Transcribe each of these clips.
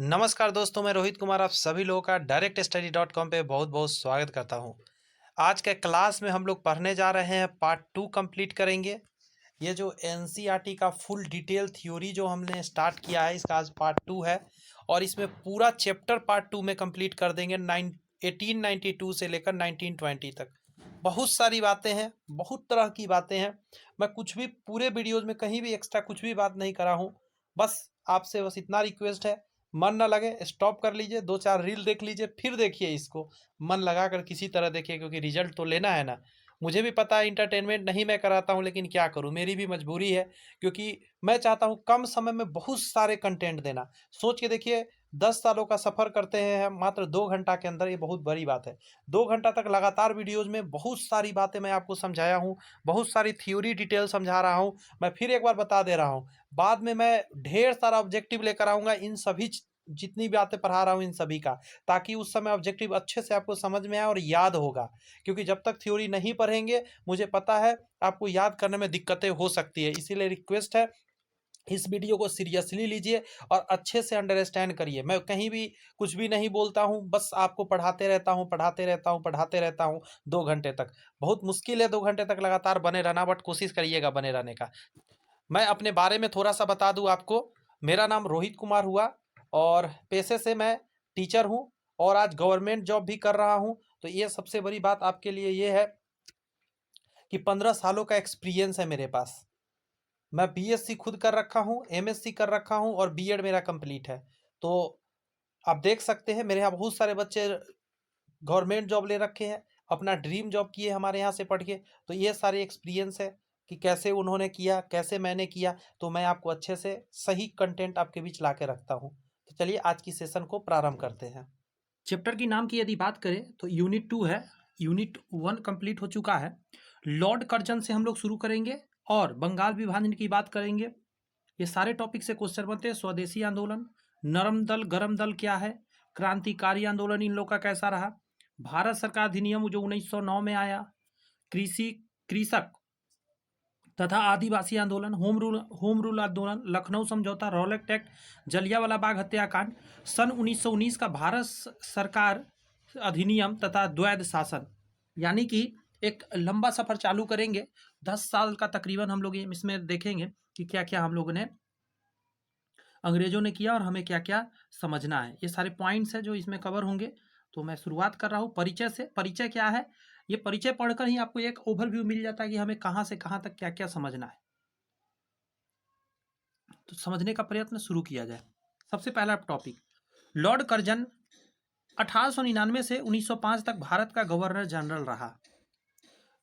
नमस्कार दोस्तों, मैं रोहित कुमार आप सभी लोगों का directstudy.com पे बहुत बहुत स्वागत करता हूँ। आज के क्लास में हम लोग पढ़ने जा रहे हैं, पार्ट 2 कंप्लीट करेंगे। ये जो एनसीईआरटी का फुल डिटेल थ्योरी जो हमने स्टार्ट किया है, इसका आज पार्ट 2 है और इसमें पूरा चैप्टर पार्ट 2 में कंप्लीट कर देंगे 1892 से लेकर 1920 तक। बहुत सारी बातें हैं, बहुत तरह की बातें हैं। मैं कुछ भी पूरे वीडियोज़ में कहीं भी एक्स्ट्रा कुछ भी बात नहीं करा हूँ। बस आपसे बस इतना रिक्वेस्ट है, मन ना लगे स्टॉप कर लीजिए, 2-4 रील देख लीजिए, फिर देखिए इसको। मन लगाकर किसी तरह देखिए, क्योंकि रिजल्ट तो लेना है ना। मुझे भी पता है एंटरटेनमेंट नहीं मैं कराता हूँ, लेकिन क्या करूँ, मेरी भी मजबूरी है, क्योंकि मैं चाहता हूँ कम समय में बहुत सारे कंटेंट देना। सोच के देखिए, 10 सालों का सफ़र करते हैं हम मात्र 2 घंटा के अंदर, ये बहुत बड़ी बात है। 2 घंटा तक लगातार वीडियोज़ में बहुत सारी बातें मैं आपको समझाया हूँ, बहुत सारी थ्योरी डिटेल समझा रहा हूँ। मैं फिर एक बार बता दे रहा हूँ, बाद में मैं ढेर सारा ऑब्जेक्टिव लेकर आऊँगा इन सभी जितनी बातें पढ़ा रहा हूँ इन सभी का, ताकि उस समय ऑब्जेक्टिव अच्छे से आपको समझ में आए और याद होगा। क्योंकि जब तक थ्योरी नहीं पढ़ेंगे, मुझे पता है आपको याद करने में दिक्कतें हो सकती है। इसीलिए रिक्वेस्ट है, इस वीडियो को सीरियसली लीजिए और अच्छे से अंडरस्टैंड करिए। मैं कहीं भी कुछ भी नहीं बोलता हूँ, बस आपको पढ़ाते रहता हूँ, पढ़ाते रहता हूँ, पढ़ाते रहता हूँ 2 घंटे तक। बहुत मुश्किल है 2 घंटे तक लगातार बने रहना, बट कोशिश करिएगा बने रहने का। मैं अपने बारे में थोड़ा-सा बता दूँ आपको। मेरा नाम रोहित कुमार हुआ और पेशे से मैं टीचर हूँ और आज गवर्नमेंट जॉब भी कर रहा हूँ। तो ये सबसे बड़ी बात आपके लिए ये है कि 15 सालों का एक्सपीरियंस है मेरे पास। मैं बीएससी खुद कर रखा हूँ, एमएससी कर रखा हूँ और बीएड मेरा कंप्लीट है। तो आप देख सकते हैं, मेरे यहाँ बहुत सारे बच्चे गवर्नमेंट जॉब ले रखे हैं, अपना ड्रीम जॉब किए हमारे यहाँ से पढ़ के। तो ये सारे एक्सपीरियंस है कि कैसे उन्होंने किया, कैसे मैंने किया। तो मैं आपको अच्छे से सही कंटेंट आपके बीच ला के रखता हूँ। तो चलिए आज की सेशन को प्रारंभ करते हैं। चैप्टर की नाम की यदि बात करें तो यूनिट 2 है। यूनिट 1 कंप्लीट हो चुका है। लॉर्ड कर्जन से हम लोग शुरू करेंगे और बंगाल विभाजन की बात करेंगे। ये सारे टॉपिक से क्वेश्चन बनते हैं। स्वदेशी आंदोलन, नरम दल गरम दल क्या है, क्रांतिकारी आंदोलन इन लोग का कैसा रहा, भारत सरकार अधिनियम जो 1909 में आया, कृषि कृषक तथा आदिवासी आंदोलन, होम रूल आंदोलन, लखनऊ समझौता, रॉलेट एक्ट, जलियांवाला बाग हत्याकांड, सन 1919 का भारत सरकार अधिनियम तथा द्वैध शासन। यानी कि एक लंबा सफर चालू करेंगे। 10 साल का तकरीबन हम लोग इसमें देखेंगे कि क्या क्या हम लोगों ने अंग्रेजों ने किया और हमें क्या क्या समझना है। ये सारे पॉइंट्स हैं जो इसमें कवर होंगे। तो मैं शुरुआत कर रहा हूँ परिचय से। परिचय क्या है, ये परिचय पढ़कर ही आपको एक ओवरव्यू मिल जाता है कि हमें कहाँ से कहाँ तक क्या क्या समझना है। तो समझने का प्रयत्न शुरू किया जाए। सबसे पहला टॉपिक, लॉर्ड कर्जन 1899 से 1905 तक भारत का गवर्नर जनरल रहा।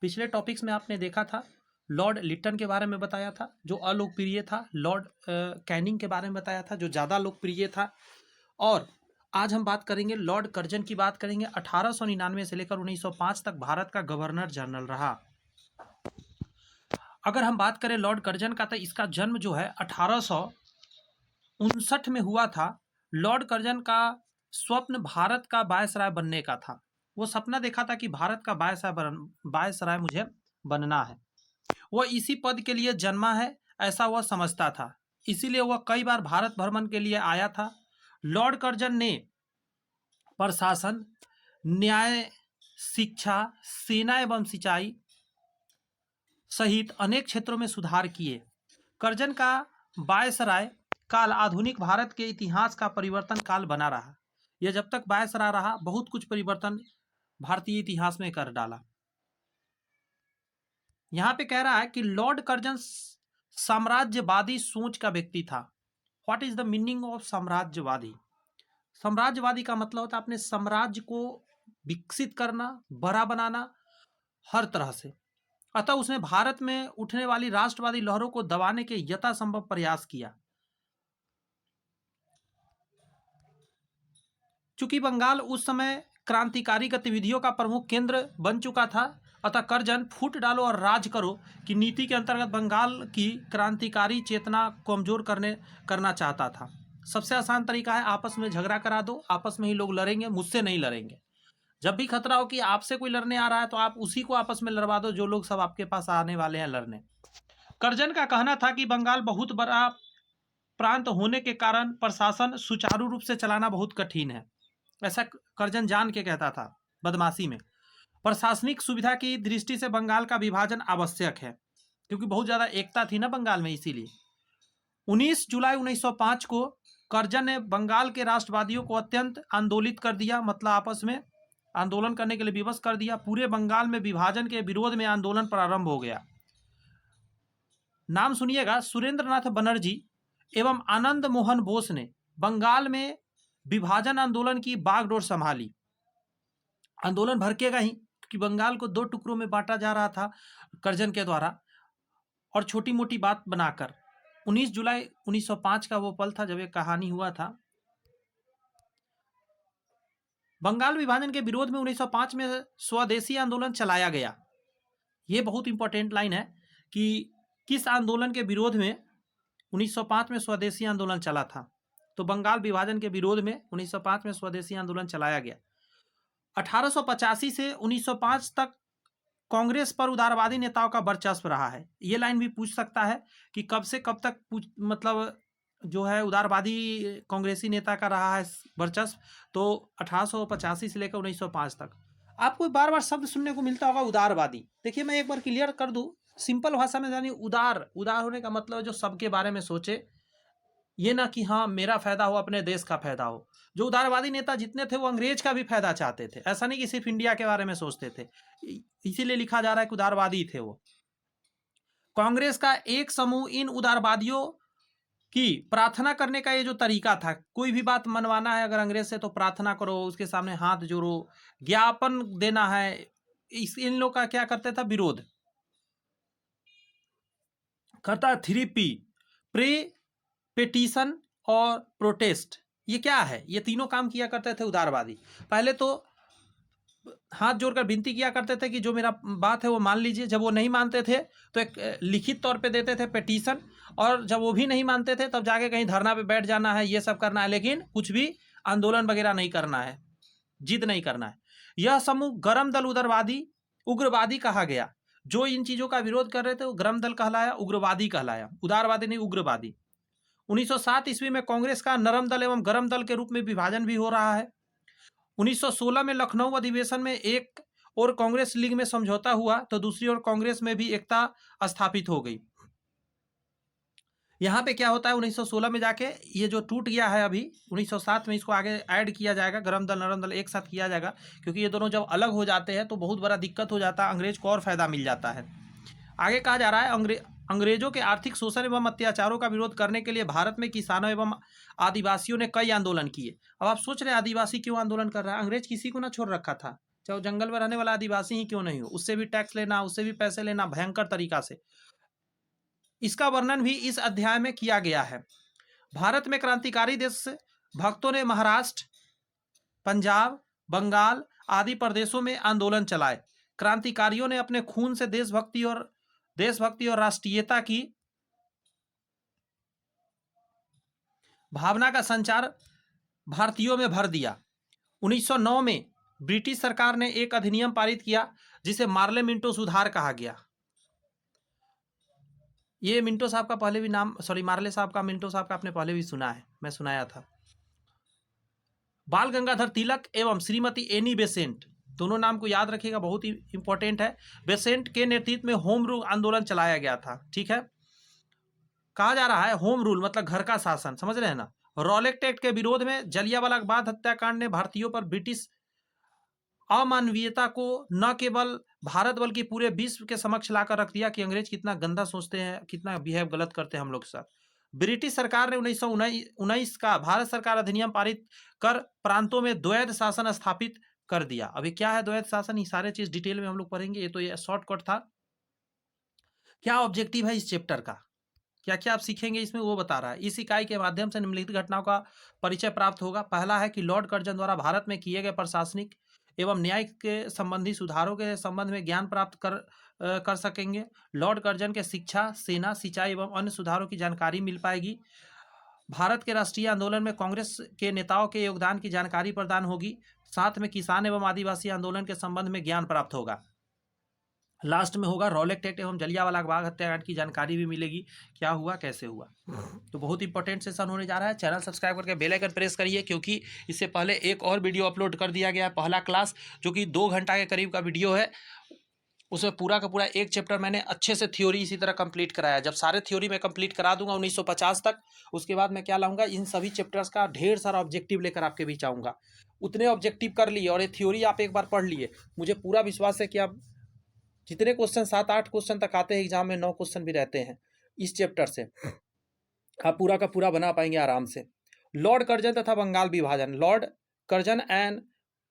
पिछले टॉपिक्स में आपने देखा था, लॉर्ड लिटन के बारे में बताया था जो अलोकप्रिय था, लॉर्ड कैनिंग के बारे में बताया था जो ज़्यादा लोकप्रिय था, और आज हम बात करेंगे लॉर्ड कर्जन की बात करेंगे। 1899 से लेकर 1905 तक भारत का गवर्नर जनरल रहा। अगर हम बात करें लॉर्ड कर्जन का, तो इसका जन्म जो है 1859 में हुआ था। लॉर्ड कर्जन का स्वप्न भारत का वायसराय बनने का था। वो सपना देखा था कि भारत का वायसराय मुझे बनना है। वह इसी पद के लिए जन्मा है, ऐसा वह समझता था। इसीलिए वह कई बार भारत भ्रमण के लिए आया था। लॉर्ड कर्जन ने प्रशासन, न्याय, शिक्षा, सेना एवं सिंचाई सहित अनेक क्षेत्रों में सुधार किए। कर्जन का वायसराय काल आधुनिक भारत के इतिहास का परिवर्तन काल बना रहा। यह जब तक वायसराय रहा, बहुत कुछ परिवर्तन भारतीय इतिहास में कर डाला। यहां पे कह रहा है कि लॉर्ड कर्जन साम्राज्यवादी सोच का व्यक्ति था। What is the meaning of साम्राज्यवादी? साम्राज्यवादी का मतलब होता है अपने साम्राज्य को विकसित करना, बड़ा बनाना हर तरह से। अतः उसने भारत में उठने वाली राष्ट्रवादी लहरों को दबाने के यथासंभव प्रयास किया। चूंकि बंगाल उस समय क्रांतिकारी गतिविधियों का प्रमुख केंद्र बन चुका था, अतः कर्जन फूट डालो और राज करो की नीति के अंतर्गत बंगाल की क्रांतिकारी चेतना कमजोर करना चाहता था। सबसे आसान तरीका है आपस में झगड़ा करा दो, आपस में ही लोग लड़ेंगे, मुझसे नहीं लड़ेंगे। जब भी खतरा हो कि आपसे कोई लड़ने आ रहा है तो आप उसी को आपस में लड़वा दो जो लोग सब आपके पास आने वाले हैं लड़ने। कर्जन का कहना था कि बंगाल बहुत बड़ा प्रांत होने के कारण प्रशासन सुचारू रूप से चलाना बहुत कठिन है, ऐसा कर्जन जान के कहता था बदमाशी में। प्रशासनिक सुविधा की दृष्टि से बंगाल का विभाजन आवश्यक है, क्योंकि बहुत ज़्यादा एकता थी ना बंगाल में, इसीलिए 19 जुलाई 1905 को कर्जन ने बंगाल के राष्ट्रवादियों को अत्यंत आंदोलित कर दिया, मतलब आपस में आंदोलन करने के लिए विवश कर दिया। पूरे बंगाल में विभाजन के विरोध में आंदोलन प्रारंभ हो गया। नाम सुनिएगा, सुरेंद्रनाथ बनर्जी एवं आनंद मोहन बोस ने बंगाल में विभाजन आंदोलन की बागडोर संभाली। आंदोलन भड़केगा ही, क्योंकि बंगाल को 2 टुकड़ों में बांटा जा रहा था कर्जन के द्वारा, और छोटी मोटी बात बनाकर। 19 जुलाई 1905 का वो पल था जब एक कहानी हुआ था। बंगाल विभाजन के विरोध में 1905 में स्वदेशी आंदोलन चलाया गया। ये बहुत इंपॉर्टेंट लाइन है कि किस आंदोलन के विरोध में 1905 में स्वदेशी आंदोलन चला था। तो बंगाल विभाजन के विरोध में 1905 में स्वदेशी आंदोलन चलाया गया। 1885 से 1905 तक कांग्रेस पर उदारवादी नेताओं का वर्चस्व रहा है। ये लाइन भी पूछ सकता है कि कब से कब तक मतलब जो है उदारवादी कांग्रेसी नेता का रहा है वर्चस्व। तो 1885 से लेकर 1905 तक आपको बार बार शब्द सुनने को मिलता होगा उदारवादी। देखिए मैं एक बार क्लियर कर दूं, सिंपल भाषा में जानिए, उदार होने का मतलब जो सबके बारे में सोचे, ये ना कि हाँ मेरा फायदा हो, अपने देश का फायदा हो। जो उदारवादी नेता जितने थे वो अंग्रेज का भी फायदा चाहते थे, ऐसा नहीं कि सिर्फ इंडिया के बारे में सोचते थे। इसीलिए लिखा जा रहा है कि उदारवादी थे वो। कांग्रेस का एक समूह इन उदारवादियों की प्रार्थना करने का ये जो तरीका था, कोई भी बात मनवाना है अगर अंग्रेज से तो प्रार्थना करो, उसके सामने हाथ जोड़ो, ज्ञापन देना है, इन लोग का क्या करते था, विरोध करता। 3P, प्रे, पेटिशन और प्रोटेस्ट, ये क्या है, ये तीनों काम किया करते थे उदारवादी। पहले तो हाथ जोड़कर विनती किया करते थे कि जो मेरा बात है वो मान लीजिए। जब वो नहीं मानते थे तो एक लिखित तौर पे देते थे पेटिशन, और जब वो भी नहीं मानते थे तब जाके कहीं धरना पे बैठ जाना है, ये सब करना है, लेकिन कुछ भी आंदोलन वगैरह नहीं करना है, जिद नहीं करना है। यह समूह गरम दल उग्रवादी कहा गया। जो इन चीजों का विरोध कर रहे थे वो गरम दल कहलाया, उग्रवादी कहलाया, उदारवादी नहीं, उग्रवादी। 1907 ईस्वी में कांग्रेस का नरम दल एवं गरम दल के रूप में विभाजन भी हो रहा है। 1916 में लखनऊ अधिवेशन में एक और कांग्रेस लीग में समझौता हुआ, तो दूसरी ओर कांग्रेस में भी एकता स्थापित हो गई। यहाँ पे क्या होता है, 1916 में जाके ये जो टूट गया है अभी 1907 में, इसको आगे ऐड किया जाएगा, गरम दल नरम दल एक साथ किया जाएगा, क्योंकि ये दोनों जब अलग हो जाते हैं तो बहुत बड़ा दिक्कत हो जाता है, अंग्रेज को और फायदा मिल जाता है। आगे कहा जा रहा है, अंग्रेजों के आर्थिक शोषण एवं अत्याचारों का विरोध करने के लिए भारत में किसानों एवं आदिवासियों ने कई आंदोलन किए। अब आप सोच रहे हैं आदिवासी क्यों आंदोलन कर रहा है, अंग्रेज किसी को ना छोड़ रखा था, चाहे जंगल में रहने वाला आदिवासी ही क्यों नहीं हो, उससे भी टैक्स लेना, उससे भी पैसे लेना, भयंकर तरीका से। इसका वर्णन भी इस अध्याय में किया गया है। भारत में क्रांतिकारी देश भक्तों ने महाराष्ट्र, पंजाब, बंगाल आदि प्रदेशों में आंदोलन चलाए। क्रांतिकारियों ने अपने खून से देशभक्ति और राष्ट्रीयता की भावना का संचार भारतीयों में भर दिया। 1909 में ब्रिटिश सरकार ने एक अधिनियम पारित किया जिसे मार्ले मिंटो सुधार कहा गया। ये मिंटो साहब का पहले भी नाम, मार्ले साहब का, मिंटो साहब का आपने पहले भी सुना है, मैं सुनाया था। बाल गंगाधर तिलक एवं श्रीमती एनी बेसेंट, दोनों नाम को याद रखिएगा, बहुत ही इंपॉर्टेंट है। बेसेंट के नेतृत्व में होम रूल आंदोलन चलाया गया था। ठीक है, कहा जा रहा है होम रूल मतलब घर का शासन, समझ रहे हैं ना। रॉलेट एक्ट के विरोध में जलियांवाला बाग हत्याकांड ने भारतीयों पर ब्रिटिश अमानवीयता को न केवल भारत बल्कि पूरे विश्व के समक्ष लाकर रख दिया कि अंग्रेज कितना गंदा सोचते हैं, कितना बिहेव गलत करते हैं हम लोग के साथ। ब्रिटिश सरकार ने 1919 का भारत सरकार अधिनियम पारित कर प्रांतों में द्वैध शासन स्थापित कर दिया। अभी क्या है द्वैध शासन, ये सारे चीज डिटेल में हम लोग पढ़ेंगे, ये तो ये शॉर्टकट था। क्या ऑब्जेक्टिव है इस चैप्टर का, क्या क्या आप सीखेंगे इसमें, वो बता रहा है। इस इकाई के माध्यम से निम्नलिखित घटनाओं का परिचय प्राप्त होगा। पहला है कि लॉर्ड कर्जन द्वारा भारत में किए गए प्रशासनिक एवं न्याय के संबंधी सुधारों के संबंध में ज्ञान प्राप्त कर सकेंगे। लॉर्ड कर्जन के शिक्षा, सेना, सिंचाई एवं अन्य सुधारों की जानकारी मिल पाएगी। भारत के राष्ट्रीय आंदोलन में कांग्रेस के नेताओं के योगदान की जानकारी प्रदान होगी। साथ में किसान एवं आदिवासी आंदोलन के संबंध में ज्ञान प्राप्त होगा। लास्ट में होगा रॉलेट एक्ट एवं जलियांवाला बाग हत्याकांड की जानकारी भी मिलेगी, क्या हुआ कैसे हुआ। तो बहुत इंपॉर्टेंट सेशन होने जा रहा है। चैनल सब्सक्राइब करके बेल आइकन प्रेस करिए, क्योंकि इससे पहले एक और वीडियो अपलोड कर दिया गया है, पहला क्लास, जो कि 2 घंटा के करीब का वीडियो है। उसमें पूरा का पूरा एक चैप्टर मैंने अच्छे से थ्योरी इसी तरह कंप्लीट कराया। जब सारे थ्योरी मैं कंप्लीट करा दूंगा 1950 तक, उसके बाद मैं क्या लाऊंगा, इन सभी चैप्टर्स का ढेर सारा ऑब्जेक्टिव लेकर आपके बीच आऊँगा। उतने ऑब्जेक्टिव कर लिए और ये थ्योरी आप एक बार पढ़ लिए, मुझे पूरा विश्वास है कि आप जितने क्वेश्चन 7-8 क्वेश्चन तक आते हैं एग्जाम में, 9 क्वेश्चन भी रहते हैं इस चैप्टर से, आप पूरा का पूरा बना पाएंगे आराम से। लॉर्ड कर्जन तथा बंगाल विभाजन, Lord Curzon and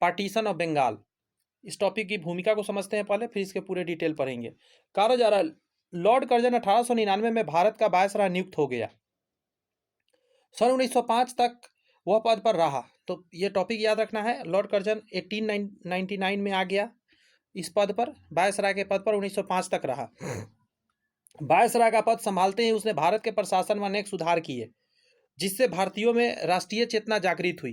partition of Bengal, इस टॉपिक की भूमिका को समझते हैं पहले, फिर इसके पूरे डिटेल पढ़ेंगे। कहा जा रहा है लॉर्ड कर्जन 1899 में भारत का वायसराय नियुक्त हो गया। सन 1905 तक वह पद पर रहा। तो ये टॉपिक याद रखना है, लॉर्ड कर्जन 1899 में आ गया इस पद पर, वायसराय के पद पर 1905 तक रहा। वायसराय का पद संभालते ही उसने भारत के प्रशासन में अनेक सुधार किए, जिससे भारतीयों में राष्ट्रीय चेतना जागृत हुई।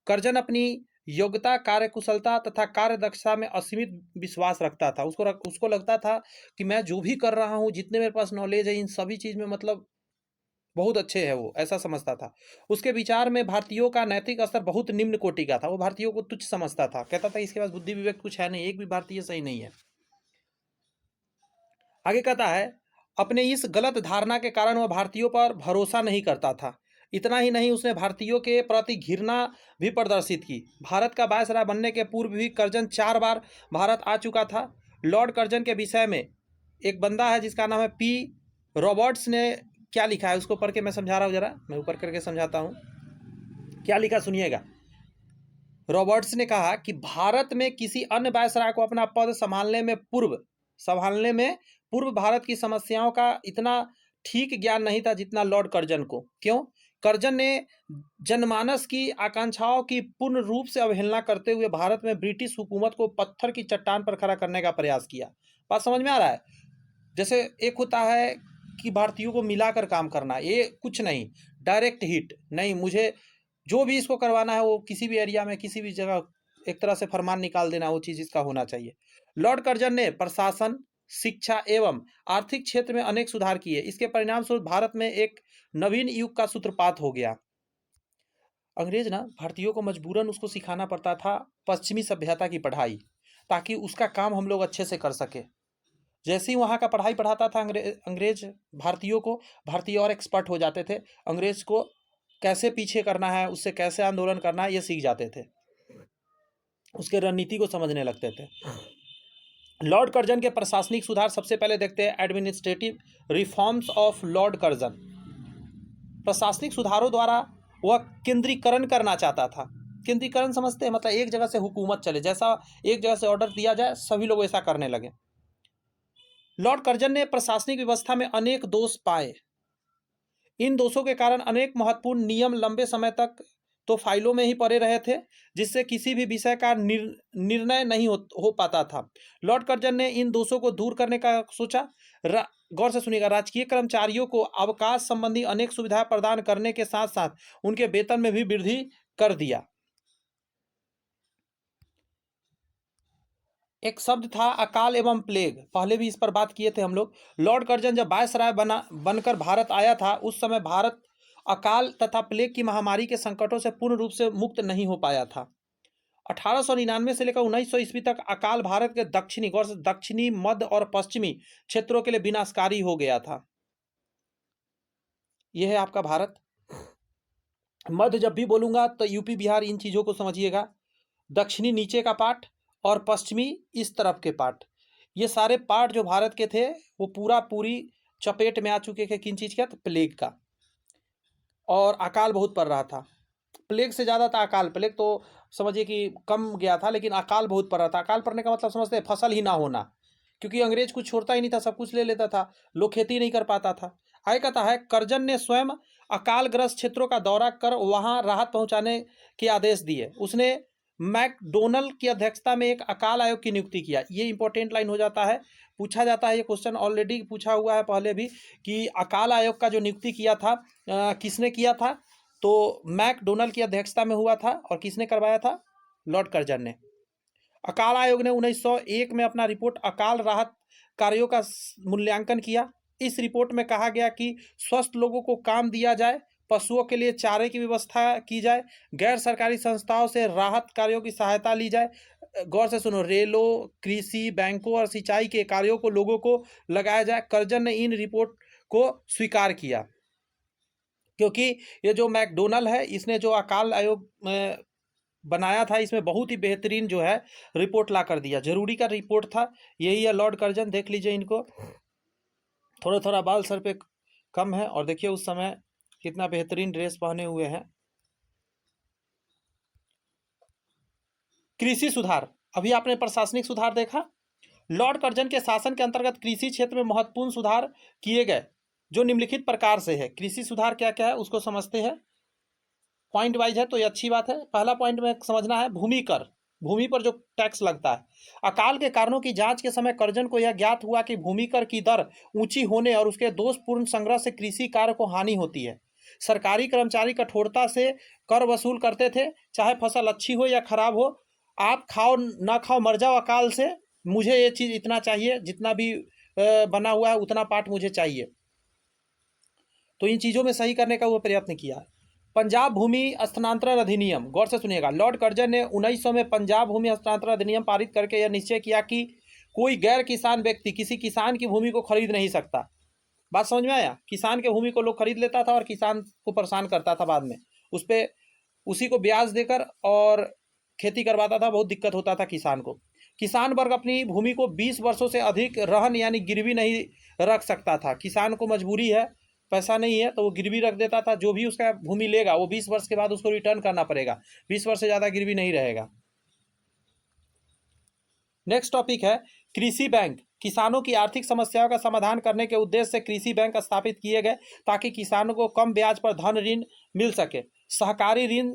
कर्जन अपनी योग्यता, कार्यकुशलता तथा कार्यदक्षता में असीमित विश्वास रखता था। उसको लगता था कि मैं जो भी कर रहा हूँ, जितने मेरे पास नॉलेज है, इन सभी चीज़ में मतलब बहुत अच्छे है, वो ऐसा समझता था। उसके विचार में भारतीयों का नैतिक स्तर बहुत निम्न कोटि का था। वो भारतीयों को तुच्छ समझता था, कहता था इसके पास बुद्धि विवेक कुछ है नहीं, एक भी भारतीय सही नहीं है। आगे कहता है, अपने इस गलत धारणा के कारण वह भारतीयों पर भरोसा नहीं करता था। इतना ही नहीं, उसने भारतीयों के प्रति घृणा भी प्रदर्शित की। भारत का वायसराय बनने के पूर्व भी कर्जन 4 बार भारत आ चुका था। लॉर्ड कर्जन के विषय में एक बंदा है जिसका नाम है पी रॉबर्ट्स ने क्या लिखा है, उसको पढ़ के मैं समझा रहा हूँ, जरा मैं ऊपर करके समझाता हूँ। क्या लिखा सुनिएगा। रॉबर्ट्स ने कहा कि भारत में किसी अन्य वायसराय को अपना पद संभालने में पूर्व भारत की समस्याओं का इतना ठीक ज्ञान नहीं था जितना लॉर्ड कर्जन को। क्यों? कर्जन ने जनमानस की आकांक्षाओं की पूर्ण रूप से अवहेलना करते हुए भारत में ब्रिटिश हुकूमत को पत्थर की चट्टान पर खड़ा करने का प्रयास किया। बात समझ में आ रहा है? जैसे एक होता है कि भारतीयों को मिलाकर काम करना, ये कुछ नहीं, डायरेक्ट हिट नहीं, मुझे जो भी इसको करवाना है वो किसी भी एरिया में किसी भी जगह एक तरह से फरमान निकाल देना, वो चीज़ इसका होना चाहिए। लॉर्ड कर्जन ने प्रशासन, शिक्षा एवं आर्थिक क्षेत्र में अनेक सुधार किए। इसके परिणाम स्वरूप भारत में एक नवीन युग का सूत्रपात हो गया। अंग्रेज ना भारतीयों को मजबूरन उसको सिखाना पड़ता था पश्चिमी सभ्यता की पढ़ाई, ताकि उसका काम हम लोग अच्छे से कर सके। जैसे ही वहाँ का पढ़ाई पढ़ाता था अंग्रेज भारतीयों को, भारतीय और एक्सपर्ट हो जाते थे। अंग्रेज को कैसे पीछे करना है, उससे कैसे आंदोलन करना है, ये सीख जाते थे, उसके रणनीति को समझने लगते थे। लॉर्ड कर्जन के प्रशासनिक सुधार सबसे पहले देखते हैं, administrative reforms of Lord Curzon. प्रशासनिक सुधारों द्वारा वह केंद्रीकरण करना चाहता था। केंद्रीकरण समझते हैं, मतलब एक जगह से हुकूमत चले, जैसा एक जगह से ऑर्डर दिया जाए सभी लोग वैसा करने लगे। लॉर्ड कर्जन ने प्रशासनिक व्यवस्था में अनेक दोष पाए। इन दोषों के कारण अनेक महत्वपूर्ण नियम लंबे समय तक तो फाइलों में ही पड़े रहे थे, जिससे किसी भी विषय का निर्णय नहीं हो पाता था। लॉर्ड कर्जन ने इन दोषों को दूर करने का सोचा। गौर से सुनिएगा, राजकीय कर्मचारियों को अवकाश संबंधी अनेक सुविधाएं प्रदान करने के साथ साथ उनके वेतन में भी वृद्धि कर दिया। एक शब्द था अकाल एवं प्लेग, पहले भी इस पर बात किए थे हम लोग। लॉर्ड कर्जन जब वायसराय बनकर भारत आया था, उस समय भारत अकाल तथा प्लेग की महामारी के संकटों से पूर्ण रूप से मुक्त नहीं हो पाया था। 1899 से लेकर 1900 ईस्वी तक अकाल भारत के दक्षिणी, गौर से दक्षिणी, मध्य और पश्चिमी क्षेत्रों के लिए विनाशकारी हो गया था। यह है आपका भारत। मध्य जब भी बोलूंगा तो यूपी बिहार, इन चीज़ों को समझिएगा। दक्षिणी नीचे का पार्ट और पश्चिमी इस तरफ के पार्ट, ये सारे पार्ट जो भारत के थे वो पूरी चपेट में आ चुके थे। किन चीज़ का? तो प्लेग का। और अकाल बहुत पड़ रहा था, प्लेग से ज़्यादा था अकाल। प्लेग तो समझिए कि कम गया था, लेकिन अकाल बहुत पड़ रहा था। अकाल पड़ने का मतलब समझते हैं, फसल ही ना होना, क्योंकि अंग्रेज कुछ छोड़ता ही नहीं था, सब कुछ ले लेता था, लोग खेती नहीं कर पाता था। आगे कहता है, कर्जन ने स्वयं अकालग्रस्त क्षेत्रों का दौरा कर वहां राहत पहुंचाने के आदेश दिए। उसने मैकडोनल्ड की अध्यक्षता में एक अकाल आयोग की नियुक्ति किया। ये इंपॉर्टेंट लाइन हो जाता है, पूछा जाता है, ये क्वेश्चन ऑलरेडी पूछा हुआ है पहले भी, कि अकाल आयोग का जो नियुक्ति किया था किसने किया था? तो मैकडोनल्ड की अध्यक्षता में हुआ था। और किसने करवाया था? लॉर्ड कर्जन ने। अकाल आयोग ने 1901 में अपना रिपोर्ट अकाल राहत कार्यों का मूल्यांकन किया। इस रिपोर्ट में कहा गया कि स्वस्थ लोगों को काम दिया जाए, पशुओं के लिए चारे की व्यवस्था की जाए, गैर सरकारी संस्थाओं से राहत कार्यों की सहायता ली जाए। गौर से सुनो, रेलों, कृषि, बैंकों और सिंचाई के कार्यों को लोगों को लगाया जाए। कर्जन ने इन रिपोर्ट को स्वीकार किया, क्योंकि ये जो मैकडोनल है, इसने जो अकाल आयोग बनाया था, इसमें बहुत ही बेहतरीन जो है रिपोर्ट ला कर दिया। जरूरी का रिपोर्ट था। यही है लॉर्ड कर्जन, देख लीजिए इनको। थोड़ा थोड़ा बाल सर पे कम है, और देखिए उस समय कितना बेहतरीन ड्रेस पहने हुए हैं। कृषि सुधार, अभी आपने प्रशासनिक सुधार देखा। लॉर्ड कर्जन के शासन के अंतर्गत कृषि क्षेत्र में महत्वपूर्ण सुधार किए गए, जो निम्नलिखित प्रकार से है। कृषि सुधार क्या क्या है उसको समझते हैं, पॉइंट वाइज है तो ये अच्छी बात है। पहला पॉइंट में समझना है भूमि कर, भूमि पर जो टैक्स लगता है। अकाल के कारणों की जांच के समय कर्जन को यह ज्ञात हुआ कि भूमि कर की दर ऊंची होने और उसके दोषपूर्ण संग्रह से कृषि कार्य को हानि होती है। सरकारी कर्मचारी कठोरता से कर वसूल करते थे, चाहे फसल अच्छी हो या खराब हो। आप खाओ ना खाओ मर जाओ अकाल से, मुझे ये चीज़ इतना चाहिए, जितना भी बना हुआ है उतना पार्ट मुझे चाहिए। तो इन चीज़ों में सही करने का वो प्रयत्न किया। पंजाब भूमि हस्तांतरण अधिनियम, गौर से सुनिएगा। लॉर्ड कर्जन ने 1900 में पंजाब भूमि हस्तांतरण अधिनियम पारित करके यह निश्चय किया कि कोई गैर किसान व्यक्ति किसी किसान की भूमि को खरीद नहीं सकता। बात समझ में आया? किसान के भूमि को लोग खरीद लेता था और किसान को परेशान करता था, बाद में उस पर उसी को ब्याज देकर और खेती करवाता था। बहुत दिक्कत होता था किसान को। किसान वर्ग अपनी भूमि को 20 वर्षों से अधिक रहन यानी गिरवी नहीं रख सकता था। किसान को मजबूरी है, पैसा नहीं है, तो वो गिरवी रख देता था। जो भी उसका भूमि लेगा वो 20 वर्ष के बाद उसको रिटर्न करना पड़ेगा। 20 वर्ष से ज़्यादा गिरवी नहीं रहेगा। नेक्स्ट टॉपिक है कृषि बैंक। किसानों की आर्थिक समस्याओं का समाधान करने के उद्देश्य से कृषि बैंक स्थापित किए गए, ताकि किसानों को कम ब्याज पर धन ऋण मिल सके। सहकारी ऋण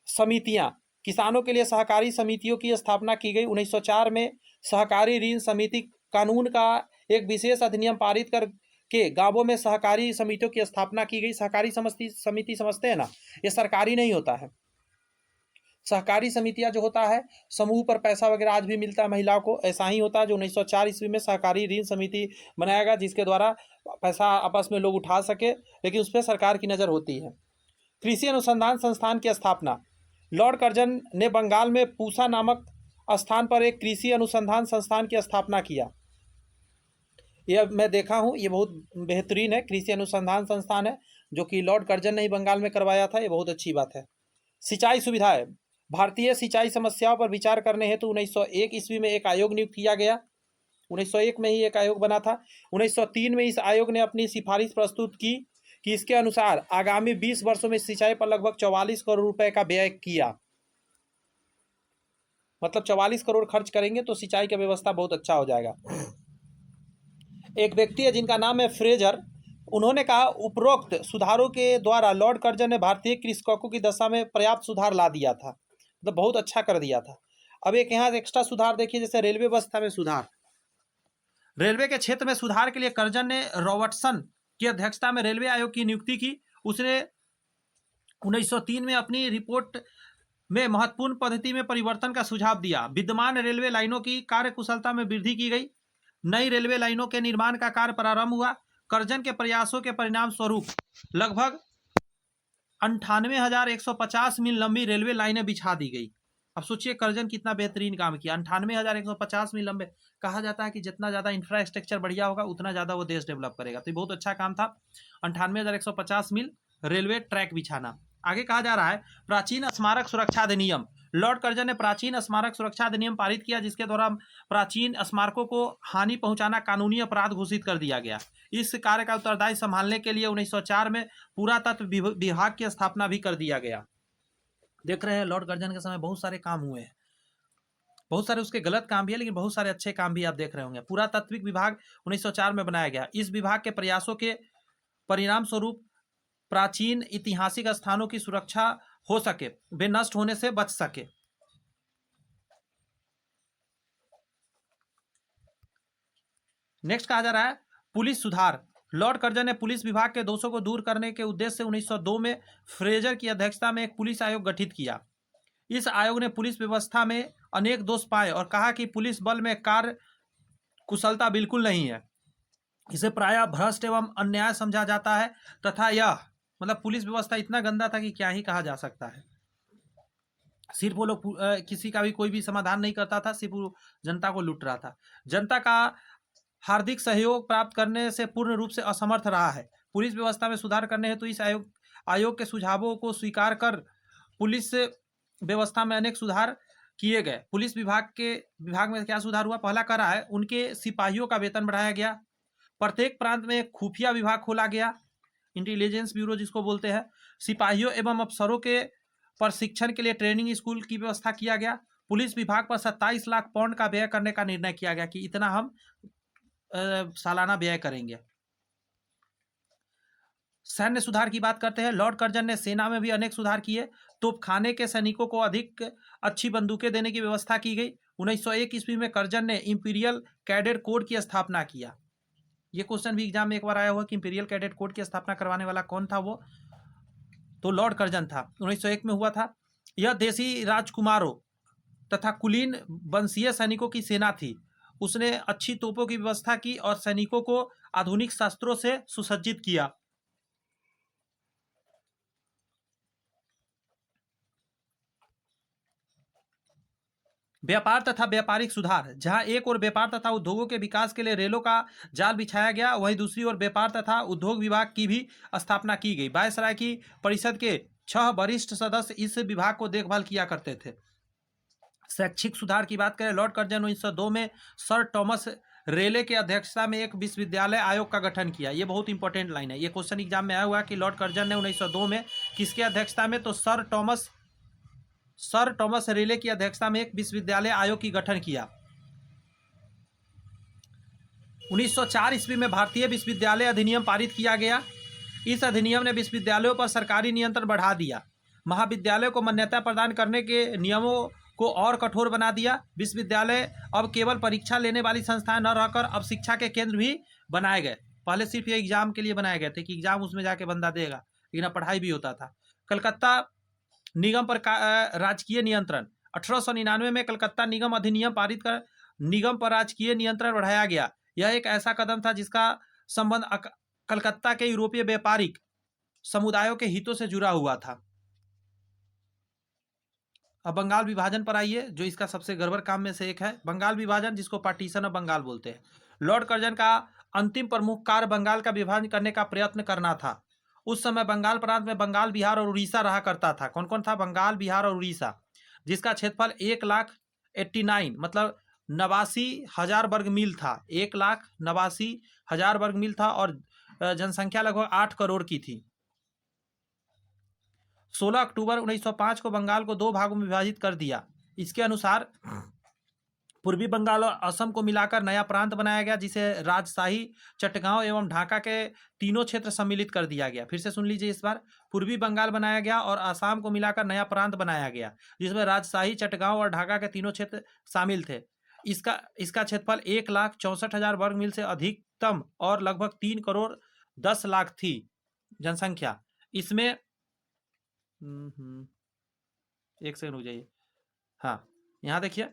समितियां, किसानों के लिए सहकारी समितियों की स्थापना की गई। 1904 में सहकारी ऋण समिति कानून का एक विशेष अधिनियम पारित कर के गांवों में सहकारी समितियों की स्थापना की गई। सहकारी समिति समझते हैं ना, ये सरकारी नहीं होता है। सहकारी समितियां जो होता है, समूह पर पैसा वगैरह आज भी मिलता है महिलाओं को, ऐसा ही होता है। जो 1904 ईस्वी में सहकारी ऋण समिति बनाया गया, जिसके द्वारा पैसा आपस में लोग उठा सके, लेकिन उस पर सरकार की नज़र होती है। कृषि अनुसंधान संस्थान की स्थापना। लॉर्ड कर्जन ने बंगाल में पूसा नामक स्थान पर एक कृषि अनुसंधान संस्थान की स्थापना किया। यह मैं देखा हूँ, ये बहुत बेहतरीन है। कृषि अनुसंधान संस्थान है, जो कि लॉर्ड कर्जन ने ही बंगाल में करवाया था। ये बहुत अच्छी बात है। सिंचाई सुविधाएं। भारतीय सिंचाई समस्याओं पर विचार करने हेतु 1901 ईस्वी में एक आयोग नियुक्त किया गया। 1901 में ही एक आयोग बना था। 1903 में इस आयोग ने अपनी सिफारिश प्रस्तुत की कि इसके अनुसार आगामी 20 वर्षों में सिंचाई पर लगभग 44 करोड़ रुपए का व्यय किया। मतलब 44 करोड़ खर्च करेंगे तो सिंचाई की व्यवस्था बहुत अच्छा हो जाएगा। एक व्यक्ति है जिनका नाम है फ्रेजर, उन्होंने कहा उपरोक्त सुधारों के द्वारा लॉर्ड कर्जन ने भारतीय कृषकों की दशा में पर्याप्त सुधार ला दिया था, मतलब बहुत अच्छा कर दिया था। अब एक यहाँ एक्स्ट्रा सुधार देखिए, जैसे रेलवे व्यवस्था में सुधार। रेलवे के क्षेत्र में सुधार के लिए कर्जन ने रॉबर्टसन की अध्यक्षता में रेलवे आयोग की नियुक्ति की। उसने 1903 में अपनी रिपोर्ट में महत्वपूर्ण पद्धति में परिवर्तन का सुझाव दिया। विद्यमान रेलवे लाइनों की कार्यकुशलता में वृद्धि की गई। नई रेलवे लाइनों के निर्माण का कार्य प्रारंभ हुआ। कर्जन के प्रयासों के परिणाम स्वरूप लगभग 98,150 मील लंबी रेलवे लाइनें बिछा दी गई। अब सोचिए कर्जन कितना बेहतरीन काम किया। 98,150 मील लंबे। कहा जाता है कि जितना ज़्यादा इंफ्रास्ट्रक्चर बढ़िया होगा उतना ज़्यादा वो देश डेवलप करेगा। तो ये बहुत अच्छा काम था, 98,150 मील रेलवे ट्रैक बिछाना। आगे कहा जा रहा है प्राचीन स्मारक सुरक्षा अधिनियम। लॉर्ड कर्जन ने प्राचीन स्मारक सुरक्षा अधिनियम पारित किया, जिसके द्वारा प्राचीन स्मारकों को हानि पहुंचाना कानूनी अपराध घोषित कर दिया गया। इस कार्य का उत्तरदायी संभालने के लिए 1904 में पुरातत्व विभाग की स्थापना भी कर दिया गया। देख रहे हैं लॉर्ड कर्जन के समय बहुत सारे काम हुए हैं। बहुत सारे उसके गलत काम भी है, लेकिन बहुत सारे अच्छे काम भी आप देख रहे होंगे। पुरातात्विक विभाग 1904 में बनाया गया। इस विभाग के प्रयासों के परिणाम स्वरूप प्राचीन ऐतिहासिक स्थानों की सुरक्षा हो सके, वे नष्ट होने से बच सके। नेक्स्ट कहा जा रहा है पुलिस सुधार। लॉर्ड कर्जन ने पुलिस विभाग के दोषों को दूर करने के उद्देश्य से 1902 में फ्रेजर की अध्यक्षता में एक पुलिस आयोग गठित किया। इस आयोग ने पुलिस व्यवस्था में अनेक दोष पाए और कहा कि पुलिस बल में कार्य कुशलता बिल्कुल नहीं है, इसे प्रायः भ्रष्ट एवं अन्याय समझा जाता है तथा यह मतलब पुलिस व्यवस्था इतना गंदा था कि क्या ही कहा जा सकता है। सिर्फ वो लोग किसी का भी कोई भी समाधान नहीं करता था, सिर्फ वो जनता को लूट रहा था। जनता का हार्दिक सहयोग प्राप्त करने से पूर्ण रूप से असमर्थ रहा है। पुलिस व्यवस्था में सुधार करने हेतु इस आयोग के सुझावों को स्वीकार कर पुलिस व्यवस्था में अनेक सुधार किए गए। पुलिस विभाग में क्या सुधार हुआ? पहला करा है, उनके सिपाहियों का वेतन बढ़ाया गया। प्रत्येक प्रांत में एक खुफिया विभाग खोला गया, इंटेलिजेंस ब्यूरो जिसको बोलते हैं। सिपाहियों एवं अफसरों के प्रशिक्षण के लिए ट्रेनिंग स्कूल की व्यवस्था किया गया। पुलिस विभाग पर 27 लाख पाउंड का व्यय करने का निर्णय किया गया कि इतना हम सालाना व्यय करेंगे। सैन्य सुधार की बात करते हैं। लॉर्ड कर्जन ने सेना में भी अनेक सुधार किए। तोपखाने के सैनिकों को अधिक अच्छी बंदूकें देने की व्यवस्था की गई। 1901 ईस्वी में कर्जन ने इंपीरियल कैडेट कोड की स्थापना किया। ये क्वेश्चन भी एग्जाम में एक बार आया हुआ कि इंपीरियल कैडेट कोड की स्थापना करवाने वाला कौन था? वो तो लॉर्ड कर्जन था, 1901 में हुआ था। यह देसी राजकुमारों तथा कुलीन वंशीय सैनिकों की सेना थी। उसने अच्छी तोपों की व्यवस्था की और सैनिकों को आधुनिक शस्त्रों से सुसज्जित किया। व्यापार तथा व्यापारिक सुधार। जहां एक ओर व्यापार तथा उद्योगों के विकास के लिए रेलों का जाल बिछाया गया, वहीं दूसरी ओर व्यापार तथा उद्योग विभाग की भी स्थापना की गई। वायसराय की परिषद के 6 वरिष्ठ सदस्य इस विभाग को देखभाल किया करते थे। शैक्षिक सुधार की बात करें, लॉर्ड कर्जन 1902 में सर टॉमस रेले की अध्यक्षता में एक विश्वविद्यालय आयोग का गठन किया। ये बहुत इंपॉर्टेंट लाइन है, ये क्वेश्चन एग्जाम में आया हुआ कि लॉर्ड कर्जन ने 1902 में किसके अध्यक्षता में? तो सर टॉमस रेले की अध्यक्षता में एक विश्वविद्यालय आयोग की गठन किया। 1904 ईस्वी में भारतीय विश्वविद्यालय अधिनियम पारित किया गया। इस अधिनियम ने विश्वविद्यालयों पर सरकारी नियंत्रण बढ़ा दिया। महाविद्यालयों को मान्यता प्रदान करने के नियमों को और कठोर बना दिया। विश्वविद्यालय अब केवल परीक्षा लेने वाली संस्थाएं न रहकर अब शिक्षा के केंद्र भी बनाए गए। पहले सिर्फ ये एग्जाम के लिए बनाए गए थे कि एग्जाम उसमें जाके बंदा देगा, लेकिन पढ़ाई भी होता था। कलकत्ता निगम पर राजकीय नियंत्रण। 1899 में कलकत्ता निगम अधिनियम पारित कर निगम पर राजकीय नियंत्रण बढ़ाया गया। यह एक ऐसा कदम था जिसका संबंध कलकत्ता के यूरोपीय व्यापारिक समुदायों के हितों से जुड़ा हुआ था। अब बंगाल विभाजन पर आइए, जो इसका सबसे गड़बड़ काम में से एक है। बंगाल विभाजन, जिसको पार्टीशन ऑफ बंगाल बोलते हैं। लॉर्ड कर्जन का अंतिम प्रमुख कार्य बंगाल का विभाजन करने का प्रयत्न करना था। उस समय बंगाल प्रांत में बंगाल, बिहार और उड़ीसा रहा करता था। कौन कौन था? बंगाल, बिहार और उड़ीसा, जिसका क्षेत्रफल 1,89,000 मतलब 89,000 वर्ग मील था। 1,89,000 वर्ग मील था और जनसंख्या लगभग 8 करोड़ की थी। 16 अक्टूबर 1905 को बंगाल को 2 भागों में विभाजित कर दिया। इसके अनुसार पूर्वी बंगाल और असम को मिलाकर नया प्रांत बनाया गया, जिसे राजशाही, चटगांव एवं ढाका के तीनों क्षेत्र सम्मिलित कर दिया गया। फिर से सुन लीजिए इस बार। पूर्वी बंगाल बनाया गया और असम को मिलाकर नया प्रांत बनाया गया, जिसमें राजशाही, चटगांव और ढाका के तीनों क्षेत्र शामिल थे। इसका क्षेत्रफल 1,64,000 वर्ग मील से अधिकतम और लगभग 3 करोड़ 10 लाख थी जनसंख्या। इसमें एक सेकंड हो जाइए। हाँ, यहाँ देखिए,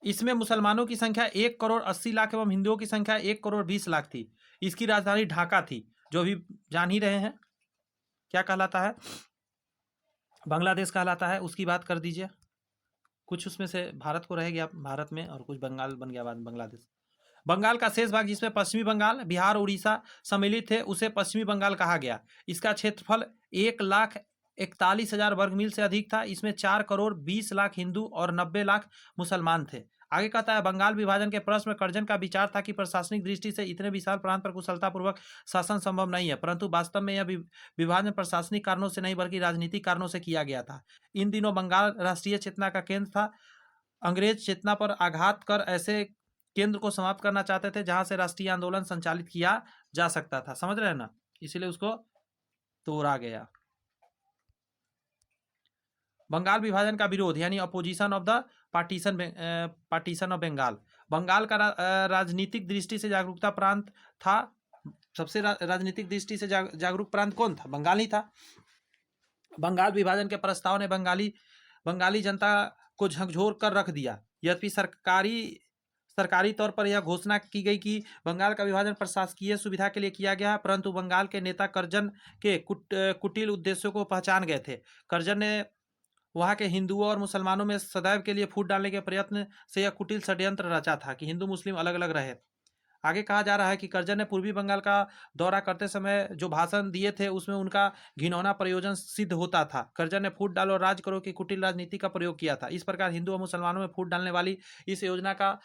इसमें मुसलमानों की संख्या 1 करोड़ 80 लाख एवं हिंदुओं की संख्या 1 करोड़ 20 लाख थी। इसकी राजधानी ढाका थी, जो अभी जान ही रहे हैं क्या कहलाता है, बांग्लादेश कहलाता है। उसकी बात कर दीजिए। कुछ उसमें से भारत को रह गया भारत में, और कुछ बंगाल बन गया बाद बांग्लादेश। बंगाल का शेष भाग, जिसमें पश्चिमी बंगाल, बिहार, उड़ीसा सम्मिलित थे, उसे पश्चिमी बंगाल कहा गया। इसका क्षेत्रफल 1,41,000 वर्ग मील से अधिक था। इसमें 4 करोड़ 20 लाख हिंदू और 90 लाख मुसलमान थे। आगे कहता है, बंगाल विभाजन के प्रश्न में कर्जन का विचार था कि प्रशासनिक दृष्टि से इतने विशाल प्रांत पर कुशलतापूर्वक शासन संभव नहीं है, परंतु वास्तव में यह विभाजन प्रशासनिक कारणों से नहीं बल्कि राजनीतिक कारणों से किया गया था। इन दिनों बंगाल राष्ट्रीय चेतना का केंद्र था। अंग्रेज चेतना पर आघात कर ऐसे केंद्र को समाप्त करना चाहते थे जहां से राष्ट्रीय आंदोलन संचालित किया जा सकता था। समझ रहे हैं ना? इसीलिए उसको तोड़ा गया। बंगाल विभाजन का विरोध यानी opposition of the partition of Bengal. Bengal का राजनीतिक दृष्टि से जागरूकता प्रांत था। सबसे राजनीतिक दृष्टि से जागरूक प्रांत कौन था? बंगाल ही था। बंगाल विभाजन के प्रस्ताव ने बंगाली जनता को झकझोर कर रख दिया। यद्यपि सरकारी तौर पर यह घोषणा की गई कि बंगाल का विभाजन प्रशासकीय सुविधा के लिए किया गया, परंतु बंगाल के नेता करजन के कुटिल उद्देश्यों को पहचान गए थे। करजन ने वहाँ के हिंदुओं और मुसलमानों में सदैव के लिए फूट डालने के प्रयत्न से यह कुटिल षड्यंत्र रचा था कि हिंदू मुस्लिम अलग अलग रहे। आगे कहा जा रहा है कि करजन ने पूर्वी बंगाल का दौरा करते समय जो भाषण दिए थे उसमें उनका घिनौना प्रयोजन सिद्ध होता था। करजन ने फूट डालो और राज करो की कुटिल राजनीति का प्रयोग किया था। इस प्रकार हिंदू और मुसलमानों में फूट डालने वाली इस योजना का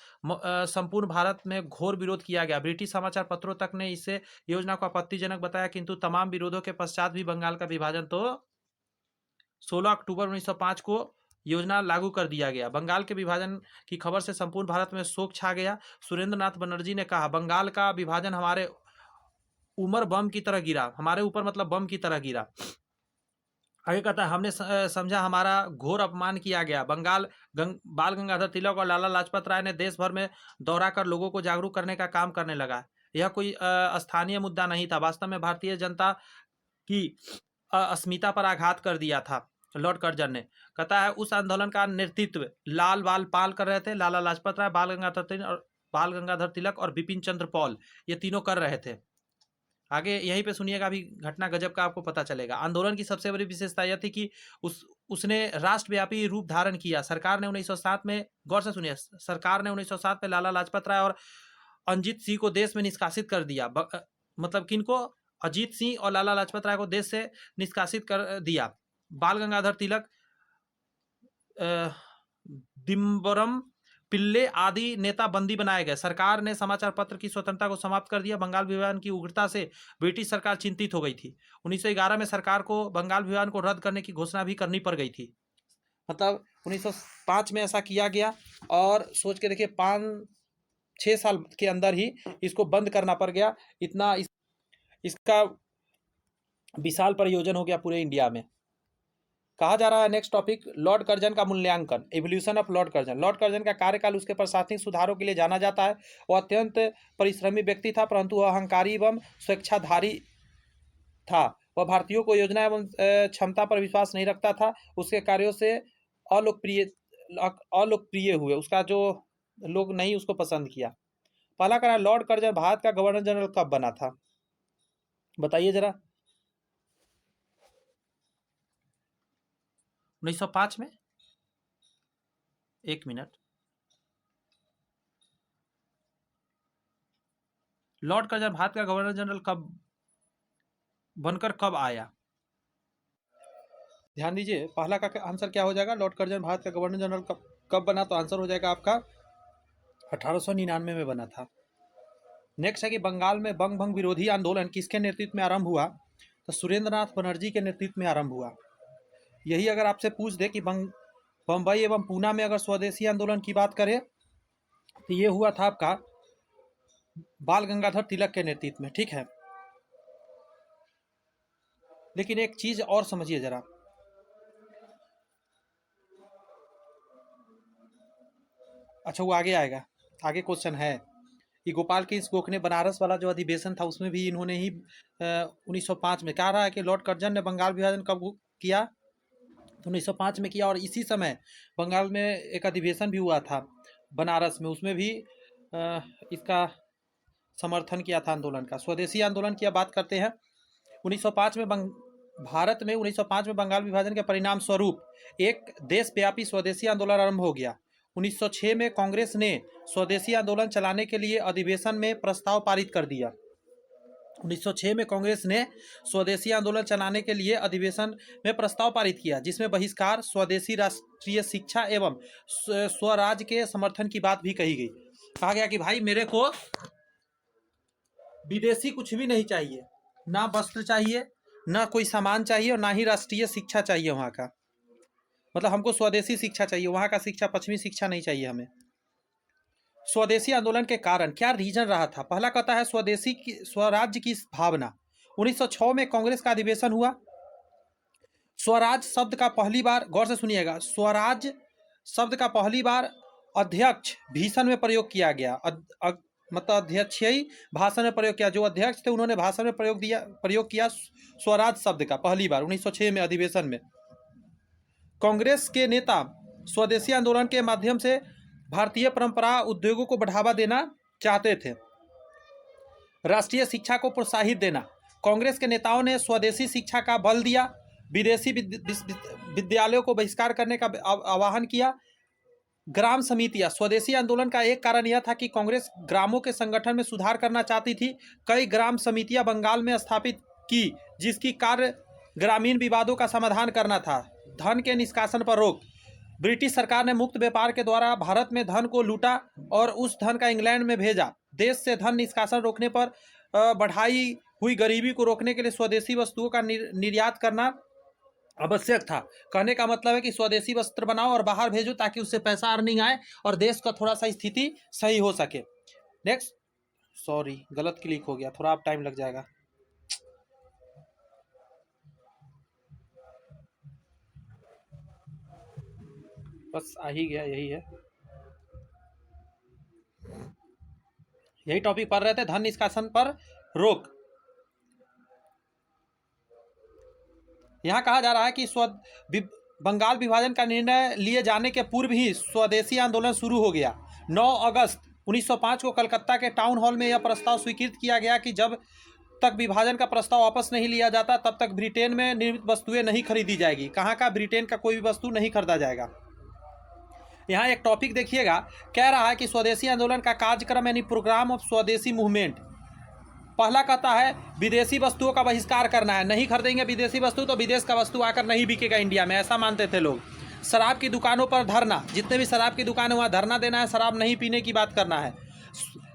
संपूर्ण भारत में घोर विरोध किया गया। ब्रिटिश समाचार पत्रों तक ने इसे योजना को आपत्तिजनक बताया, किंतु तमाम विरोधों के पश्चात भी बंगाल का विभाजन तो 16 अक्टूबर 1905 को योजना लागू कर दिया गया। बंगाल के विभाजन की खबर से संपूर्ण भारत में शोक छा गया। सुरेंद्रनाथ बनर्जी ने कहा, बंगाल का विभाजन हमारे ऊपर बम की तरह गिरा, हमारे ऊपर मतलब बम की तरह गिरा। आगे कहता है, हमने समझा हमारा घोर अपमान किया गया। बाल गंगाधर तिलक और लाला लाजपत राय ने देश भर में दौरा कर लोगों को जागरूक करने का काम करने लगा। यह कोई स्थानीय मुद्दा नहीं था, वास्तव में भारतीय जनता की अस्मिता पर आघात कर दिया था। लॉर्ड कर्जन ने कहता है, उस आंदोलन का नेतृत्व लाल बाल पाल कर रहे थे। लाला लाजपत राय, बाल गंगाधर तिलक और बिपिन चंद्र पॉल, ये तीनों कर रहे थे। आगे यहीं पे सुनिएगा, अभी घटना गजब का आपको पता चलेगा। आंदोलन की सबसे बड़ी विशेषता यह थी कि उसने राष्ट्रव्यापी रूप धारण किया। सरकार ने 1907 में, गौर से सुनिए, सरकार ने 1907 में लाला लाजपत राय और अजित सिंह को देश में निष्कासित कर दिया। मतलब किनको? अजीत सिंह और लाला लाजपत राय को देश से निष्कासित कर दिया। बाल गंगाधर तिलक, दिम्बरम पिल्ले आदि नेता बंदी बनाए गए। सरकार ने समाचार पत्र की स्वतंत्रता को समाप्त कर दिया। बंगाल विभाजन की उग्रता से ब्रिटिश सरकार चिंतित हो गई थी। 1911 में सरकार को बंगाल विभाजन को रद्द करने की घोषणा भी करनी पड़ गई थी। मतलब 1905 में ऐसा किया गया, और सोच के देखिए 5-6 साल के अंदर ही इसको बंद करना पड़ गया। इतना इसका विशाल प्रयोजन हो गया पूरे इंडिया में। कहा जा रहा है नेक्स्ट टॉपिक, लॉर्ड कर्जन का मूल्यांकन, evolution of Lord Curzon. Lord Curzon का कार्यकाल उसके प्रशासनिक सुधारों के लिए जाना जाता है। वह अत्यंत परिश्रमी व्यक्ति था, परंतु वह अहंकारी एवं स्वेच्छाधारी था। वह भारतीयों को योजना एवं क्षमता पर विश्वास नहीं रखता था। उसके कार्यों से अलोकप्रिय हुए, उसका जो लोग नहीं उसको पसंद किया। पहला कहा, लॉर्ड कर्जन भारत का गवर्नर जनरल कब बना था? बताइए जरा। 1905 में। एक मिनट, लॉर्ड कर्जन भारत का गवर्नर जनरल कब बनकर कब आया? ध्यान दीजिए, पहला का आंसर क्या हो जाएगा? लॉर्ड कर्जन भारत का गवर्नर जनरल कब बना? तो आंसर हो जाएगा आपका 1899 में बना था। नेक्स्ट है कि बंगाल में बंग भंग विरोधी आंदोलन किसके नेतृत्व में आरंभ हुआ? तो सुरेंद्रनाथ बनर्जी के नेतृत्व में आरंभ हुआ। यही अगर आपसे पूछ दे कि बम्बई एवं पूना में अगर स्वदेशी आंदोलन की बात करें तो ये हुआ था आपका बाल गंगाधर तिलक के नेतृत्व में, ठीक है। लेकिन एक चीज और समझिए जरा, अच्छा वो आगे आएगा, आगे क्वेश्चन है कि गोपाल के इस गोखने बनारस वाला जो अधिवेशन था उसमें भी इन्होंने ही 1905 में कहा रहा है कि लॉर्ड कर्जन ने बंगाल विभाजन कब किया? तो 1905 में किया। और इसी समय बंगाल में एक अधिवेशन भी हुआ था बनारस में, उसमें भी इसका समर्थन किया था आंदोलन का। स्वदेशी आंदोलन की बात करते हैं। 1905 में भारत में 1905 में बंगाल विभाजन के परिणाम स्वरूप एक देशव्यापी स्वदेशी आंदोलन आरंभ हो गया। 1906 में कांग्रेस ने स्वदेशी आंदोलन चलाने के लिए अधिवेशन में प्रस्ताव पारित कर दिया। 1906 में कांग्रेस ने स्वदेशी आंदोलन चलाने के लिए अधिवेशन में प्रस्ताव पारित किया, जिसमें बहिष्कार, स्वदेशी राष्ट्रीय शिक्षा एवं स्वराज के समर्थन की बात भी कही गई। कहा गया कि भाई मेरे को विदेशी कुछ भी नहीं चाहिए, ना वस्त्र चाहिए, ना कोई सामान चाहिए, और ना ही राष्ट्रीय शिक्षा चाहिए वहाँ का। मतलब हमको स्वदेशी शिक्षा चाहिए, वहाँ का शिक्षा पश्चिमी शिक्षा नहीं चाहिए हमें। स्वदेशी आंदोलन के कारण क्या रीजन रहा था? पहला कहता है स्वदेशी की स्वराज्य की भावना। 1906 में कांग्रेस का अधिवेशन हुआ। स्वराज शब्द का पहली बार, गौर से सुनिएगा, स्वराज शब्द का पहली बार अध्यक्ष भीषण में प्रयोग किया गया। मतलब अध्यक्षीय भाषण में प्रयोग किया। जो अध्यक्ष थे उन्होंने भाषण में प्रयोग किया स्वराज शब्द का पहली बार 1906 में अधिवेशन में। कांग्रेस के नेता स्वदेशी आंदोलन के माध्यम से भारतीय परंपरा उद्योगों को बढ़ावा देना चाहते थे। राष्ट्रीय शिक्षा को प्रोत्साहित देना। कांग्रेस के नेताओं ने स्वदेशी शिक्षा का बल दिया। विदेशी विद्यालयों को बहिष्कार करने का आह्वान किया। ग्राम समितियां। स्वदेशी आंदोलन का एक कारण यह था कि कांग्रेस ग्रामों के संगठन में सुधार करना चाहती थी। कई ग्राम समितियां बंगाल में स्थापित की जिसकी कार्य ग्रामीण विवादों का समाधान करना था। धन के निष्कासन पर रोक। ब्रिटिश सरकार ने मुक्त व्यापार के द्वारा भारत में धन को लूटा और उस धन का इंग्लैंड में भेजा। देश से धन निष्कासन रोकने पर बढ़ाई हुई गरीबी को रोकने के लिए स्वदेशी वस्तुओं का निर्यात करना आवश्यक था। कहने का मतलब है कि स्वदेशी वस्त्र बनाओ और बाहर भेजो ताकि उससे पैसा अर्निंग आए और देश का थोड़ा सा स्थिति सही हो सके। नेक्स्ट, सॉरी गलत क्लिक हो गया, थोड़ा आप टाइम लग जाएगा। बस आ ही गया, यही है, यही टॉपिक पढ़ रहे थे, धन निष्कासन पर रोक। यहां कहा जा रहा है कि बंगाल विभाजन का निर्णय लिए जाने के पूर्व ही स्वदेशी आंदोलन शुरू हो गया। 9 अगस्त 1905 को कलकत्ता के टाउन हॉल में यह प्रस्ताव स्वीकृत किया गया कि जब तक विभाजन का प्रस्ताव वापस नहीं लिया जाता तब तक ब्रिटेन में निर्मित वस्तुएं नहीं खरीदी जाएगी। कहाँ का? ब्रिटेन का कोई भी वस्तु नहीं खरीदा जाएगा। यहाँ एक टॉपिक देखिएगा, कह रहा है कि स्वदेशी आंदोलन का कार्यक्रम यानी प्रोग्राम ऑफ स्वदेशी मूवमेंट। पहला कहता है विदेशी वस्तुओं का बहिष्कार करना है, नहीं खरीदेंगे विदेशी वस्तु तो विदेश का वस्तु आकर नहीं बिकेगा इंडिया में, ऐसा मानते थे लोग। शराब की दुकानों पर धरना, जितने भी शराब की दुकान है वहाँ धरना देना है, शराब नहीं पीने की बात करना है,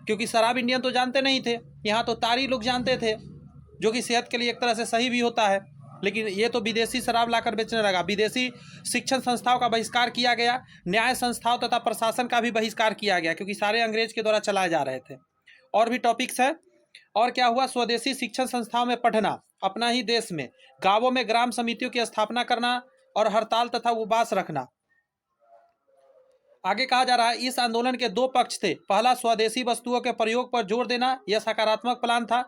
क्योंकि शराब इंडियन तो जानते नहीं थे, यहाँ तो तारी लोग जानते थे, जो कि सेहत के लिए एक तरह से सही भी होता है, लेकिन ये तो विदेशी शराब लाकर बेचने लगा। विदेशी शिक्षण संस्थाओं का बहिष्कार किया गया। न्याय संस्थाओं तथा प्रशासन का भी बहिष्कार किया गया क्योंकि सारे अंग्रेज के द्वारा चलाए जा रहे थे। और भी टॉपिक्स है। और क्या हुआ? स्वदेशी शिक्षण संस्थाओं में पढ़ना, अपना ही देश में, गांवों में ग्राम समितियों की स्थापना करना और हड़ताल तथा उपवास रखना। आगे कहा जा रहा है इस आंदोलन के 2 पक्ष थे। पहला, स्वदेशी वस्तुओं के प्रयोग पर जोर देना, यह सकारात्मक प्लान था।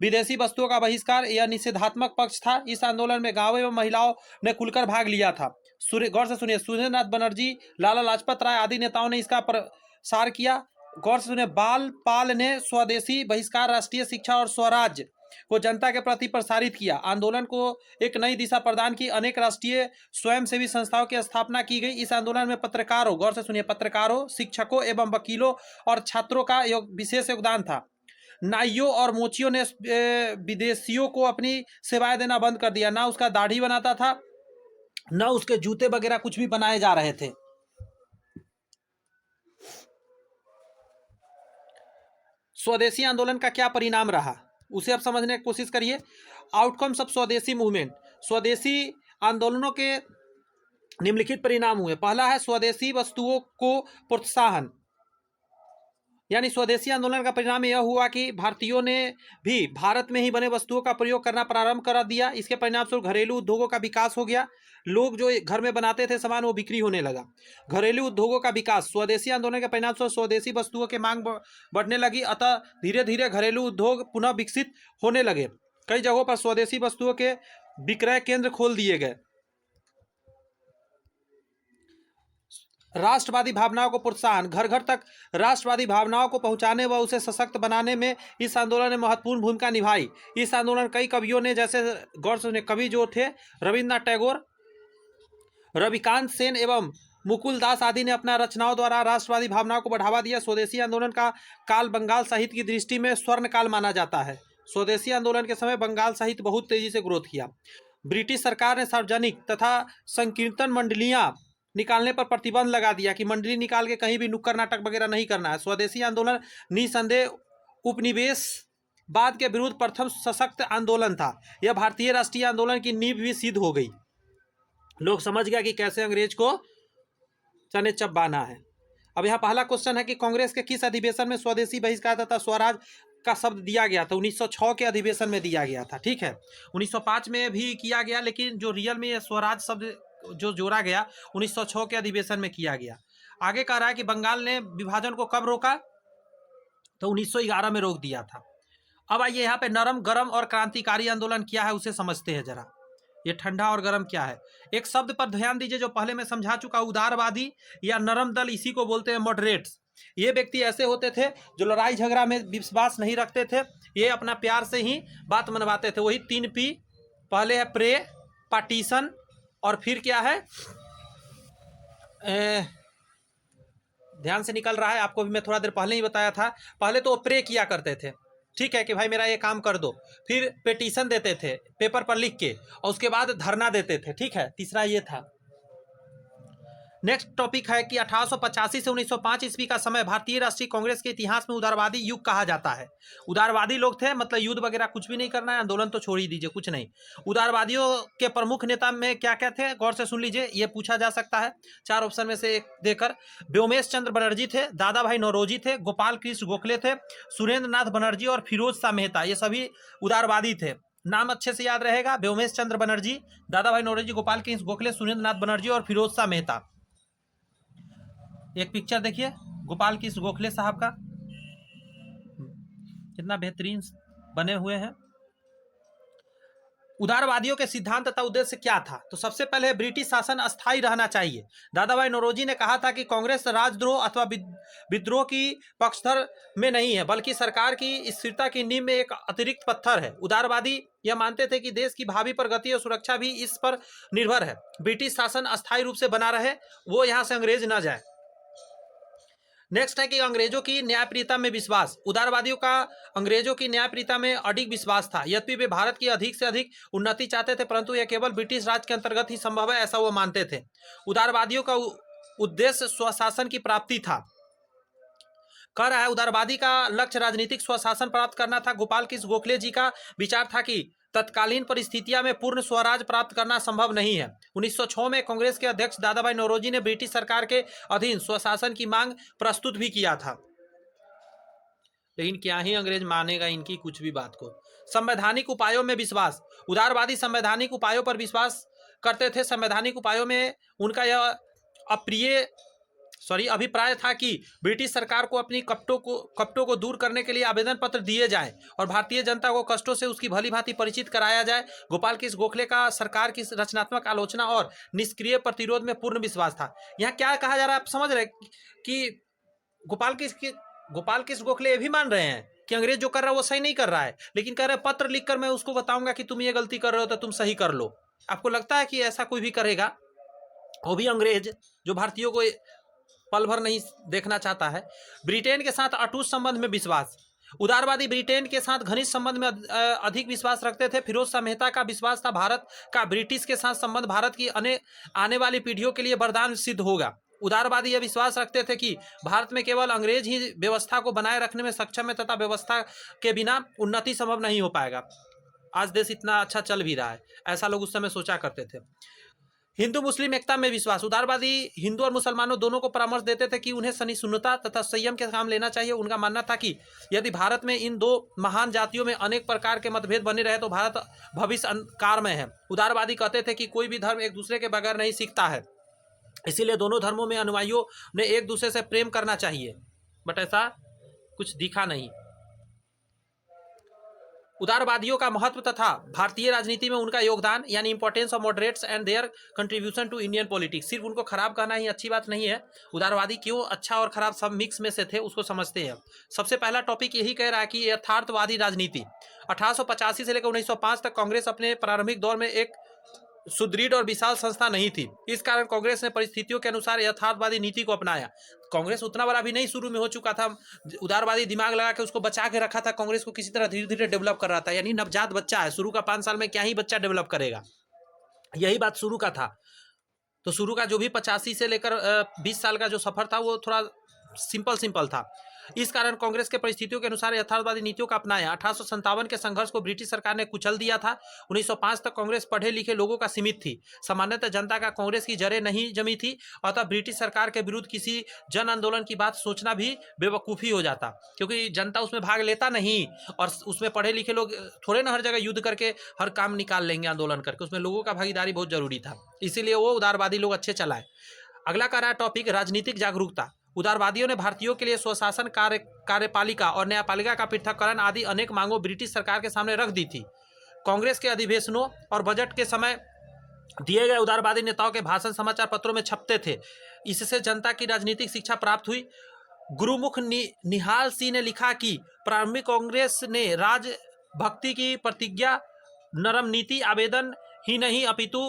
विदेशी वस्तुओं का बहिष्कार, यह निषेधात्मक पक्ष था। इस आंदोलन में गांवों एवं महिलाओं ने खुलकर भाग लिया था। गौर से सुनिए, सुरेंद्रनाथ बनर्जी, लाला लाजपत राय आदि नेताओं ने इसका प्रसार किया। गौर से सुनिए, बाल पाल ने स्वदेशी बहिष्कार, राष्ट्रीय शिक्षा और स्वराज को जनता के प्रति प्रसारित किया। आंदोलन को एक नई दिशा प्रदान की। अनेक राष्ट्रीय स्वयंसेवी संस्थाओं की स्थापना की गई। इस आंदोलन में पत्रकारों, गौर से सुनिए, पत्रकारों, शिक्षकों एवं वकीलों और छात्रों का विशेष योगदान था। नाइयों और मोचियों ने विदेशियों को अपनी सेवाएं देना बंद कर दिया। ना उसका दाढ़ी बनाता था, ना उसके जूते वगैरह कुछ भी बनाए जा रहे थे। स्वदेशी आंदोलन का क्या परिणाम रहा उसे अब समझने की कोशिश करिए। आउटकम्स ऑफ स्वदेशी मूवमेंट। स्वदेशी आंदोलनों के निम्नलिखित परिणाम हुए। पहला है स्वदेशी वस्तुओं को प्रोत्साहन, यानी स्वदेशी आंदोलन का परिणाम यह हुआ कि भारतीयों ने भी भारत में ही बने वस्तुओं का प्रयोग करना प्रारंभ कर दिया। इसके परिणामस्वरूप घरेलू उद्योगों का विकास हो गया। लोग जो घर में बनाते थे सामान वो बिक्री होने लगा। घरेलू उद्योगों का विकास। स्वदेशी आंदोलन के परिणामस्वरूप स्वदेशी वस्तुओं की मांग बढ़ने लगी, अतः धीरे धीरे घरेलू उद्योग पुनः विकसित होने लगे। कई जगहों पर स्वदेशी वस्तुओं के विक्रय केंद्र खोल दिए गए। राष्ट्रवादी भावनाओं को प्रोत्साहन। घर घर तक राष्ट्रवादी भावनाओं को पहुंचाने व उसे सशक्त बनाने में इस आंदोलन ने महत्वपूर्ण भूमिका निभाई। इस आंदोलन कई कवियों ने, जैसे गौर से कवि जो थे रविन्द्रनाथ टैगोर, रविकांत सेन एवं मुकुल दास आदि ने अपना रचनाओं द्वारा राष्ट्रवादी भावनाओं को बढ़ावा दिया। स्वदेशी आंदोलन का काल बंगाल साहित्य की दृष्टि में स्वर्ण काल माना जाता है। स्वदेशी आंदोलन के समय बंगाल साहित्य बहुत तेजी से ग्रोथ किया। ब्रिटिश सरकार ने सार्वजनिक तथा संकीर्तन मंडलियां निकालने पर प्रतिबंध लगा दिया कि मंडली निकाल के कहीं भी नुक्कड़ नाटक वगैरह नहीं करना है। स्वदेशी आंदोलन निसंदेह उपनिवेशवाद के विरुद्ध प्रथम सशक्त आंदोलन था। यह भारतीय राष्ट्रीय आंदोलन की नींव भी सिद्ध हो गई। लोग समझ गया कि कैसे अंग्रेज को चने चबाना है। अब यहाँ पहला क्वेश्चन है कि कांग्रेस के किस अधिवेशन में स्वदेशी बहिष्कार तथा स्वराज का शब्द दिया गया था? 1906 के अधिवेशन में दिया गया था। ठीक है, 1905 में भी किया गया, लेकिन जो रियल में यह स्वराज शब्द जो जोड़ा गया 1906 के अधिवेशन में किया गया। आगे कह रहा है कि बंगाल ने विभाजन को कब रोका? तो 1911 में रोक दिया था। अब आइए यहाँ पे नरम, गरम और क्रांतिकारी आंदोलन क्या है उसे समझते हैं जरा। ये ठंडा और गर्म क्या है? एक शब्द पर ध्यान दीजिए जो पहले मैं समझा चुका, उदारवादी या नरम दल, इसी को बोलते हैं मॉडरेट्स। ये व्यक्ति ऐसे होते थे जो लड़ाई झगड़ा में विश्वास नहीं रखते थे, ये अपना प्यार से ही बात मनवाते थे। वही 3 P, पहले है प्रे, पार्टीशन, और फिर क्या है, ध्यान से निकल रहा है, आपको भी मैं थोड़ा देर पहले ही बताया था। पहले तो वो प्रे किया करते थे, ठीक है, कि भाई मेरा ये काम कर दो। फिर पिटीशन देते थे पेपर पर लिख के, और उसके बाद धरना देते थे, ठीक है। तीसरा ये था। नेक्स्ट टॉपिक है कि 1885 से 1905 ईस्वी का समय भारतीय राष्ट्रीय कांग्रेस के इतिहास में उदारवादी युग कहा जाता है। उदारवादी लोग थे, मतलब युद्ध वगैरह कुछ भी नहीं करना है, आंदोलन तो छोड़ ही दीजिए, कुछ नहीं। उदारवादियों के प्रमुख नेता में क्या क्या थे, गौर से सुन लीजिए, ये पूछा जा सकता है 4 ऑप्शन में से एक देकर। व्योमेश चंद्र बनर्जी थे, दादा भाई नौरोजी थे, गोपाल कृष्ण गोखले थे, सुरेंद्र नाथ बनर्जी और फिरोज शाह मेहता, ये सभी उदारवादी थे। नाम अच्छे से याद रहेगा, व्योमेश चंद्र बनर्जी, दादा भाई नौरोजी, गोपाल कृष्ण गोखले, सुरेंद्र नाथ बनर्जी और फिरोज शाह मेहता। एक पिक्चर देखिए गोपाल कृष्ण गोखले साहब का, कितना बेहतरीन बने हुए हैं। उदारवादियों के सिद्धांत तथा उद्देश्य क्या था? तो सबसे पहले ब्रिटिश शासन अस्थायी रहना चाहिए। दादा भाई नौरोजी ने कहा था कि कांग्रेस राजद्रोह अथवा विद्रोह की पक्षधर में नहीं है, बल्कि सरकार की स्थिरता की नींव में एक अतिरिक्त पत्थर है। उदारवादी यह मानते थे कि देश की भावी प्रगति और सुरक्षा भी इस पर निर्भर है। ब्रिटिश शासन अस्थायी रूप से बना रहे, वो यहाँ से अंग्रेज न जाए। नेक्स्ट है कि अंग्रेजों की न्यायप्रियता में विश्वास। उदारवादियों का अंग्रेजों की न्यायप्रियता में अडिग विश्वास था। यद्यपि वे भारत की अधिक से अधिक उन्नति चाहते थे, परंतु यह केवल ब्रिटिश राज के अंतर्गत ही संभव है, ऐसा वो मानते थे। उदारवादियों का उद्देश्य स्वशासन की प्राप्ति था। कह रहा है उदारवादी का लक्ष्य राजनीतिक स्वशासन प्राप्त करना था। गोपाल कृष्ण गोखले जी का विचार था कि तत्कालीन परिस्थितियों में पूर्ण स्वराज प्राप्त करना संभव नहीं है। 1906 में कांग्रेस के अध्यक्ष दादा भाई नौरोजी ने ब्रिटिश सरकार के अधीन स्वशासन की मांग प्रस्तुत भी किया था, लेकिन क्या ही अंग्रेज मानेगा इनकी कुछ भी बात को। संवैधानिक उपायों में विश्वास। उदारवादी संवैधानिक उपायों पर विश्वास करते थे। संवैधानिक उपायों में उनका यह अभिप्राय था कि ब्रिटिश सरकार को अपनी कपटों को दूर करने के लिए आवेदन पत्र दिए जाएं और भारतीय जनता को कष्टों से उसकी भली भांति परिचित कराया जाए। गोपाल कृष्ण गोखले का सरकार की रचनात्मक आलोचना और निष्क्रिय प्रतिरोध में पूर्ण विश्वास था। यहाँ क्या कहा जा रहा है, आप समझ रहे कि गोपाल कृष्ण गोखले ये भी मान रहे हैं कि अंग्रेज जो कर रहा है वो सही नहीं कर रहा है, लेकिन कह रहे हैं पत्र लिखकर मैं उसको बताऊंगा कि तुम ये गलती कर रहे हो तो तुम सही कर लो। आपको लगता है कि ऐसा कोई भी करेगा? वो भी अंग्रेज जो भारतीयों को पल भर नहीं देखना चाहता है। ब्रिटेन के साथ अटूट संबंध में विश्वास। उदारवादी ब्रिटेन के साथ घनिष्ठ संबंध में अधिक विश्वास रखते थे। फिरोज शाह मेहता का विश्वास था भारत का ब्रिटिश के साथ संबंध भारत की आने वाली पीढ़ियों के लिए वरदान सिद्ध होगा। उदारवादी यह विश्वास रखते थे कि भारत में केवल अंग्रेज ही व्यवस्था को बनाए रखने में सक्षम है तथा व्यवस्था के बिना उन्नति संभव नहीं हो पाएगा। आज देश इतना अच्छा चल भी रहा है, ऐसा लोग उस समय सोचा करते थे। हिंदू मुस्लिम एकता में विश्वास। उदारवादी हिंदू और मुसलमानों दोनों को परामर्श देते थे कि उन्हें सहिष्णुता तथा संयम के काम लेना चाहिए। उनका मानना था कि यदि भारत में इन दो महान जातियों में अनेक प्रकार के मतभेद बने रहे तो भारत भविष्य अंधकार में है। उदारवादी कहते थे कि कोई भी धर्म एक दूसरे के बगैर नहीं सीखता है, इसीलिए दोनों धर्मों में अनुयायियों ने एक दूसरे से प्रेम करना चाहिए, बट ऐसा कुछ दिखा नहीं। उदारवादियों का महत्व तथा भारतीय राजनीति में उनका योगदान, यानी importance of moderates and their contribution to Indian politics. सिर्फ उनको खराब कहना ही अच्छी बात नहीं है। उदारवादी क्यों अच्छा और खराब सब मिक्स में से थे उसको समझते हैं। सबसे पहला टॉपिक यही कह रहा है कि यथार्थवादी राजनीति। 1885 से लेकर 1905 तक कांग्रेस अपने प्रारंभिक दौर में एक सुदृढ़ और विशाल संस्था नहीं थी। इस कारण कांग्रेस ने परिस्थितियों के अनुसार यथार्थवादी नीति को अपनाया। कांग्रेस उतना बड़ा भी नहीं शुरू में हो चुका था, उदारवादी दिमाग लगा के उसको बचा के रखा था। कांग्रेस को किसी तरह धीरे धीरे डेवलप कर रहा था, यानी नवजात बच्चा है, शुरू का 5 साल में क्या ही बच्चा डेवलप करेगा, यही बात शुरू का था। तो शुरू का जो भी 85 से लेकर 20 साल का जो सफर था वो थोड़ा सिंपल था। इस कारण कांग्रेस के परिस्थितियों के अनुसार यथार्थवादी नीतियों का अपनाया। 1857 के संघर्ष को ब्रिटिश सरकार ने कुचल दिया था। 1905 तक कांग्रेस पढ़े लिखे लोगों का सीमित थी। सामान्यतः जनता का कांग्रेस की जड़ें नहीं जमी थी, अतः ब्रिटिश सरकार के विरुद्ध किसी जन आंदोलन की बात सोचना भी बेवकूफ़ी हो जाता, क्योंकि जनता उसमें भाग लेता नहीं और उसमें पढ़े लिखे लोग थोड़े ना हर जगह युद्ध करके हर काम निकाल लेंगे आंदोलन करके। उसमें लोगों का भागीदारी बहुत जरूरी था, इसीलिए वो उदारवादी लोग अच्छे चलाए। अगला कह रहा है टॉपिक राजनीतिक जागरूकता। उदारवादियों ने भारतीयों के लिए स्वशासन कार्यपालिका और न्यायपालिका का पृथक्करण आदि अनेक मांगों ब्रिटिश सरकार के सामने रख दी थी। कांग्रेस के अधिवेशनों और बजट के समय दिए गए उदारवादी नेताओं के भाषण समाचार पत्रों में छपते थे। इससे जनता की राजनीतिक शिक्षा प्राप्त हुई। गुरुमुख निहाल सिंह ने लिखा कि प्रारंभिक कांग्रेस ने राजभक्ति की प्रतिज्ञा, नरम नीति आवेदन ही नहीं अपितु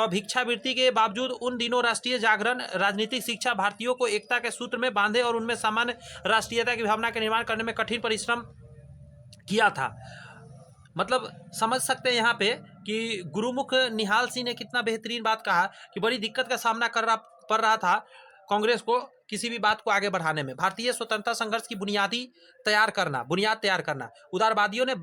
भिक्षावृत्ति के बावजूद उन दिनों राष्ट्रीय जागरण, राजनीतिक शिक्षा, भारतीयों को एकता के सूत्र में बांधे और उनमें सामान्य राष्ट्रीयता की भावना के निर्माण करने में कठिन परिश्रम किया था। मतलब समझ सकते हैं यहाँ पे कि गुरुमुख निहाल सिंह ने कितना बेहतरीन बात कहा कि बड़ी दिक्कत का सामना पड़ रहा था कांग्रेस को किसी भी बात को आगे बढ़ाने में। भारतीय स्वतंत्रता संघर्ष की बुनियाद तैयार करना। उदारवादियों ने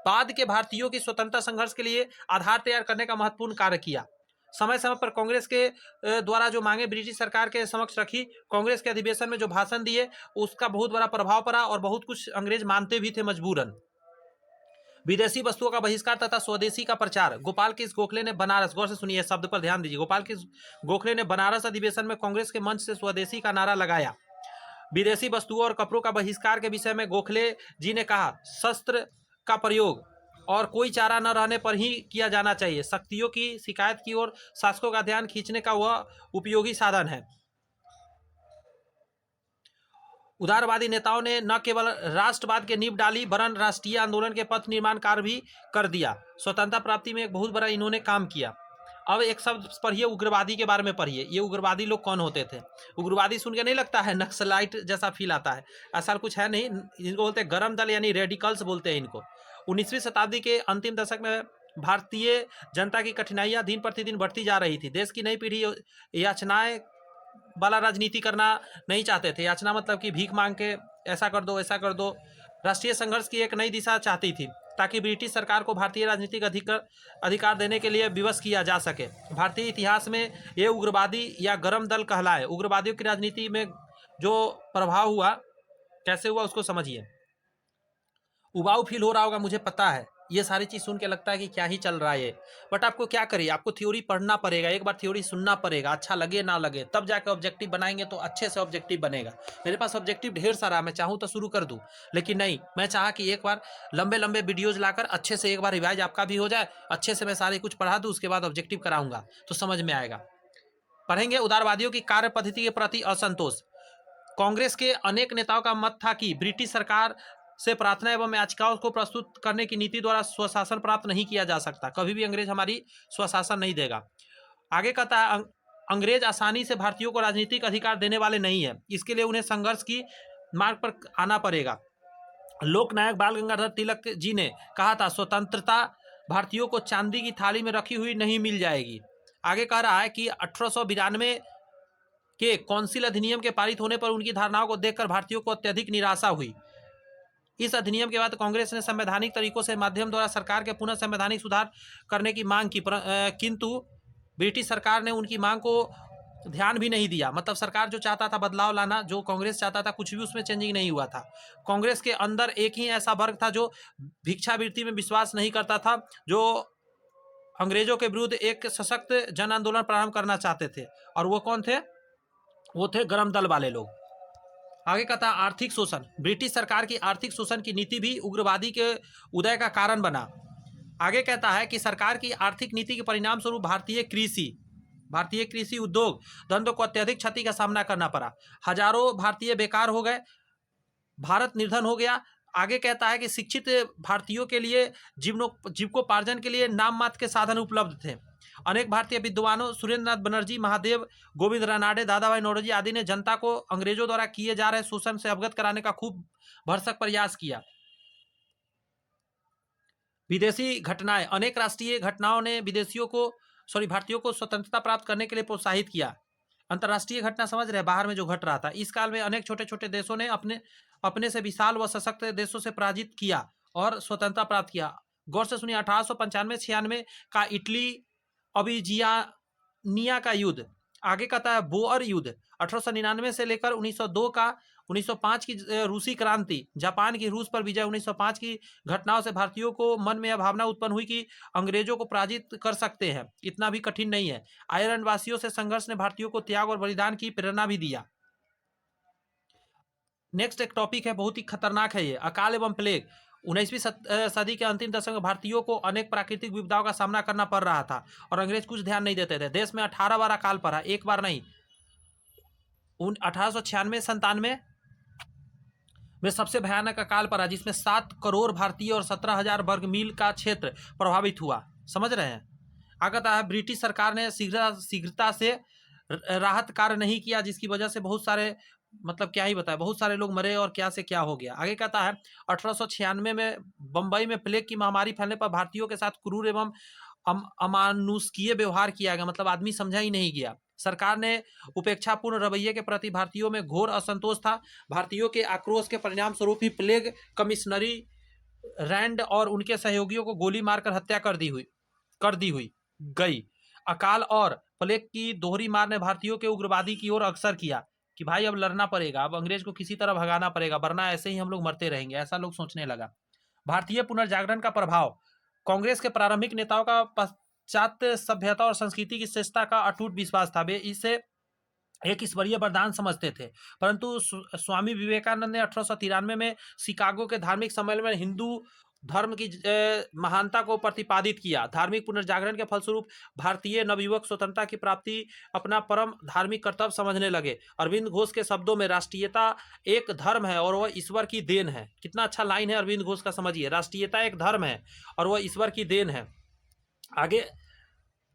बाद के भारतीयों की स्वतंत्रता संघर्ष के लिए आधार तैयार करने का महत्वपूर्ण कार्य किया। समय समय पर कांग्रेस के द्वारा जो मांगे ब्रिटिश सरकार के समक्ष रखी, कांग्रेस के अधिवेशन में जो भाषण दिए, उसका बहुत बड़ा प्रभाव पड़ा और बहुत कुछ अंग्रेज मानते भी थे मजबूरन। विदेशी वस्तुओं का बहिष्कार तथा स्वदेशी का प्रचार। गोपाल कृष्ण गोखले ने बनारस, गौर से सुनिए शब्द पर ध्यान दीजिए, गोपाल कृष्ण गोखले ने बनारस अधिवेशन में कांग्रेस के मंच से स्वदेशी का नारा लगाया। विदेशी वस्तुओं और कपड़ों का बहिष्कार के विषय में गोखले जी ने कहा, शस्त्र का प्रयोग और कोई चारा न रहने पर ही किया जाना चाहिए। शक्तियों की शिकायत की ओर शासकों का ध्यान खींचने का वह उपयोगी साधन है। उदारवादी नेताओं ने न केवल राष्ट्रवाद के नींव डाली वरन राष्ट्रीय आंदोलन के पथ निर्माण कार्य भी कर दिया। स्वतंत्रता प्राप्ति में एक बहुत बड़ा इन्होंने काम किया। अब एक शब्द पढ़िए, उग्रवादी के बारे में पढ़िए। ये उग्रवादी लोग कौन होते थे? उग्रवादी सुन के नहीं लगता है नक्सलाइट जैसा फील आता है? ऐसा कुछ है नहीं। इनको बोलते हैं गरम दल यानी रेडिकल्स बोलते हैं इनको। 19वीं शताब्दी के अंतिम दशक में भारतीय जनता की कठिनाइयां दिन प्रतिदिन बढ़ती जा रही थी। देश की नई पीढ़ी याचनाएं वाला राजनीति करना नहीं चाहते थे। याचना मतलब कि भीख मांग के ऐसा कर दो ऐसा कर दो। राष्ट्रीय संघर्ष की एक नई दिशा चाहती थी ताकि ब्रिटिश सरकार को भारतीय राजनीतिक अधिकार देने के लिए विवश किया जा सके। भारतीय इतिहास में ये उग्रवादी या गरम दल कहलाए। उग्रवादियों की राजनीति में जो प्रभाव हुआ, कैसे हुआ उसको समझिए। उबाऊ फील हो रहा होगा, मुझे पता है। ये सारी चीज़ सुन के लगता है कि क्या ही चल रहा है ये, बट आपको क्या करिए, आपको थ्योरी पढ़ना पड़ेगा, एक बार थ्योरी सुनना पड़ेगा, अच्छा लगे ना लगे, तब जाकर ऑब्जेक्टिव बनाएंगे तो अच्छे से ऑब्जेक्टिव बनेगा। मेरे पास ऑब्जेक्टिव ढेर सारा है, मैं चाहूँ तो शुरू कर दूँ, लेकिन नहीं, मैं चाहा कि एक बार लंबे लंबे वीडियोज लाकर अच्छे से एक बार रिवाइज आपका भी हो जाए, अच्छे से मैं सारे कुछ पढ़ा दूँ, उसके बाद ऑब्जेक्टिव कराऊंगा तो समझ में आएगा। पढ़ेंगे उदारवादियों की कार्य पद्धति के प्रति असंतोष। कांग्रेस के अनेक नेताओं का मत था कि ब्रिटिश सरकार से प्रार्थना एवं याचिकाओं को प्रस्तुत करने की नीति द्वारा स्वशासन प्राप्त नहीं किया जा सकता। कभी भी अंग्रेज हमारी स्वशासन नहीं देगा। आगे कहता है, अंग्रेज आसानी से भारतीयों को राजनीतिक अधिकार देने वाले नहीं है, इसके लिए उन्हें संघर्ष की मार्ग पर आना पड़ेगा। लोकनायक बाल गंगाधर तिलक जी ने कहा था, स्वतंत्रता भारतीयों को चांदी की थाली में रखी हुई नहीं मिल जाएगी। आगे कह रहा है कि 1892 के कौंसिल अधिनियम के पारित होने पर उनकी धारणाओं को देखकर भारतीयों को अत्यधिक निराशा हुई। इस अधिनियम के बाद कांग्रेस ने संवैधानिक तरीकों से माध्यम द्वारा सरकार के पुनः संवैधानिक सुधार करने की मांग की, किंतु ब्रिटिश सरकार ने उनकी मांग को ध्यान भी नहीं दिया। मतलब सरकार जो चाहता था बदलाव लाना, जो कांग्रेस चाहता था, कुछ भी उसमें चेंजिंग नहीं हुआ था। कांग्रेस के अंदर एक ही ऐसा वर्ग था जो भिक्षावृत्ति में विश्वास नहीं करता था, जो अंग्रेजों के विरुद्ध एक सशक्त जन आंदोलन प्रारंभ करना चाहते थे। और वो कौन थे? वो थे गरम दल वाले लोग। आगे कहता है, आर्थिक शोषण। ब्रिटिश सरकार की आर्थिक शोषण की नीति भी उग्रवादी के उदय का कारण बना। आगे कहता है कि सरकार की आर्थिक नीति के परिणाम स्वरूप भारतीय कृषि उद्योग धंधों को अत्यधिक क्षति का सामना करना पड़ा। हजारों भारतीय बेकार हो गए, भारत निर्धन हो गया। आगे कहता है कि शिक्षित भारतीयों के लिए जीविकोपार्जन के लिए नाम मात्र के साधन उपलब्ध थे। अनेक भारतीय विद्वानों सुरेंद्र नाथ बनर्जी, महादेव गोविंद रानाडे, दादाभाई नौरोजी आदि ने जनता को अंग्रेजों द्वारा किए जा रहे शोषण से अवगत कराने का खूब भरसक प्रयास किया। विदेशी घटनाएं। अनेक राष्ट्रीय घटनाओं ने भारतीयों को स्वतंत्रता प्राप्त करने के लिए प्रोत्साहित किया। अंतर्राष्ट्रीय घटना समझ रहे, बाहर में जो घट रहा था। इस काल में अनेक छोटे छोटे देशों ने अपने से विशाल व सशक्त देशों से पराजित किया और स्वतंत्रता प्राप्त किया। गौर से सुनिए, 1895-96 का इटली अबिजियानिया का युद्ध। आगे कहता है बोअर युद्ध 1899 से लेकर 1905 की रूसी क्रांति, जापान की रूस पर विजय, 1905 की घटनाओं से भारतीयों को मन में यह भावना उत्पन्न हुई कि अंग्रेजों को पराजित कर सकते हैं, इतना भी कठिन नहीं है। आयरलैंड वासियों से संघर्ष ने भारतीयों को त्याग और बलिदान की प्रेरणा भी दिया। नेक्स्ट एक टॉपिक है, बहुत ही खतरनाक है ये, अकाल एवं प्लेग। 19वीं सदी के अंतिम दशक में भारतीयों को अनेक प्राकृतिक विपदाओं का सामना करना पड़ रहा था और अंग्रेज कुछ ध्यान नहीं देते थे। देश में 18 बार अकाल पड़ा, एक बार नहीं। 1896-97 में सबसे भयानक अकाल पड़ा, जिसमें 7 करोड़ भारतीय और 17,000 वर्ग मील का क्षेत्र प्रभावित हुआ। समझ रहे हैं। आगे है, ब्रिटिश सरकार ने शीघ्रता से राहत कार्य नहीं किया, जिसकी वजह से बहुत सारे, मतलब क्या ही बताए, बहुत सारे लोग मरे और क्या से क्या हो गया। आगे कहता है 1896 में बंबई में प्लेग की महामारी फैलने पर भारतीयों के साथ क्रूर एवं अमानुष्कीय व्यवहार किया गया, मतलब आदमी समझा ही नहीं गया। सरकार ने उपेक्षापूर्ण रवैये के प्रति भारतीयों में घोर असंतोष था। भारतीयों के आक्रोश के परिणाम स्वरूप ही प्लेग कमिश्नरी रैंड और उनके सहयोगियों को गोली मारकर हत्या कर दी हुई गई। अकाल और प्लेग की दोहरी मार ने भारतीयों के उग्रवादी की ओर अग्रसर किया कि भाई अब लड़ना पड़ेगा, अब अंग्रेज को किसी तरह भगाना पड़ेगा, वरना ऐसे ही हम लोग मरते रहेंगे, ऐसा लोग सोचने लगा। भारतीय पुनर्जागरण का प्रभाव। कांग्रेस के प्रारंभिक नेताओं का पाश्चात्य सभ्यता और संस्कृति की श्रेष्ठता का अटूट विश्वास था। वे इसे एक ईश्वरीय वरदान समझते थे, परंतु स्वामी विवेकानंद ने 1893 में शिकागो के धार्मिक सम्मेलन में हिंदू धर्म की महानता को प्रतिपादित किया। धार्मिक पुनर्जागरण के फलस्वरूप भारतीय नवयुवक स्वतंत्रता की प्राप्ति अपना परम धार्मिक कर्तव्य समझने लगे। अरविंद घोष के शब्दों में राष्ट्रीयता एक धर्म है और वह ईश्वर की देन है। कितना अच्छा लाइन है अरविंद घोष का, समझिए, राष्ट्रीयता एक धर्म है और वह ईश्वर की देन है।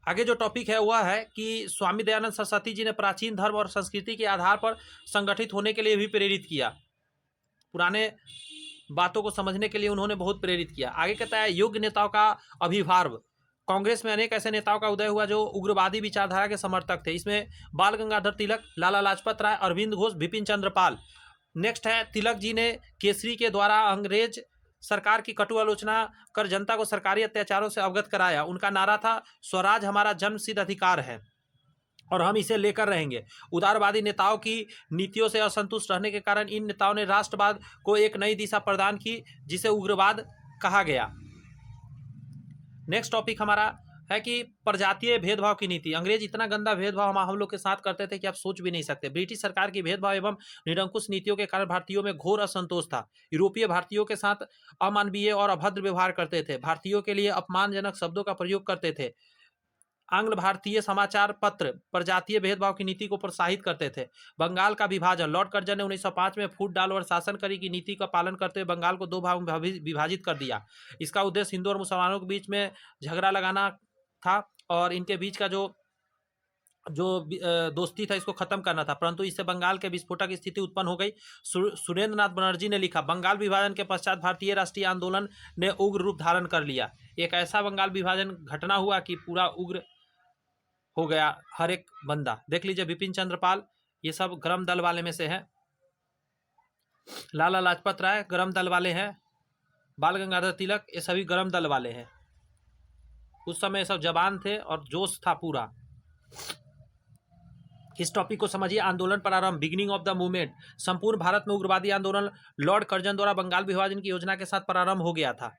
आगे जो टॉपिक है वह है कि स्वामी दयानंद सरस्वती जी ने प्राचीन धर्म और संस्कृति के आधार पर संगठित होने के लिए भी प्रेरित किया। पुराने बातों को समझने के लिए उन्होंने बहुत प्रेरित किया। आगे कहता है योग्य नेताओं का अभिभाव। कांग्रेस में अनेक ऐसे नेताओं का उदय हुआ जो उग्रवादी विचारधारा के समर्थक थे। इसमें बाल गंगाधर तिलक, लाला लाजपत राय, अरविंद घोष, बिपिन चंद्र पाल। नेक्स्ट है, तिलक जी ने केसरी के द्वारा अंग्रेज सरकार की कटु आलोचना कर जनता को सरकारी अत्याचारों से अवगत कराया। उनका नारा था, स्वराज हमारा जन्मसिद्ध अधिकार है और हम इसे लेकर रहेंगे। उदारवादी नेताओं की नीतियों से असंतुष्ट रहने के कारण इन नेताओं ने राष्ट्रवाद को एक नई दिशा प्रदान की, जिसे उग्रवाद कहा गया। नेक्स्ट टॉपिक हमारा है कि प्रजातीय भेदभाव की नीति। अंग्रेज इतना गंदा भेदभाव हम लोग के साथ करते थे कि आप सोच भी नहीं सकते। ब्रिटिश सरकार की भेदभाव एवं निरंकुश नीतियों के कारण भारतीयों में घोर असंतोष था। यूरोपीय भारतीयों के साथ अमानवीय और अभद्र व्यवहार करते थे, भारतीयों के लिए अपमानजनक शब्दों का प्रयोग करते थे। आंग्ल भारतीय समाचार पत्र प्रजातीय भेदभाव की नीति को प्रोत्साहित करते थे। बंगाल का विभाजन। लॉर्ड कर्जन ने 1905 में फूट डाल और शासन करी की नीति का पालन करते हुए बंगाल को 2 भागों में विभाजित कर दिया। इसका उद्देश्य हिंदू और मुसलमानों के बीच में झगड़ा लगाना था और इनके बीच का जो दोस्ती था इसको खत्म करना था, परंतु इससे बंगाल के विस्फोटक स्थिति उत्पन्न हो गई। सुरेंद्र नाथ बनर्जी ने लिखा, बंगाल विभाजन के पश्चात भारतीय राष्ट्रीय आंदोलन ने उग्र रूप धारण कर लिया। एक ऐसा बंगाल विभाजन घटना हुआ कि पूरा उग्र हो गया हर एक बंदा। देख लीजिए, बिपिन चंद्र पाल, ये सब गरम दल वाले में से हैं। लाला लाजपत राय गरम दल वाले हैं। बाल गंगाधर तिलक, ये सभी गरम दल वाले हैं। उस समय सब जवान थे और जोश था पूरा। इस टॉपिक को समझिए। आंदोलन प्रारंभ, बिगिनिंग ऑफ द मूवमेंट। संपूर्ण भारत में उग्रवादी आंदोलन लॉर्ड कर्जन द्वारा बंगाल विभाजन की योजना के साथ प्रारंभ हो गया था।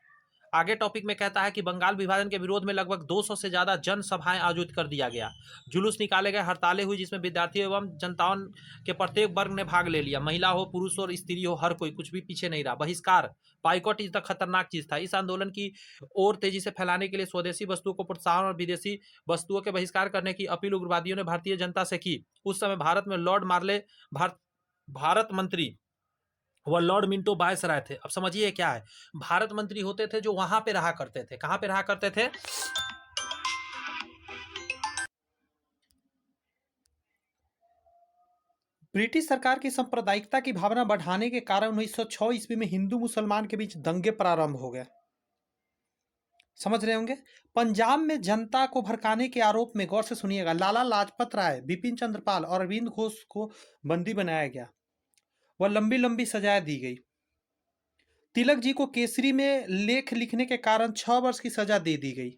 आगे टॉपिक में कहता है कि बंगाल विभाजन के विरोध में लगभग 200 से ज्यादा जनसभाएं आयोजित कर दिया गया। जुलूस निकाले गए, हड़तालें हुई, जिसमें विद्यार्थियों एवं जनताओं के प्रत्येक वर्ग ने भाग ले लिया। महिला हो, पुरुष हो, स्त्री हो, हर कोई कुछ भी पीछे नहीं रहा। बहिष्कार, बाइकॉट इस तक खतरनाक चीज था। इस आंदोलन की और तेजी से फैलाने के लिए स्वदेशी वस्तुओं को प्रोत्साहन और विदेशी वस्तुओं के बहिष्कार करने की अपील उग्रवादियों ने भारतीय जनता से की। उस समय भारत में लॉर्ड मार्ले भारत मंत्री वह लॉर्ड मिंटो वायसराय थे। अब समझिए क्या है, भारत मंत्री होते थे जो वहां पे रहा करते थे। कहां पे रहा करते थे? ब्रिटिश सरकार की सांप्रदायिकता की भावना बढ़ाने के कारण 1906 ईस्वी में हिंदू मुसलमान के बीच दंगे प्रारंभ हो गए। समझ रहे होंगे। पंजाब में जनता को भड़काने के आरोप में, गौर से सुनिएगा, लाला लाजपत राय, बिपिन चंद्र पाल और अरविंद घोष को बंदी बनाया गया। वह लंबी लंबी सजाएं दी गई। तिलक जी को केसरी में लेख लिखने के कारण 6 वर्ष की सजा दे दी गई।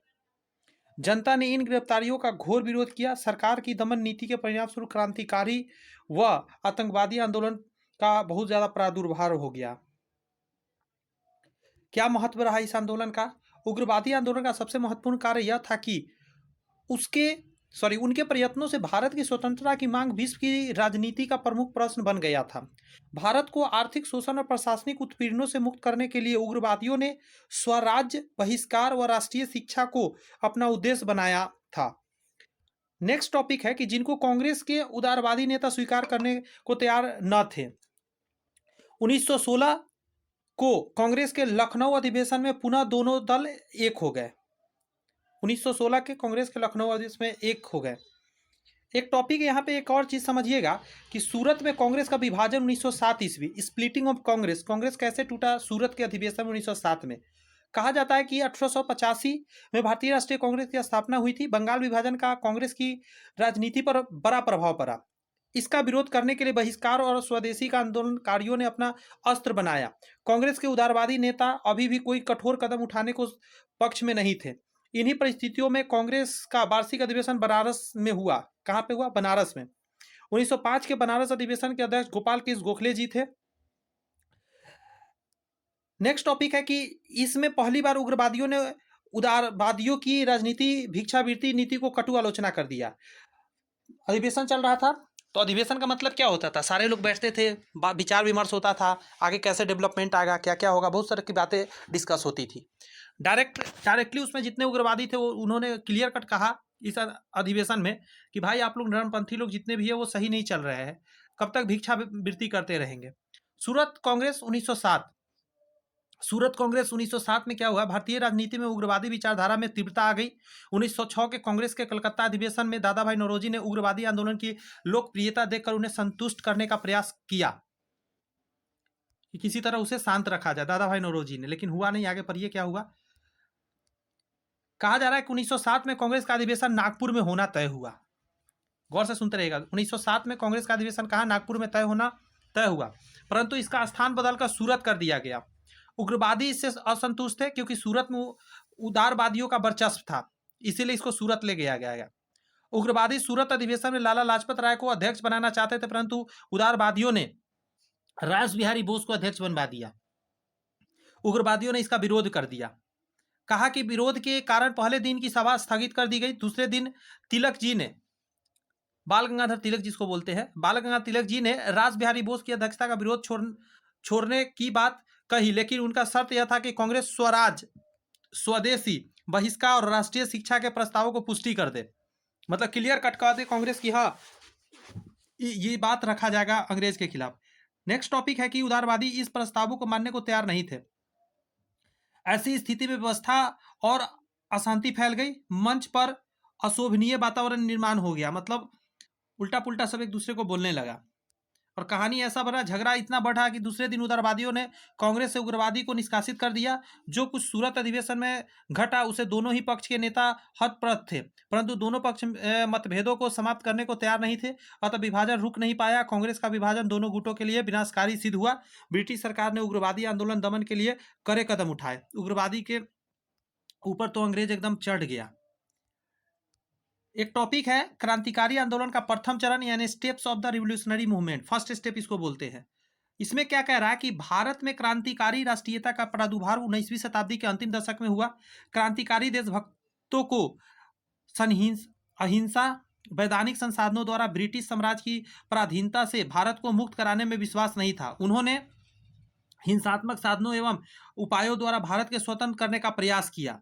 जनता ने इन गिरफ्तारियों का घोर विरोध किया। सरकार की दमन नीति के परिणामस्वरूप क्रांतिकारी व आतंकवादी आंदोलन का बहुत ज्यादा प्रादुर्भाव हो गया। क्या महत्व रहा इस आंदोलन का? उग्रवादी आंदोलन का सबसे महत्वपूर्ण कार्य यह था कि उसके उनके प्रयत्नों से भारत की स्वतंत्रता की मांग विश्व की राजनीति का प्रमुख प्रश्न बन गया था। भारत को आर्थिक शोषण और प्रशासनिक उत्पीड़नों से मुक्त करने के लिए उग्रवादियों ने स्वराज्य, बहिष्कार व राष्ट्रीय शिक्षा को अपना उद्देश्य बनाया था। नेक्स्ट टॉपिक है कि जिनको कांग्रेस के उदारवादी नेता स्वीकार करने को तैयार न थे। 1916 को कांग्रेस के लखनऊ अधिवेशन में पुनः दोनों दल एक हो गए। 1916 के कांग्रेस के लखनऊ अधिवेशन में एक हो गए। एक टॉपिक यहाँ पे एक और चीज समझिएगा कि सूरत में कांग्रेस का विभाजन 1907 ईस्वी, स्प्लिटिंग ऑफ कांग्रेस, कांग्रेस कैसे टूटा सूरत के अधिवेशन में 1907 में। कहा जाता है कि 1885 में भारतीय राष्ट्रीय कांग्रेस की स्थापना हुई थी। बंगाल विभाजन का कांग्रेस की राजनीति पर बड़ा प्रभाव पड़ा। इसका विरोध करने के लिए बहिष्कार और स्वदेशी का आंदोलनकारियों ने अपना अस्त्र बनाया। कांग्रेस के उदारवादी नेता अभी भी कोई कठोर कदम उठाने को पक्ष में नहीं थे। इन्हीं परिस्थितियों में कांग्रेस का वार्षिक अधिवेशन बनारस में हुआ। कहाँ पे हुआ? बनारस में। 1905 के बनारस अधिवेशन के अध्यक्ष गोपाल कृष्ण गोखले जी थे। नेक्स्ट टॉपिक है कि इसमें पहली बार उग्रवादियों ने उदारवादियों की राजनीति, भिक्षावृत्ति नीति को कटु आलोचना कर दिया। अधिवेशन चल रहा था तो अधिवेशन का मतलब क्या होता था? सारे लोग बैठते थे, विचार विमर्श होता था, आगे कैसे डेवलपमेंट आएगा, क्या क्या होगा, बहुत सारी की बातें डिस्कस होती थी। डायरेक्टली उसमें जितने उग्रवादी थे वो उन्होंने क्लियर कट कहा इस अधिवेशन में कि भाई आप लोग नरमपंथी लोग जितने भी है वो सही नहीं चल रहे हैं, कब तक भिक्षावृत्ति करते रहेंगे। सूरत कांग्रेस 1907 सूरत कांग्रेस 1907 में क्या हुआ? भारतीय राजनीति में उग्रवादी विचारधारा में तीव्रता आ गई। 1906 के कांग्रेस के कलकत्ता अधिवेशन में दादा भाई नौरोजी ने उग्रवादी आंदोलन की लोकप्रियता देखकर उन्हें संतुष्ट करने का प्रयास किया कि किसी तरह उसे शांत रखा जाए, दादा भाई नौरोजी ने, लेकिन हुआ नहीं। आगे पढ़िए क्या हुआ। कहा जा रहा है कि 1907 में कांग्रेस का अधिवेशन नागपुर में होना तय हुआ। गौर से सुनते रहिएगा। 1907 में कांग्रेस का अधिवेशन कहाँ? नागपुर में तय हुआ, परंतु इसका स्थान बदलकर सूरत कर दिया गया। उग्रवादी इससे असंतुष्ट थे क्योंकि सूरत में उदारवादियों का वर्चस्व था, इसीलिए इसको सूरत ले गया गया। उग्रवादी सूरत अधिवेशन में लाला लाजपत राय को अध्यक्ष बनाना चाहते थे, परंतु उदारवादियों ने रास बिहारी बोस को अध्यक्ष बनवा दिया। उग्रवादियों ने इसका विरोध कर दिया। कहा कि विरोध के कारण पहले दिन की सभा स्थगित कर दी गई। दूसरे दिन तिलक जी ने, बाल गंगाधर तिलक जिसको बोलते हैं, बाल गंगाधर तिलक जी ने रास बिहारी बोस की अध्यक्षता का विरोध छोड़ने की बात कही, लेकिन उनका शर्त यह था कि कांग्रेस स्वराज, स्वदेशी, बहिष्कार और राष्ट्रीय शिक्षा के प्रस्तावों को पुष्टि कर दे। मतलब क्लियर कट कर दे कांग्रेस की, हाँ ये बात रखा जाएगा अंग्रेज के खिलाफ। नेक्स्ट टॉपिक है कि उदारवादी इस प्रस्तावों को मानने को तैयार नहीं थे। ऐसी स्थिति में व्यवस्था और अशांति फैल गई। मंच पर अशोभनीय वातावरण निर्माण हो गया, मतलब उल्टा पुल्टा सब एक दूसरे को बोलने लगा और कहानी ऐसा बना, झगड़ा इतना बढ़ा कि दूसरे दिन उदारवादियों ने कांग्रेस से उग्रवादी को निष्कासित कर दिया। जो कुछ सूरत अधिवेशन में घटा उसे दोनों ही पक्ष के नेता हतप्रत थे, परंतु दोनों पक्ष मतभेदों को समाप्त करने को तैयार नहीं थे, अतः विभाजन रुक नहीं पाया। कांग्रेस का विभाजन दोनों गुटों के लिए विनाशकारी सिद्ध हुआ। ब्रिटिश सरकार ने उग्रवादी आंदोलन दमन के लिए कड़े कदम उठाए। उग्रवादी के ऊपर तो अंग्रेज एकदम चढ़ गया। एक टॉपिक है क्रांतिकारी आंदोलन का प्रथम चरण यानी steps of the revolutionary movement. First step इसको बोलते हैं। इसमें क्या कह रहा है कि भारत में क्रांतिकारी राष्ट्रीयता का प्रादुर्भाव 19वीं शताब्दी के अंतिम दशक में हुआ। क्रांतिकारी देशभक्तों को अहिंसा, वैधानिक संसाधनों द्वारा ब्रिटिश साम्राज्य की पराधीनता से भारत को मुक्त कराने में विश्वास नहीं था। उन्होंने हिंसात्मक साधनों एवं उपायों द्वारा भारत के स्वतंत्र करने का प्रयास किया।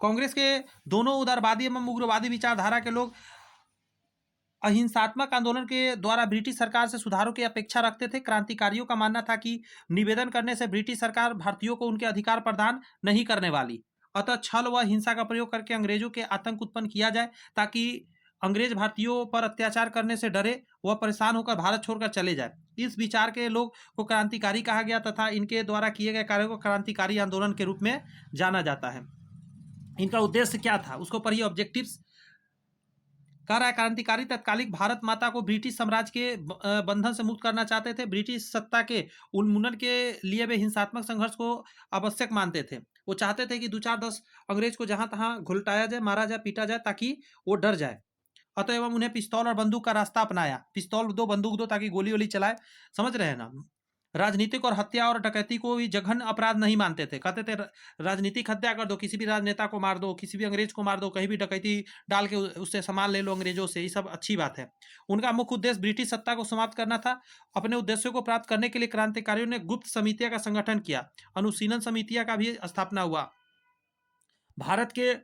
कांग्रेस के दोनों उदारवादी एवं उग्रवादी विचारधारा के लोग अहिंसात्मक आंदोलन के द्वारा ब्रिटिश सरकार से सुधारों की अपेक्षा रखते थे। क्रांतिकारियों का मानना था कि निवेदन करने से ब्रिटिश सरकार भारतीयों को उनके अधिकार प्रदान नहीं करने वाली, अतः छल व हिंसा का प्रयोग करके अंग्रेजों के आतंक उत्पन्न किया जाए ताकि अंग्रेज भारतीयों पर अत्याचार करने से डरे व परेशान होकर भारत छोड़कर चले जाए। इस विचार के लोग को क्रांतिकारी कहा गया तथा इनके द्वारा किए गए कार्यों को क्रांतिकारी आंदोलन के रूप में जाना जाता है। इनका उद्देश्य क्या था उसको पढ़िए। ऑब्जेक्टिव्स कह रहा है क्रांतिकारी तत्कालिक भारत माता को ब्रिटिश साम्राज्य के बंधन से मुक्त करना चाहते थे। ब्रिटिश सत्ता के उन्मूलन के लिए वे हिंसात्मक संघर्ष को आवश्यक मानते थे। वो चाहते थे कि 2-4-10 अंग्रेज को जहां तहां घुलटाया जाए, मारा जाए, पीटा जाए ताकि वो डर जाए। अतएव उन्हें पिस्तौल और बंदूक का रास्ता अपनाया। पिस्तौल दो, बंदूक दो ताकि गोली वोली चलाए। समझ रहे हैं ना। राजनीतिक और हत्या और डकैती को भी जघन्य अपराध नहीं मानते थे। कहते थे राजनीतिक हत्या कर दो, किसी भी राजनेता को मार दो, किसी भी अंग्रेज को मार दो, कहीं भी डकैती डाल के उससे सामान ले लो अंग्रेजों से, ये सब अच्छी बात है। उनका मुख्य उद्देश्य ब्रिटिश सत्ता को समाप्त करना था। अपने उद्देश्यों को प्राप्त करने के लिए क्रांतिकारियों ने गुप्त समितियां का संगठन किया, अनुशीलन समितियां का भी स्थापना हुआ। भारत के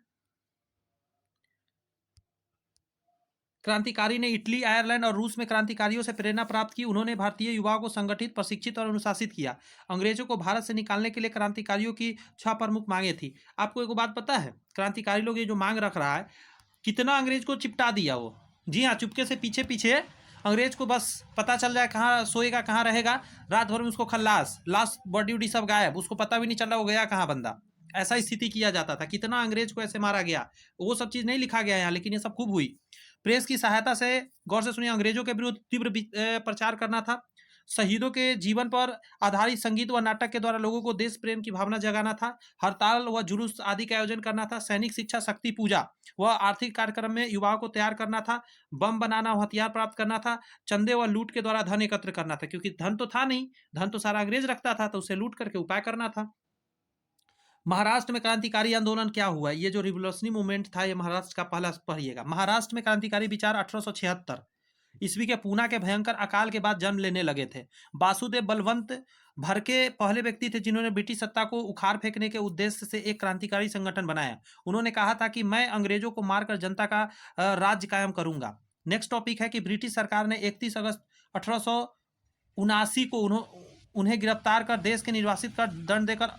क्रांतिकारी ने इटली, आयरलैंड और रूस में क्रांतिकारियों से प्रेरणा प्राप्त की। उन्होंने भारतीय युवाओं को संगठित, प्रशिक्षित और अनुशासित किया। अंग्रेजों को भारत से निकालने के लिए क्रांतिकारियों की 6 प्रमुख मांगे थी। आपको एक बात पता है, क्रांतिकारी लोग ये जो मांग रख रहा है, कितना अंग्रेज को चिपटा दिया वो। जी हाँ, चुपके से पीछे पीछे अंग्रेज को बस पता चल जाए कहाँ सोएगा कहाँ रहेगा, रात भर में उसको खल्लास, लाश बॉडी उडी सब गायब, उसको पता भी नहीं चल रहा वो गया कहाँ बंदा। ऐसा स्थिति किया जाता था। कितना अंग्रेज को ऐसे मारा गया, वो सब चीज़ नहीं लिखा गया यहाँ, लेकिन ये सब खूब हुई। प्रेस की सहायता से, गौर से सुनिए, अंग्रेजों के विरुद्ध तीव्र प्रचार करना था। शहीदों के जीवन पर आधारित संगीत व नाटक के द्वारा लोगों को देश प्रेम की भावना जगाना था। हड़ताल व जुलूस आदि का आयोजन करना था। सैनिक शिक्षा, शक्ति पूजा व आर्थिक कार्यक्रम में युवाओं को तैयार करना था। बम बनाना व हथियार प्राप्त करना था। चंदे व लूट के द्वारा धन एकत्र करना था, क्योंकि धन तो था नहीं, धन तो सारा अंग्रेज रखता था, तो उसे लूट करके उपाय करना था। महाराष्ट्र में क्रांतिकारी आंदोलन क्या हुआ, ये जो रिवोल्यूशनरी मूवमेंट था, ये महाराष्ट्र का पहला पढ़िएगा। महाराष्ट्र में क्रांतिकारी विचार 1876 ईस्वी के पूना के भयंकर अकाल के बाद जन्म लेने लगे थे। वासुदेव बलवंत भड़के पहले व्यक्ति थे जिन्होंने ब्रिटिश सत्ता को उखाड़ फेंकने के उद्देश्य से एक क्रांतिकारी संगठन बनाया। उन्होंने कहा था कि मैं अंग्रेजों को मारकर जनता का राज्य कायम करूंगा। नेक्स्ट टॉपिक है कि ब्रिटिश सरकार ने 31 अगस्त 1879 को उन्हें गिरफ्तार कर देश के निर्वासित कर दंड देकर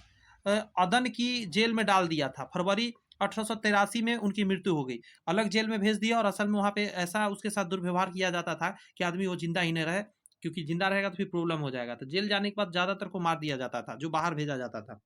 अदन की जेल में डाल दिया था। फरवरी 1883 में उनकी मृत्यु हो गई। अलग जेल में भेज दिया, और असल में वहाँ पे ऐसा उसके साथ दुर्व्यवहार किया जाता था कि आदमी वो जिंदा ही नहीं रहे, क्योंकि जिंदा रहेगा तो फिर प्रॉब्लम हो जाएगा। तो जेल जाने के बाद ज़्यादातर को मार दिया जाता था, जो बाहर भेजा जाता था।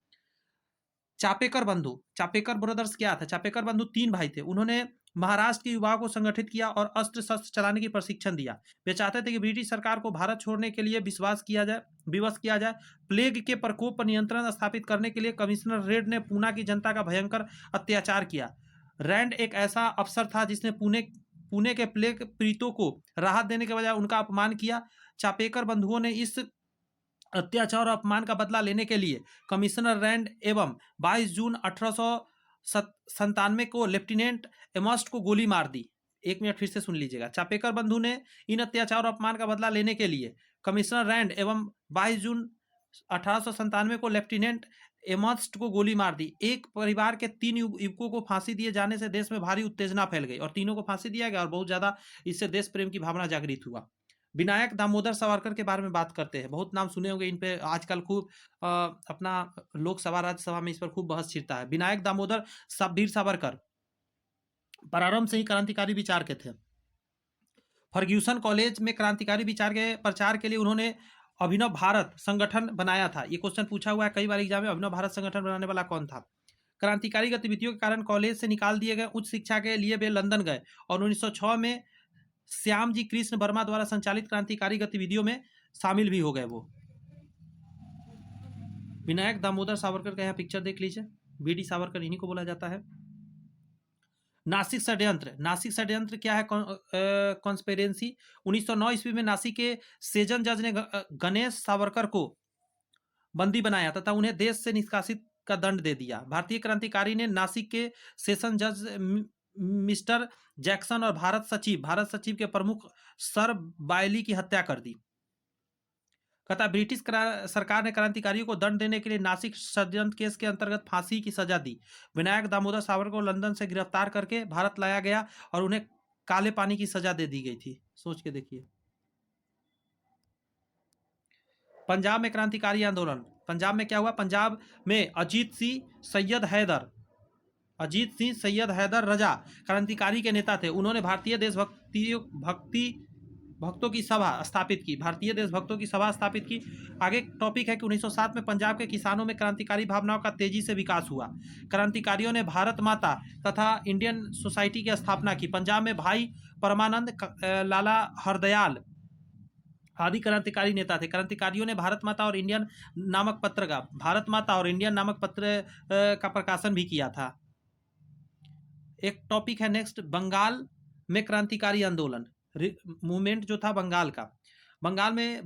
चापेकर बंधु, चापेकर ब्रदर्स क्या था? चापेकर बंधु 3 भाई थे। उन्होंने महाराष्ट्र के युवाओं को संगठित किया और अस्त्र शस्त्र चलाने की प्रशिक्षण दिया। वे चाहते थे कि ब्रिटिश सरकार को भारत छोड़ने के लिए विवश किया जाए। प्लेग के प्रकोप पर नियंत्रण स्थापित करने के लिए कमिश्नर रेड ने पूना की जनता का भयंकर अत्याचार किया। रैंड एक ऐसा अफसर था जिसने पुणे के प्लेग पीड़ितों को राहत देने के बजाय उनका अपमान किया। चापेकर बंधुओं ने इस अत्याचार और अपमान का बदला लेने के लिए कमिश्नर रैंड एवं 22 जून 1897 को लेफ्टिनेंट एमस्ट को गोली मार दी। 1 मिनट फिर से सुन लीजिएगा। चापेकर बंधु ने इन अत्याचार और अपमान का बदला लेने के लिए कमिश्नर रैंड एवं 22 जून 1897 को लेफ्टिनेंट एमस्ट को गोली मार दी। एक परिवार के 3 युवकों को फांसी दिए जाने से देश में भारी उत्तेजना फैल गई और तीनों को फांसी दिया गया और बहुत ज्यादा इससे देश प्रेम की भावना जागृत हुआ। विनायक दामोदर सावरकर के बारे में बात करते हैं। बहुत नाम सुने होंगे इन पे, आजकल खूब अपना लोकसभा राज्यसभा में इस पर खूब बहस छिड़ता है। विनायक दामोदर वीर सावरकर प्रारंभ से ही क्रांतिकारी विचार के थे। फर्ग्यूसन कॉलेज में क्रांतिकारी विचार के प्रचार के लिए उन्होंने अभिनव भारत संगठन बनाया था। ये क्वेश्चन पूछा हुआ है कई बार एग्जाम में, अभिनव भारत संगठन बनाने वाला कौन था? क्रांतिकारी गतिविधियों के कारण कॉलेज से निकाल दिए गए। उच्च शिक्षा के लिए वे लंदन गए और 1906 में श्याम जी कृष्ण वर्मा द्वारा संचालित क्रांतिकारी गतिविधियों में शामिल भी हो गए। वो विनायक दामोदर सावरकर का यहाँ पिक्चर देख लीजिए। वीडी सावरकर इन्हीं को बोला जाता है। नासिक षड्यंत्र, नासिक षड्यंत्र क्या है? कॉन्स्पिरेंसी। 1909 ईस्वी में नासिक के सेजन जज ने गणेश सावरकर को बंदी बनाया तथा उन्हें देश से निष्कासित का दंड दे दिया। भारतीय क्रांतिकारी ने नासिक के सेशन जज मिस्टर जैक्सन और भारत सचिव के प्रमुख सर बायली की हत्या कर दी। कहता ब्रिटिश सरकार ने क्रांतिकारियों को दंड देने के लिए नासिक षड्यंत्र केस के अंतर्गत फांसी की सजा दी। विनायक दामोदर सावरकर को लंदन से गिरफ्तार करके भारत लाया गया और उन्हें काले पानी की सजा दे दी गई थी। सोच के देखिए। पंजाब में क्रांतिकारी आंदोलन, पंजाब में क्या हुआ? पंजाब में अजीत सिंह सैयद हैदर रजा क्रांतिकारी के नेता थे। उन्होंने भारतीय देशभक्तों की सभा स्थापित की। भारतीय देशभक्तों की सभा स्थापित की। आगे टॉपिक है कि 1907 में पंजाब के किसानों में क्रांतिकारी भावनाओं का तेजी से विकास हुआ। क्रांतिकारियों ने भारत माता तथा इंडियन सोसाइटी की स्थापना की। पंजाब में भाई परमानंद, लाला हरदयाल आदि क्रांतिकारी नेता थे। क्रांतिकारियों ने भारत माता और इंडियन नामक पत्र का प्रकाशन भी किया था। एक टॉपिक है नेक्स्ट, बंगाल में क्रांतिकारी आंदोलन मूवमेंट जो था बंगाल का। बंगाल में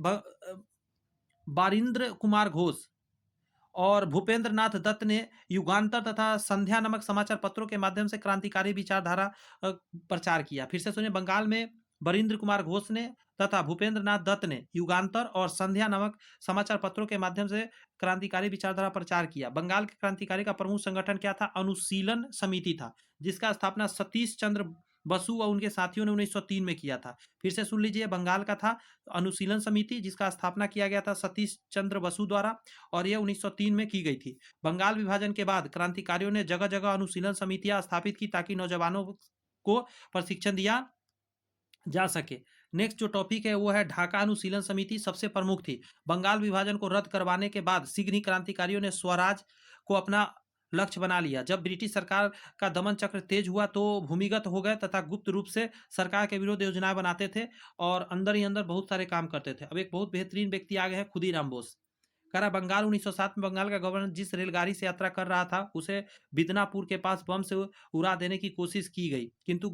बारिंद्र कुमार घोष और भूपेंद्र नाथ दत्त ने युगांतर तथा संध्या नामक समाचार पत्रों के माध्यम से क्रांतिकारी विचारधारा प्रचार किया। फिर से सुनिए, बंगाल में बरिंद्र कुमार घोष ने तथा भूपेंद्र नाथ दत्त ने युगांतर और संध्या नामक समाचार पत्रों के माध्यम से क्रांतिकारी विचारधारा प्रचार किया। बंगाल के क्रांतिकारी का प्रमुख संगठन क्या था? अनुशीलन समिति था, जिसका स्थापना सतीश चंद्र बसु और उनके साथियों ने 1903 में किया था। फिर से सुन लीजिए, बंगाल का था अनुशीलन समिति, जिसका स्थापना किया गया था सतीश चंद्र बसु द्वारा, और यह 1903 में की गई थी। बंगाल विभाजन के बाद क्रांतिकारियों ने जगह जगह अनुशीलन समितियां स्थापित की ताकि नौजवानों को प्रशिक्षण दिया जा सके। नेक्स्ट जो टॉपिक है वो है ढाका अनुशीलन समिति सबसे प्रमुख थी। बंगाल विभाजन को रद्द करवाने के बाद शीघ्र ही क्रांतिकारियों ने स्वराज को अपना लक्ष्य बना लिया। जब ब्रिटिश सरकार का दमन चक्र तेज हुआ तो भूमिगत हो गए तथा गुप्त रूप से सरकार के विरुद्ध योजनाएं बनाते थे और अंदर ही अंदर बहुत सारे काम करते थे। अब एक बहुत बेहतरीन व्यक्ति आ गए हैं, खुदीराम बोस। कह रहा बंगाल 1907 में बंगाल का गवर्नर जिस रेलगाड़ी से यात्रा कर रहा था उसे बिदनापुर के पास बम से उड़ा देने की कोशिश की गई, किंतु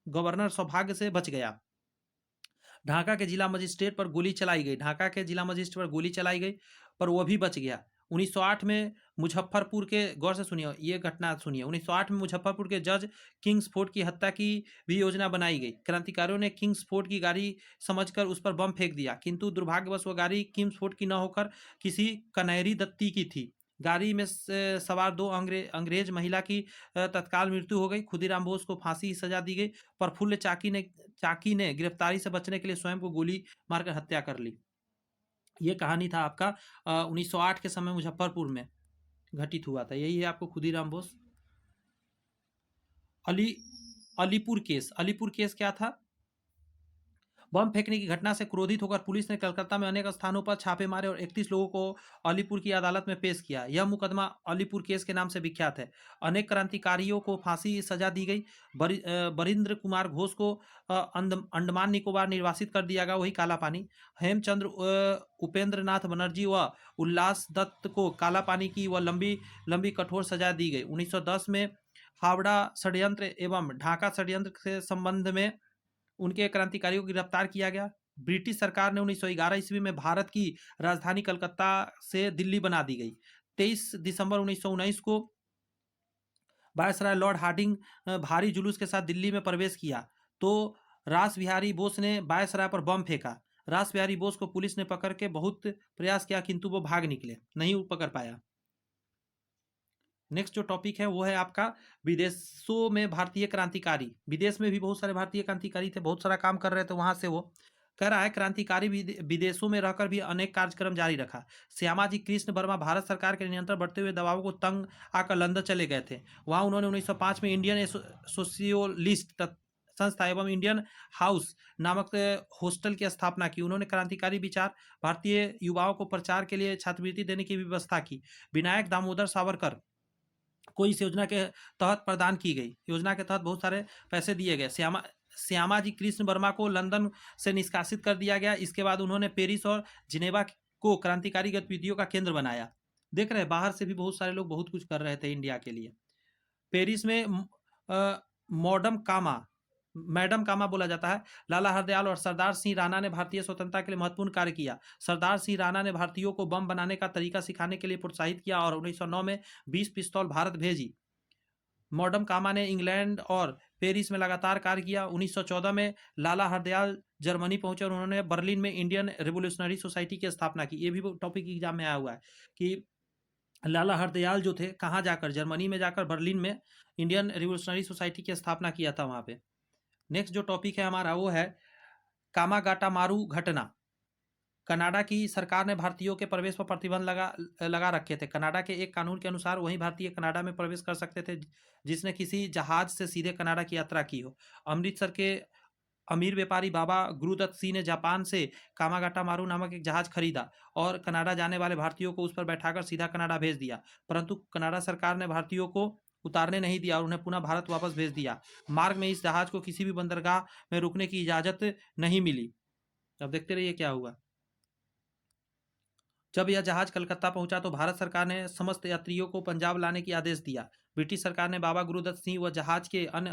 गवर्नर सौभाग्य से बच गया। ढाका के जिला मजिस्ट्रेट पर गोली चलाई गई, ढाका के जिला मजिस्ट्रेट पर गोली चलाई गई पर वो भी बच गया। 1908 में मुजफ्फरपुर के, गौर से सुनिए ये घटना सुनिए, 1908 में मुजफ्फरपुर के जज किंग्सफोर्ड की हत्या की भी योजना बनाई गई। क्रांतिकारियों ने किंग्सफोर्ड की गाड़ी समझकर उस पर बम फेंक दिया, किंतु दुर्भाग्यवश वो गाड़ी किंग्सफोर्ड की न होकर किसी कनहरी दत्ती की थी। गाड़ी में सवार दो अंग्रेज महिला की तत्काल मृत्यु हो गई। खुदीराम बोस को फांसी की सजा दी गई। प्रफुल्ल चाकी ने गिरफ्तारी से बचने के लिए स्वयं को गोली मारकर हत्या कर ली। ये कहानी था आपका 1908 के समय मुजफ्फरपुर में घटित हुआ था। यही है आपको खुदीराम बोस। अलीपुर केस क्या था? बम फेंकने की घटना से क्रोधित होकर पुलिस ने कलकत्ता में अनेक स्थानों पर छापे मारे और 31 लोगों को अलीपुर की अदालत में पेश किया। यह मुकदमा अलीपुर केस के नाम से विख्यात है। अनेक क्रांतिकारियों को फांसी की सजा दी गई। बरिंद्र कुमार घोष को अंडमान निकोबार निर्वासित कर दिया गया, वही काला पानी। हेमचंद्र उपेंद्र नाथ बनर्जी व उल्लास दत्त को काला पानी की व लंबी लंबी कठोर सजा दी गई। 1910 में हावड़ा षड्यंत्र एवं ढाका षड्यंत्र के संबंध में उनके क्रांतिकारियों को गिरफ्तार किया गया। ब्रिटिश सरकार ने 1911 ईस्वी में भारत की राजधानी कलकत्ता से दिल्ली बना दी गई। 23 दिसंबर 1919 को वायसराय लॉर्ड हार्डिंग भारी जुलूस के साथ दिल्ली में प्रवेश किया तो रास बिहारी बोस ने वायसराय पर बम फेंका। रास बिहारी बोस को पुलिस ने पकड़ के बहुत प्रयास किया किंतु वो भाग निकले, नहीं पकड़ पाया। नेक्स्ट जो टॉपिक है वो है आपका विदेशों में भारतीय क्रांतिकारी। विदेश में भी बहुत सारे भारतीय क्रांतिकारी थे, बहुत सारा काम कर रहे थे वहां से। वो कह रहा है क्रांतिकारी विदेशों में रहकर भी अनेक कार्यक्रम जारी रखा। श्यामाजी कृष्ण वर्मा भारत सरकार के नियंत्रण बढ़ते हुए दबाव को तंग आकर लंदन चले गए थे। वहां उन्होंने 1905 में इंडियन सोशियोलिस्ट संस्था एवं इंडियन हाउस नामक हॉस्टल की स्थापना की। उन्होंने क्रांतिकारी विचार भारतीय युवाओं को प्रचार के लिए छात्रवृत्ति देने की व्यवस्था की। विनायक दामोदर सावरकर को इस योजना के तहत प्रदान की गई। योजना के तहत बहुत सारे पैसे दिए गए। श्यामाजी कृष्ण वर्मा को लंदन से निष्कासित कर दिया गया। इसके बाद उन्होंने पेरिस और जिनेवा को क्रांतिकारी गतिविधियों का केंद्र बनाया। देख रहे हैं बाहर से भी बहुत सारे लोग बहुत कुछ कर रहे थे इंडिया के लिए। पेरिस में मैडम कामा बोला जाता है। लाला हरदयाल और सरदार सिंह राणा ने भारतीय स्वतंत्रता के लिए महत्वपूर्ण कार्य किया। सरदार सिंह राणा ने भारतीयों को बम बनाने का तरीका सिखाने के लिए प्रोत्साहित किया और 1909 में 20 पिस्तौल भारत भेजी। मॉडम कामा ने इंग्लैंड और पेरिस में लगातार कार्य किया। 1914 में लाला हरदयाल जर्मनी पहुंचे और उन्होंने बर्लिन में इंडियन रिवोल्यूशनरी सोसाइटी की स्थापना की। ये भी टॉपिक एग्जाम में आया हुआ है कि लाला हरदयाल जो थे कहाँ जाकर, जर्मनी में जाकर बर्लिन में इंडियन रिवोल्यूशनरी सोसाइटी की स्थापना किया था वहां पे। नेक्स्ट जो टॉपिक है हमारा वो है कामागाटामारू घटना। कनाडा की सरकार ने भारतीयों के प्रवेश पर प्रतिबंध लगा रखे थे। कनाडा के एक कानून के अनुसार वही भारतीय कनाडा में प्रवेश कर सकते थे जिसने किसी जहाज से सीधे कनाडा की यात्रा की हो। अमृतसर के अमीर व्यापारी बाबा गुरुदत्त सिंह ने जापान से कामागाटामारू नामक एक जहाज खरीदा और कनाडा जाने वाले भारतीयों को उस पर बैठाकर सीधा कनाडा भेज दिया, परंतु कनाडा सरकार ने भारतीयों को उतारने नहीं दिया और उन्हें पुनः भारत वापस भेज दिया। मार्ग में इस जहाज को किसी भी बंदरगाह में रुकने की इजाजत नहीं मिली। अब देखते रहिए क्या हुआ। जब यह जहाज कलकत्ता पहुंचा तो भारत सरकार ने समस्त यात्रियों को पंजाब लाने की आदेश दिया। ब्रिटिश सरकार ने बाबा गुरुदत्त सिंह व जहाज के अन्य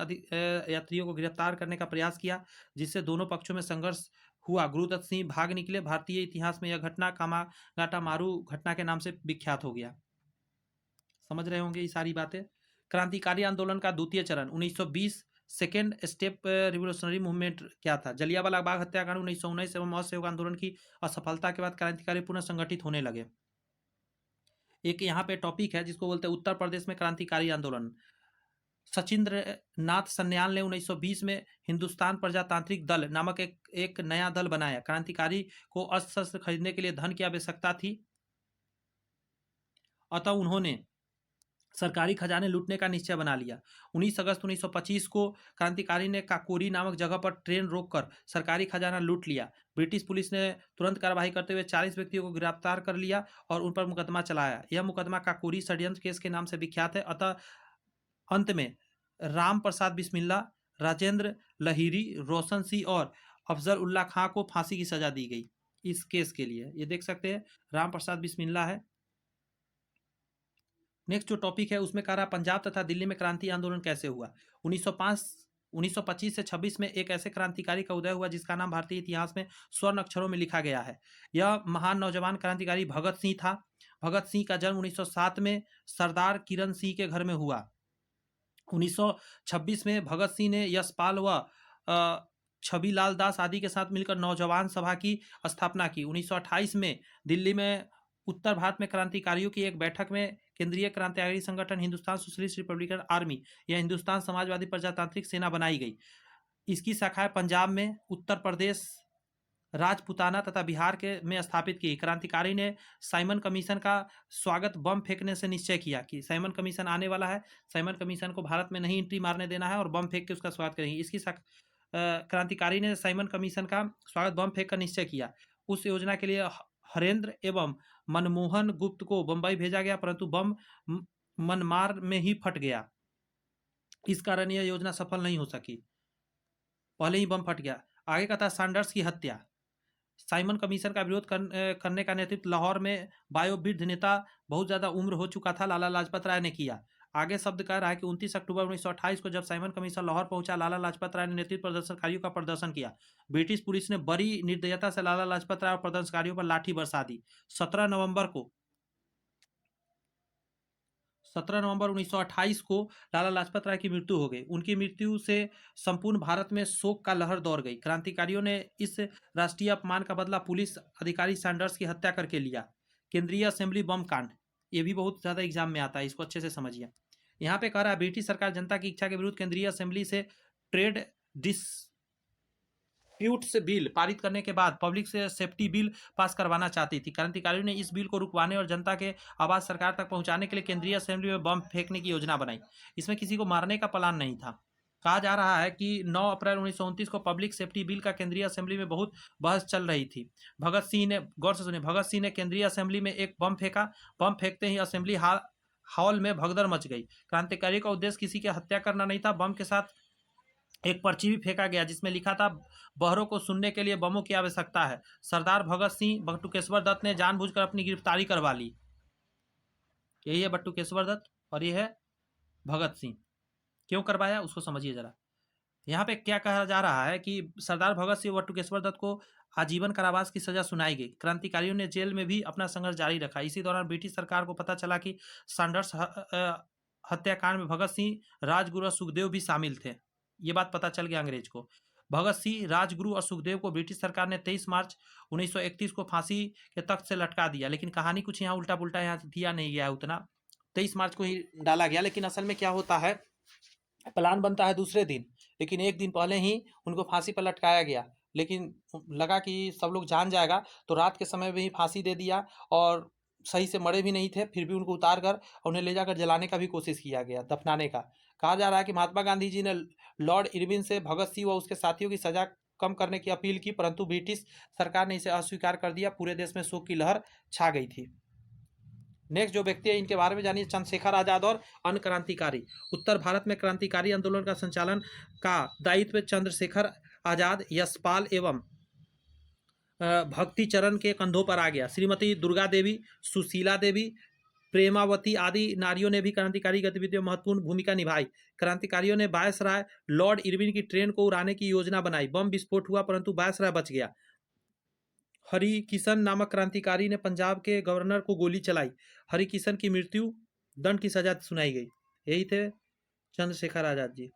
यात्रियों को गिरफ्तार करने का प्रयास किया, जिससे दोनों पक्षों में संघर्ष हुआ। गुरुदत्त सिंह भाग निकले। भारतीय इतिहास में यह घटना कामागाटा मारू घटना के नाम से विख्यात हो गया। समझ रहे होंगे ये सारी बातें। क्रांतिकारी आंदोलन का द्वितीय चरण 1920 सेकेंड स्टेप रिवोल्यूशनरी मूवमेंट क्या था? जलियांवाला बाग हत्याकांड 1919 एवं असहयोग आंदोलन की असफलता के बाद क्रांतिकारी पुनः संगठित होने लगे। एक यहाँ पे टॉपिक है जिसको बोलते हैं उत्तर प्रदेश में क्रांतिकारी आंदोलन। सचिंद्र नाथ सन्याल ने 1920 में हिंदुस्तान प्रजातांत्रिक दल नामक एक नया दल बनाया। क्रांतिकारी को अस्त्र शस्त्र खरीदने के लिए धन की आवश्यकता थी, अतः उन्होंने सरकारी खजाने लूटने का निश्चय बना लिया। 19 अगस्त 1925 को क्रांतिकारी ने काकोरी नामक जगह पर ट्रेन रोककर सरकारी खजाना लूट लिया। ब्रिटिश पुलिस ने तुरंत कार्रवाई करते हुए 40 व्यक्तियों को गिरफ्तार कर लिया और उन पर मुकदमा चलाया। यह मुकदमा काकोरी षड्यंत्र केस के नाम से विख्यात है। अतः अंत में राम प्रसाद बिस्मिल्ला, राजेंद्र लहिरी, रोशन सिंह और अफजल उल्ला खां को फांसी की सजा दी गई इस केस के लिए। ये देख सकते हैं राम प्रसाद बिस्मिल्ला है। नेक्स्ट जो टॉपिक है उसमें कह रहा है पंजाब तथा दिल्ली में क्रांति आंदोलन कैसे हुआ। 1925 से 26 में एक ऐसे क्रांतिकारी का उदय हुआ जिसका नाम भारतीय इतिहास में स्वर्ण अक्षरों में लिखा गया है। यह महान नौजवान क्रांतिकारी भगत सिंह था। भगत सिंह का जन्म 1907 में सरदार किरण सिंह के घर में हुआ। 1926 में भगत सिंह ने यशपाल व छबीलाल दास आदि के साथ मिलकर नौजवान सभा की स्थापना की। 1928 में दिल्ली में उत्तर भारत में क्रांतिकारियों की एक बैठक में केंद्रीय क्रांतिकारी संगठन हिंदुस्तान सोशलिस्ट रिपब्लिकन आर्मी या हिंदुस्तान समाजवादी प्रजातांत्रिक सेना बनाई गई। इसकी शाखाएं पंजाब में, उत्तर प्रदेश, राजपुताना तथा बिहार के में स्थापित की। क्रांतिकारी ने साइमन कमीशन का स्वागत बम फेंकने से निश्चय किया कि साइमन कमीशन आने वाला है, साइमन कमीशन को भारत में नहीं एंट्री मारने देना है और बम फेंक के उसका स्वागत करेंगे। इसकी क्रांतिकारी ने साइमन कमीशन का स्वागत बम फेंक कर निश्चय किया। उस योजना के लिए हरेंद्र एवं मनमोहन गुप्त को बंबई भेजा गया, परंतु बम मनमार में ही फट गया। इस कारण यह योजना सफल नहीं हो सकी, पहले ही बम फट गया। आगे का था सैंडर्स की हत्या। साइमन कमीशन का विरोध करने का नेतृत्व लाहौर में वयोवृद्ध नेता, बहुत ज्यादा उम्र हो चुका था, लाला लाजपत राय ने किया। आगे शब्द कह रहा है कि 29 अक्टूबर 1928 को जब साइमन कमीशन लाहौर पहुंचा, लाला लाजपत राय ने नेतृत्व प्रदर्शनकारियों का प्रदर्शन किया। ब्रिटिश पुलिस ने बड़ी निर्दयता से लाला लाजपत राय और प्रदर्शनकारियों पर लाठी बरसा दी। 17 नवंबर 1928 को लाला लाजपत राय की मृत्यु हो गई। उनकी मृत्यु से संपूर्ण भारत में शोक का लहर दौड़ गई। क्रांतिकारियों ने इस राष्ट्रीय अपमान का बदला पुलिस अधिकारी सैंडर्स की हत्या करके लिया। केंद्रीय असेंबली बम कांड, ये भी बहुत ज्यादा एग्जाम में आता है, इसको अच्छे से समझिए। यहाँ पे कह रहा है ब्रिटिश सरकार जनता की इच्छा के विरुद्ध केंद्रीय असेंबली से ट्रेड डिस्प्यूट्स बिल पारित करने के बाद पब्लिक से सेफ्टी बिल पास करवाना चाहती थी। क्रांतिकारियों ने इस बिल को रुकवाने और जनता के आवाज सरकार तक पहुंचाने के लिए केंद्रीय असेंबली में बम फेंकने की योजना बनाई। इसमें किसी को मारने का प्लान नहीं था। कहा जा रहा है कि 9 अप्रैल 1929 को पब्लिक सेफ्टी बिल का केंद्रीय असेंबली में बहुत बहस चल रही थी। भगत सिंह ने, गौर से सुनिए, भगत सिंह ने केंद्रीय असेंबली में एक बम फेंका। बम फेंकते ही असेंबली हॉल में भगदड़ मच गई। क्रांतिकारी का उद्देश्य किसी की हत्या करना नहीं था। बम के साथ एक पर्ची भी फेंका गया जिसमें लिखा था, बहरों को सुनने के लिए बमों की आवश्यकता है। सरदार भगत सिंह बटुकेश्वर दत्त ने जानबूझकर अपनी गिरफ्तारी करवा ली। यही है बटुकेश्वर दत्त और ये है भगत सिंह। क्यों करवाया उसको समझिए जरा। यहाँ पे क्या कहा जा रहा है कि सरदार भगत सिंह व बटुकेश्वर दत्त को आजीवन कारावास की सजा सुनाई गई। क्रांतिकारियों ने जेल में भी अपना संघर्ष जारी रखा। इसी दौरान ब्रिटिश सरकार को पता चला कि सैंडर्स हत्याकांड में भगत सिंह, राजगुरु और सुखदेव भी शामिल थे। ये बात पता चल गया अंग्रेज को। भगत सिंह, राजगुरु और सुखदेव को ब्रिटिश सरकार ने 23 मार्च 1931 को फांसी के तख्त से लटका दिया। लेकिन कहानी कुछ यहाँ उल्टा पुल्टा यहाँ दिया नहीं गया उतना, 23 मार्च को ही डाला गया। लेकिन असल में क्या होता है, प्लान बनता है दूसरे दिन, लेकिन एक दिन पहले ही उनको फांसी पर लटकाया गया। लेकिन लगा कि सब लोग जान जाएगा तो रात के समय में ही फांसी दे दिया और सही से मरे भी नहीं थे, फिर भी उनको उतार कर उन्हें ले जाकर जलाने का भी कोशिश किया गया, दफनाने का। कहा जा रहा है कि महात्मा गांधी जी ने लॉर्ड इरविन से भगत सिंह व उसके साथियों की सजा कम करने की अपील की, परंतु ब्रिटिश सरकार ने इसे अस्वीकार कर दिया। पूरे देश में शोक की लहर छा गई थी। नेक्स्ट जो व्यक्ति है इनके बारे में जानिए, चंद्रशेखर आजाद और अन्य क्रांतिकारी। उत्तर भारत में क्रांतिकारी आंदोलन का संचालन का दायित्व चंद्रशेखर आजाद, यशपाल एवं भक्ति चरण के कंधों पर आ गया। श्रीमती दुर्गा देवी, सुशीला देवी, प्रेमावती आदि नारियों ने भी क्रांतिकारी गतिविधियों में महत्वपूर्ण भूमिका निभाई। क्रांतिकारियों ने वायसराय लॉर्ड इरविन की ट्रेन को उड़ाने की योजना बनाई। बम विस्फोट हुआ परंतु वायसराय बच गया। हरिकिशन नामक क्रांतिकारी ने पंजाब के गवर्नर को गोली चलाई। हरिकिशन की मृत्यु दंड की सजा सुनाई गई। यही थे चंद्रशेखर आजाद जी।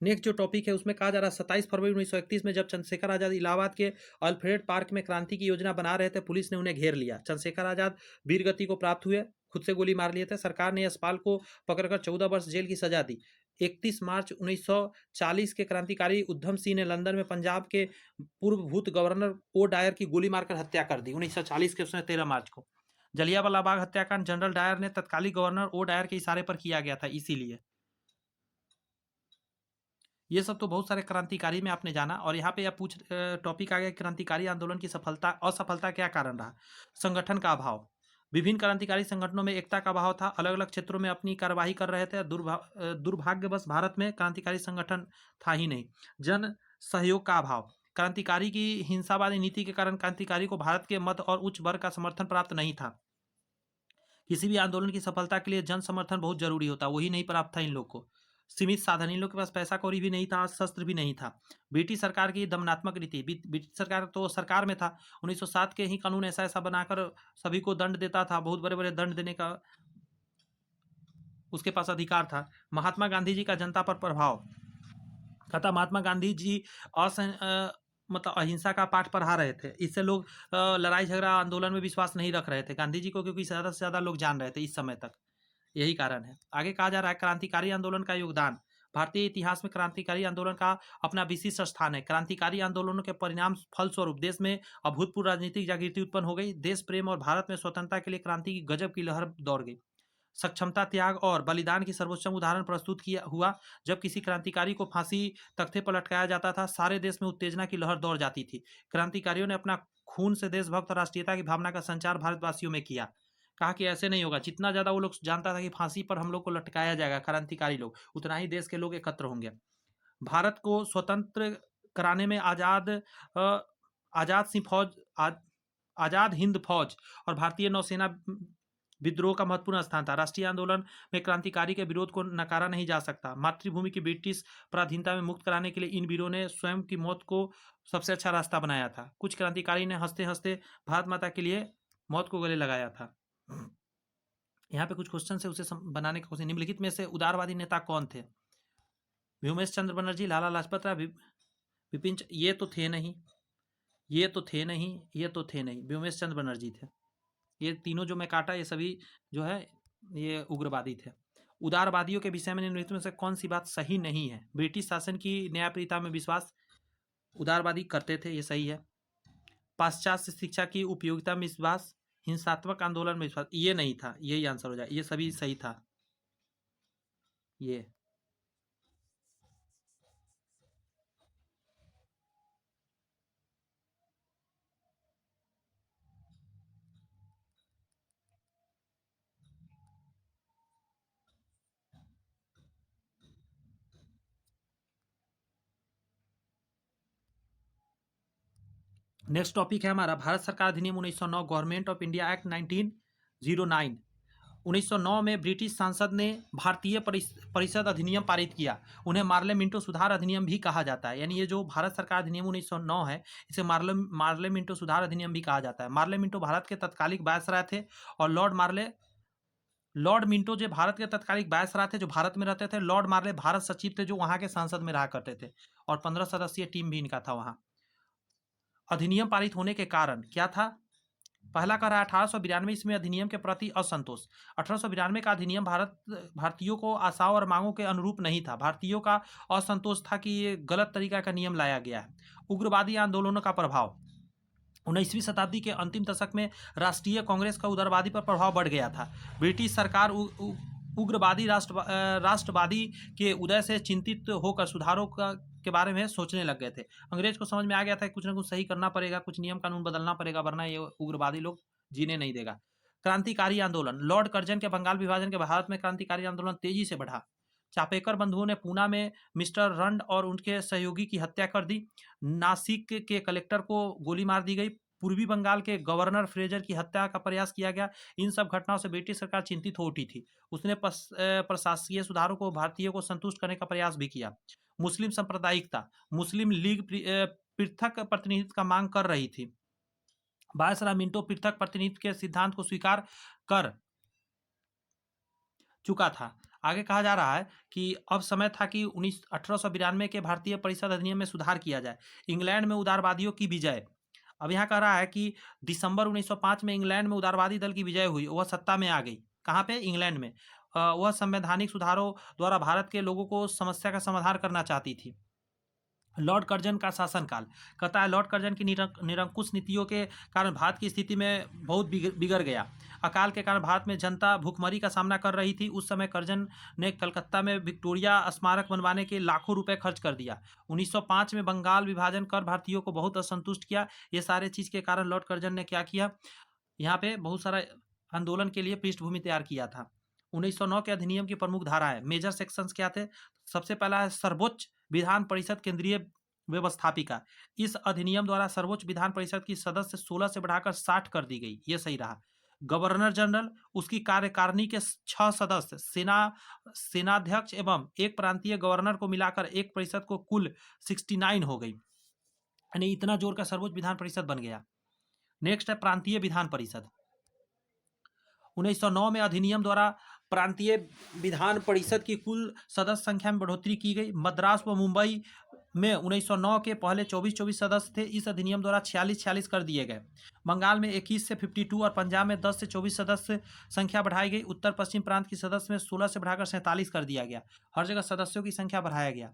नेक्स्ट जो टॉपिक है उसमें कहा जा रहा है 27 फरवरी 1931 में जब चंद्रशेखर आजाद इलाहाबाद के अल्फ्रेड पार्क में क्रांति की योजना बना रहे थे, पुलिस ने उन्हें घेर लिया। चंद्रशेखर आजाद वीरगति को प्राप्त हुए, खुद से गोली मार लिए थे। सरकार ने यशपाल को पकड़कर 14 वर्ष जेल की सजा दी। 31 मार्च 1940 के क्रांतिकारी उधम सिंह ने लंदन में पंजाब के पूर्वभूत गवर्नर ओ डायर की गोली मारकर हत्या कर दी। 1940 के उसने 13 मार्च को जलियांवाला बाग हत्याकांड जनरल डायर ने तत्कालीन गवर्नर ओ डायर के इशारे पर किया गया था, इसीलिए। ये सब तो बहुत सारे क्रांतिकारी में आपने जाना। और यहाँ पे यह टॉपिक आ गया क्रांतिकारी आंदोलन की सफलता असफलता क्या कारण रहा। संगठन का अभाव। विभिन्न क्रांतिकारी संगठनों में एकता का अभाव था, अलग अलग क्षेत्रों में अपनी कार्यवाही कर रहे थे। दुर्भाग्यवश भारत में क्रांतिकारी संगठन था ही नहीं। जन सहयोग का अभाव। क्रांतिकारी की हिंसावादी नीति के कारण क्रांतिकारी को भारत के मध्य और उच्च वर्ग का समर्थन प्राप्त नहीं था। किसी भी आंदोलन की सफलता के लिए जन समर्थन बहुत जरूरी होता, वही नहीं प्राप्त था इन लोग को। सीमित साधन, इन लोग के पास पैसा कौड़ी भी नहीं था, शस्त्र भी नहीं था। ब्रिटिश सरकार की दमनात्मक नीति। ब्रिटिश सरकार तो सरकार में था, 1907 के ही कानून ऐसा ऐसा बनाकर सभी को दंड देता था, बहुत बड़े बड़े दंड देने का उसके पास अधिकार था। महात्मा गांधी जी का जनता पर प्रभाव। कहता महात्मा गांधी जी मतलब अहिंसा का पाठ पढ़ा रहे थे, इससे लोग लड़ाई झगड़ा आंदोलन में विश्वास नहीं रख रहे थे गांधी जी को, क्योंकि ज़्यादा से ज़्यादा लोग जान रहे थे इस समय तक, यही कारण है। आगे कहा जा रहा है क्रांतिकारी आंदोलन का योगदान। भारतीय इतिहास में क्रांतिकारी आंदोलन का अपना विशिष्ट स्थान है। क्रांतिकारी आंदोलनों के परिणाम फलस्वरूप देश में अभूतपूर्व राजनीतिक जागृति उत्पन्न हो गई। देश प्रेम और भारत में स्वतंत्रता के लिए क्रांति की गजब की लहर दौड़ गई। सक्षमता, त्याग और बलिदान की सर्वोच्चम उदाहरण प्रस्तुत किया हुआ। जब किसी क्रांतिकारी को फांसी तख्ते पर लटकाया जाता था, सारे देश में उत्तेजना की लहर दौड़ जाती थी। क्रांतिकारियों ने अपना खून से देशभक्त और राष्ट्रीयता की भावना का संचार भारतवासियों में किया। कहा कि ऐसे नहीं होगा, जितना ज़्यादा वो लोग जानता था कि फांसी पर हम लोग को लटकाया जाएगा क्रांतिकारी लोग, उतना ही देश के लोग एकत्र होंगे। भारत को स्वतंत्र कराने में आज़ाद सिंह फौज, आज़ाद हिंद फौज और भारतीय नौसेना विद्रोह का महत्वपूर्ण स्थान था। राष्ट्रीय आंदोलन में क्रांतिकारी के विरोध को नकारा नहीं जा सकता। मातृभूमि की ब्रिटिश पराधीनता में मुक्त कराने के लिए इन वीरों ने स्वयं की मौत को सबसे अच्छा रास्ता बनाया था। कुछ क्रांतिकारी ने हंसते हंसते भारत माता के लिए मौत को गले लगाया था। यहाँ पे कुछ क्वेश्चन है, उसे बनाने का कोशिश। निम्नलिखित में से उदारवादी नेता कौन थे। भीमेश चंद्र बनर्जी, लाला लाजपत राय, विपिन, ये तो थे नहीं, ये तो थे नहीं, ये तो थे नहीं, भीमेश चंद्र बनर्जी थे। ये तीनों जो मैं काटा ये सभी जो है ये उग्रवादी थे। उदारवादियों के विषय में निम्नलिखित में से कौन सी बात सही नहीं है। ब्रिटिश शासन की न्यायप्रियता में विश्वास उदारवादी करते थे, ये सही है। पाश्चात्य शिक्षा की उपयोगिता में विश्वास, हिंसात्मक आंदोलन में विश्वास, ये नहीं था, यही आंसर हो जाए, ये सभी सही था। ये नेक्स्ट टॉपिक है हमारा भारत सरकार अधिनियम 1909, गवर्नमेंट ऑफ इंडिया एक्ट 1909। 1909 में ब्रिटिश संसद ने भारतीय परिषद अधिनियम पारित किया। उन्हें मार्ले मिंटो सुधार अधिनियम भी कहा जाता है। यानी ये जो भारत सरकार अधिनियम 1909 है, इसे मार्ले मिंटो सुधार अधिनियम भी कहा जाता है। मार्ले मिंटो भारत के तत्कालिक वायसराय थे और लॉर्ड मिंटो जो भारत के तत्कालिक वायसराय थे, जो भारत में रहते थे। लॉर्ड मार्ले भारत सचिव थे, जो वहां के संसद में रहा करते थे, और 15 सदस्यीय टीम भी इनका था वहां। अधिनियम पारित होने के कारण क्या था। पहला कह रहा है 1892 इसमें अधिनियम के प्रति असंतोष। 1892 का अधिनियम भारतीयों को आशाओं और मांगों के अनुरूप नहीं था। भारतीयों का असंतोष था कि ये गलत तरीका का नियम लाया गया है। उग्रवादी आंदोलनों का प्रभाव। 19वीं शताब्दी के अंतिम दशक में राष्ट्रीय कांग्रेस का उदारवादी पर प्रभाव बढ़ गया था। ब्रिटिश सरकार उग्रवादी राष्ट्रवादी के उदय से चिंतित होकर सुधारों के बारे में सोचने लग गए थे। अंग्रेज को समझ में आ गया था कि कुछ ना कुछ सही करना पड़ेगा, कुछ नियम कानून बदलना पड़ेगा, वरना ये उग्रवादी लोग जीने नहीं देगा। क्रांतिकारी आंदोलन। लॉर्ड कर्जन के बंगाल विभाजन के भारत में क्रांतिकारी आंदोलन तेजी से बढ़ा। चापेकर बंधुओं ने पूना में मिस्टर रंड और उनके सहयोगी की हत्या कर दी। नासिक के कलेक्टर को गोली मार दी गई। पूर्वी बंगाल के गवर्नर फ्रेजर की हत्या का प्रयास किया गया। इन सब घटनाओं से ब्रिटिश सरकार चिंतित हो उठी थी। उसने प्रशासकीय सुधारों को भारतीयों को संतुष्ट करने का प्रयास भी किया। मुस्लिम सांप्रदायिकता, मुस्लिम लीग पृथक प्रतिनिधित्व का मांग कर रही थी। वायसराय मिंटो पृथक प्रतिनिधित्व के सिद्धांत को स्वीकार कर चुका था। आगे कहा जा रहा है कि अब समय था कि 1892 के भारतीय परिषद अधिनियम में सुधार किया जाए। इंग्लैंड में उदारवादियों की विजय। अब यहाँ कह रहा है कि दिसंबर 1905 में इंग्लैंड में उदारवादी दल की विजय हुई, वह सत्ता में आ गई। कहाँ पे? इंग्लैंड में। वह संवैधानिक सुधारों द्वारा भारत के लोगों को समस्या का समाधान करना चाहती थी। लॉर्ड कर्जन का शासनकाल। कहता है लॉर्ड कर्जन की निरंकुश नीतियों के कारण भारत की स्थिति में बहुत बिगड़ गया। अकाल के कारण भारत में जनता भूखमरी का सामना कर रही थी। उस समय कर्जन ने कलकत्ता में विक्टोरिया स्मारक बनवाने के लाखों रुपए खर्च कर दिया। 1905 में बंगाल विभाजन कर भारतीयों को बहुत असंतुष्ट किया। ये सारे चीज़ के कारण लॉर्ड कर्जन ने क्या किया, यहाँ पे बहुत सारा आंदोलन के लिए पृष्ठभूमि तैयार किया था। 1909 के अधिनियम की प्रमुख धाराएं, मेजर सेक्शंस क्या थे? सबसे पहला है सर्वोच्च विधान परिषद केंद्रीय व्यवस्थापिका। इस अधिनियम द्वारा सर्वोच्च विधान परिषद की सदस्य 16 से बढ़ाकर 60 कर दी गई। ये सही रहा। गवर्नर जनरल, उसकी कार्यकारिणी के 6 सदस्य, सेनाध्यक्ष एवं एक प्रांतीय गवर्नर को मिलाकर एक परिषद को कुल 69 हो गई। यानी इतना जोर का सर्वोच्च विधान परिषद बन गया। नेक्स्ट है प्रांतीय विधान परिषद। 1909 में अधिनियम द्वारा प्रांतीय विधान परिषद की कुल सदस्य संख्या में बढ़ोतरी की गई। मद्रास व मुंबई में 1909 के पहले 24 सदस्य थे। इस अधिनियम द्वारा 46 कर दिए गए। बंगाल में 21 से 52 और पंजाब में 10 से 24 सदस्य संख्या बढ़ाई गई। उत्तर पश्चिम प्रांत की सदस्य में 16 से बढ़ाकर 47 कर दिया गया। हर जगह सदस्यों की संख्या बढ़ाया गया।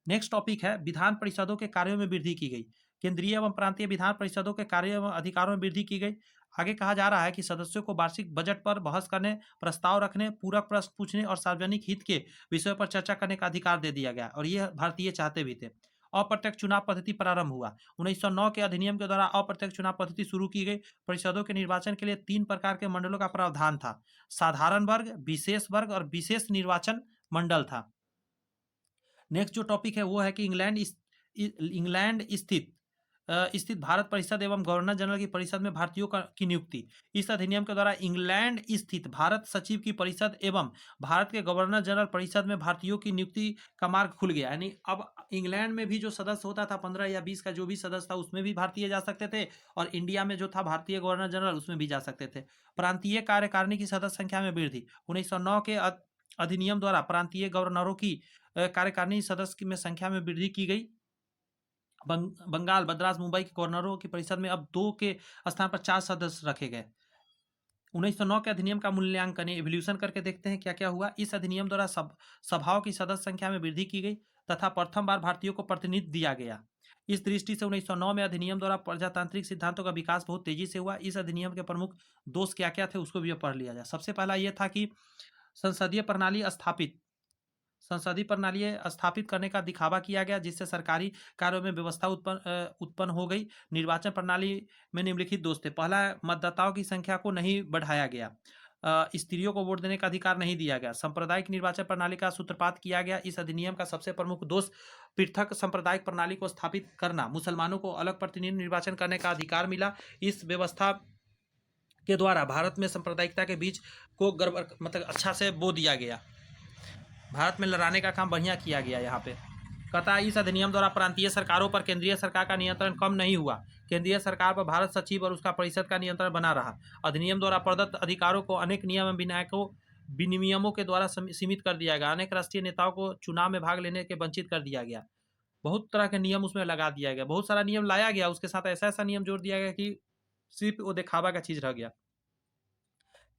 नेक्स्ट टॉपिक है विधान परिषदों के कार्यों में वृद्धि की गई। केंद्रीय एवं प्रांतीय विधान परिषदों के कार्यों एवं अधिकारों में वृद्धि की गई। आगे कहा जा रहा है कि सदस्यों को वार्षिक बजट पर बहस करने, प्रस्ताव रखने, पूरक प्रश्न पूछने और सार्वजनिक हित के विषयों पर चर्चा करने का अधिकार दे दिया गया और ये भारतीय चाहते भी थे। अप्रत्यक्ष चुनाव पद्धति प्रारंभ हुआ। 1909 के अधिनियम के द्वारा अप्रत्यक्ष चुनाव पद्धति शुरू की गई। परिषदों के निर्वाचन के लिए 3 प्रकार के मंडलों का प्रावधान था। साधारण वर्ग और विशेष निर्वाचन मंडल था। नेक्स्ट जो टॉपिक है वो है कि इंग्लैंड स्थित भारत परिषद एवं गवर्नर जनरल की परिषद में भारतीयों की नियुक्ति। इस अधिनियम के द्वारा इंग्लैंड स्थित भारत सचिव की परिषद एवं भारत के गवर्नर जनरल परिषद में भारतीयों की नियुक्ति का मार्ग खुल गया। यानी अब इंग्लैंड में भी जो सदस्य होता था 15 या 20 का जो भी सदस्य था उसमें भी भारतीय जा सकते थे और इंडिया में जो था भारतीय गवर्नर जनरल उसमें भी जा सकते थे। प्रांतीय कार्यकारिणी की सदस्य संख्या में वृद्धि। 1909 के अधिनियम द्वारा प्रांतीय गवर्नरों की कार्यकारिणी सदस्य में संख्या में वृद्धि की गई। बंगाल, मद्रास, मुंबई के गवर्नरों की परिषद में अब 2 के स्थान पर 4 सदस्य रखे गए। 1909 के अधिनियम का मूल्यांकन एवोल्यूशन करके देखते हैं क्या क्या हुआ। इस अधिनियम द्वारा सभाओं की सदस्य संख्या में वृद्धि की गई तथा प्रथम बार भारतीयों को प्रतिनिधित्व दिया गया। इस दृष्टि से 1909 में अधिनियम द्वारा प्रजातांत्रिक सिद्धांतों का विकास बहुत तेजी से हुआ। इस अधिनियम के प्रमुख दोष क्या क्या थे उसको भी पढ़ लिया जाए। सबसे पहला यह था कि संसदीय प्रणाली स्थापित करने का दिखावा किया गया जिससे सरकारी कार्यों में व्यवस्था उत्पन्न हो गई। निर्वाचन प्रणाली में निम्नलिखित दोष थे। पहला, मतदाताओं की संख्या को नहीं बढ़ाया गया। स्त्रियों को वोट देने का अधिकार नहीं दिया गया। सांप्रदायिक निर्वाचन प्रणाली का सूत्रपात किया गया। इस अधिनियम का सबसे प्रमुख दोष पृथक सांप्रदायिक प्रणाली को स्थापित करना। मुसलमानों को अलग प्रतिनिधि निर्वाचन करने का अधिकार मिला। इस व्यवस्था के द्वारा भारत में सांप्रदायिकता के बीच को मतलब अच्छा से बो दिया गया। भारत में लड़ाने का काम बढ़िया किया गया। यहाँ पे कहता है इस अधिनियम द्वारा प्रांतीय सरकारों पर केंद्रीय सरकार का नियंत्रण कम नहीं हुआ। केंद्रीय सरकार पर भारत सचिव और उसका परिषद का नियंत्रण बना रहा। अधिनियम द्वारा प्रदत्त अधिकारों को अनेक नियम विनियमों के द्वारा सीमित कर दिया गया। अनेक राष्ट्रीय नेताओं को चुनाव में भाग लेने के वंचित कर दिया गया। बहुत तरह के नियम उसमें लगा दिया गया। बहुत सारा नियम लाया गया, उसके साथ ऐसा ऐसा नियम जोड़ दिया गया कि सिर्फ वो दिखावा का चीज रह गया।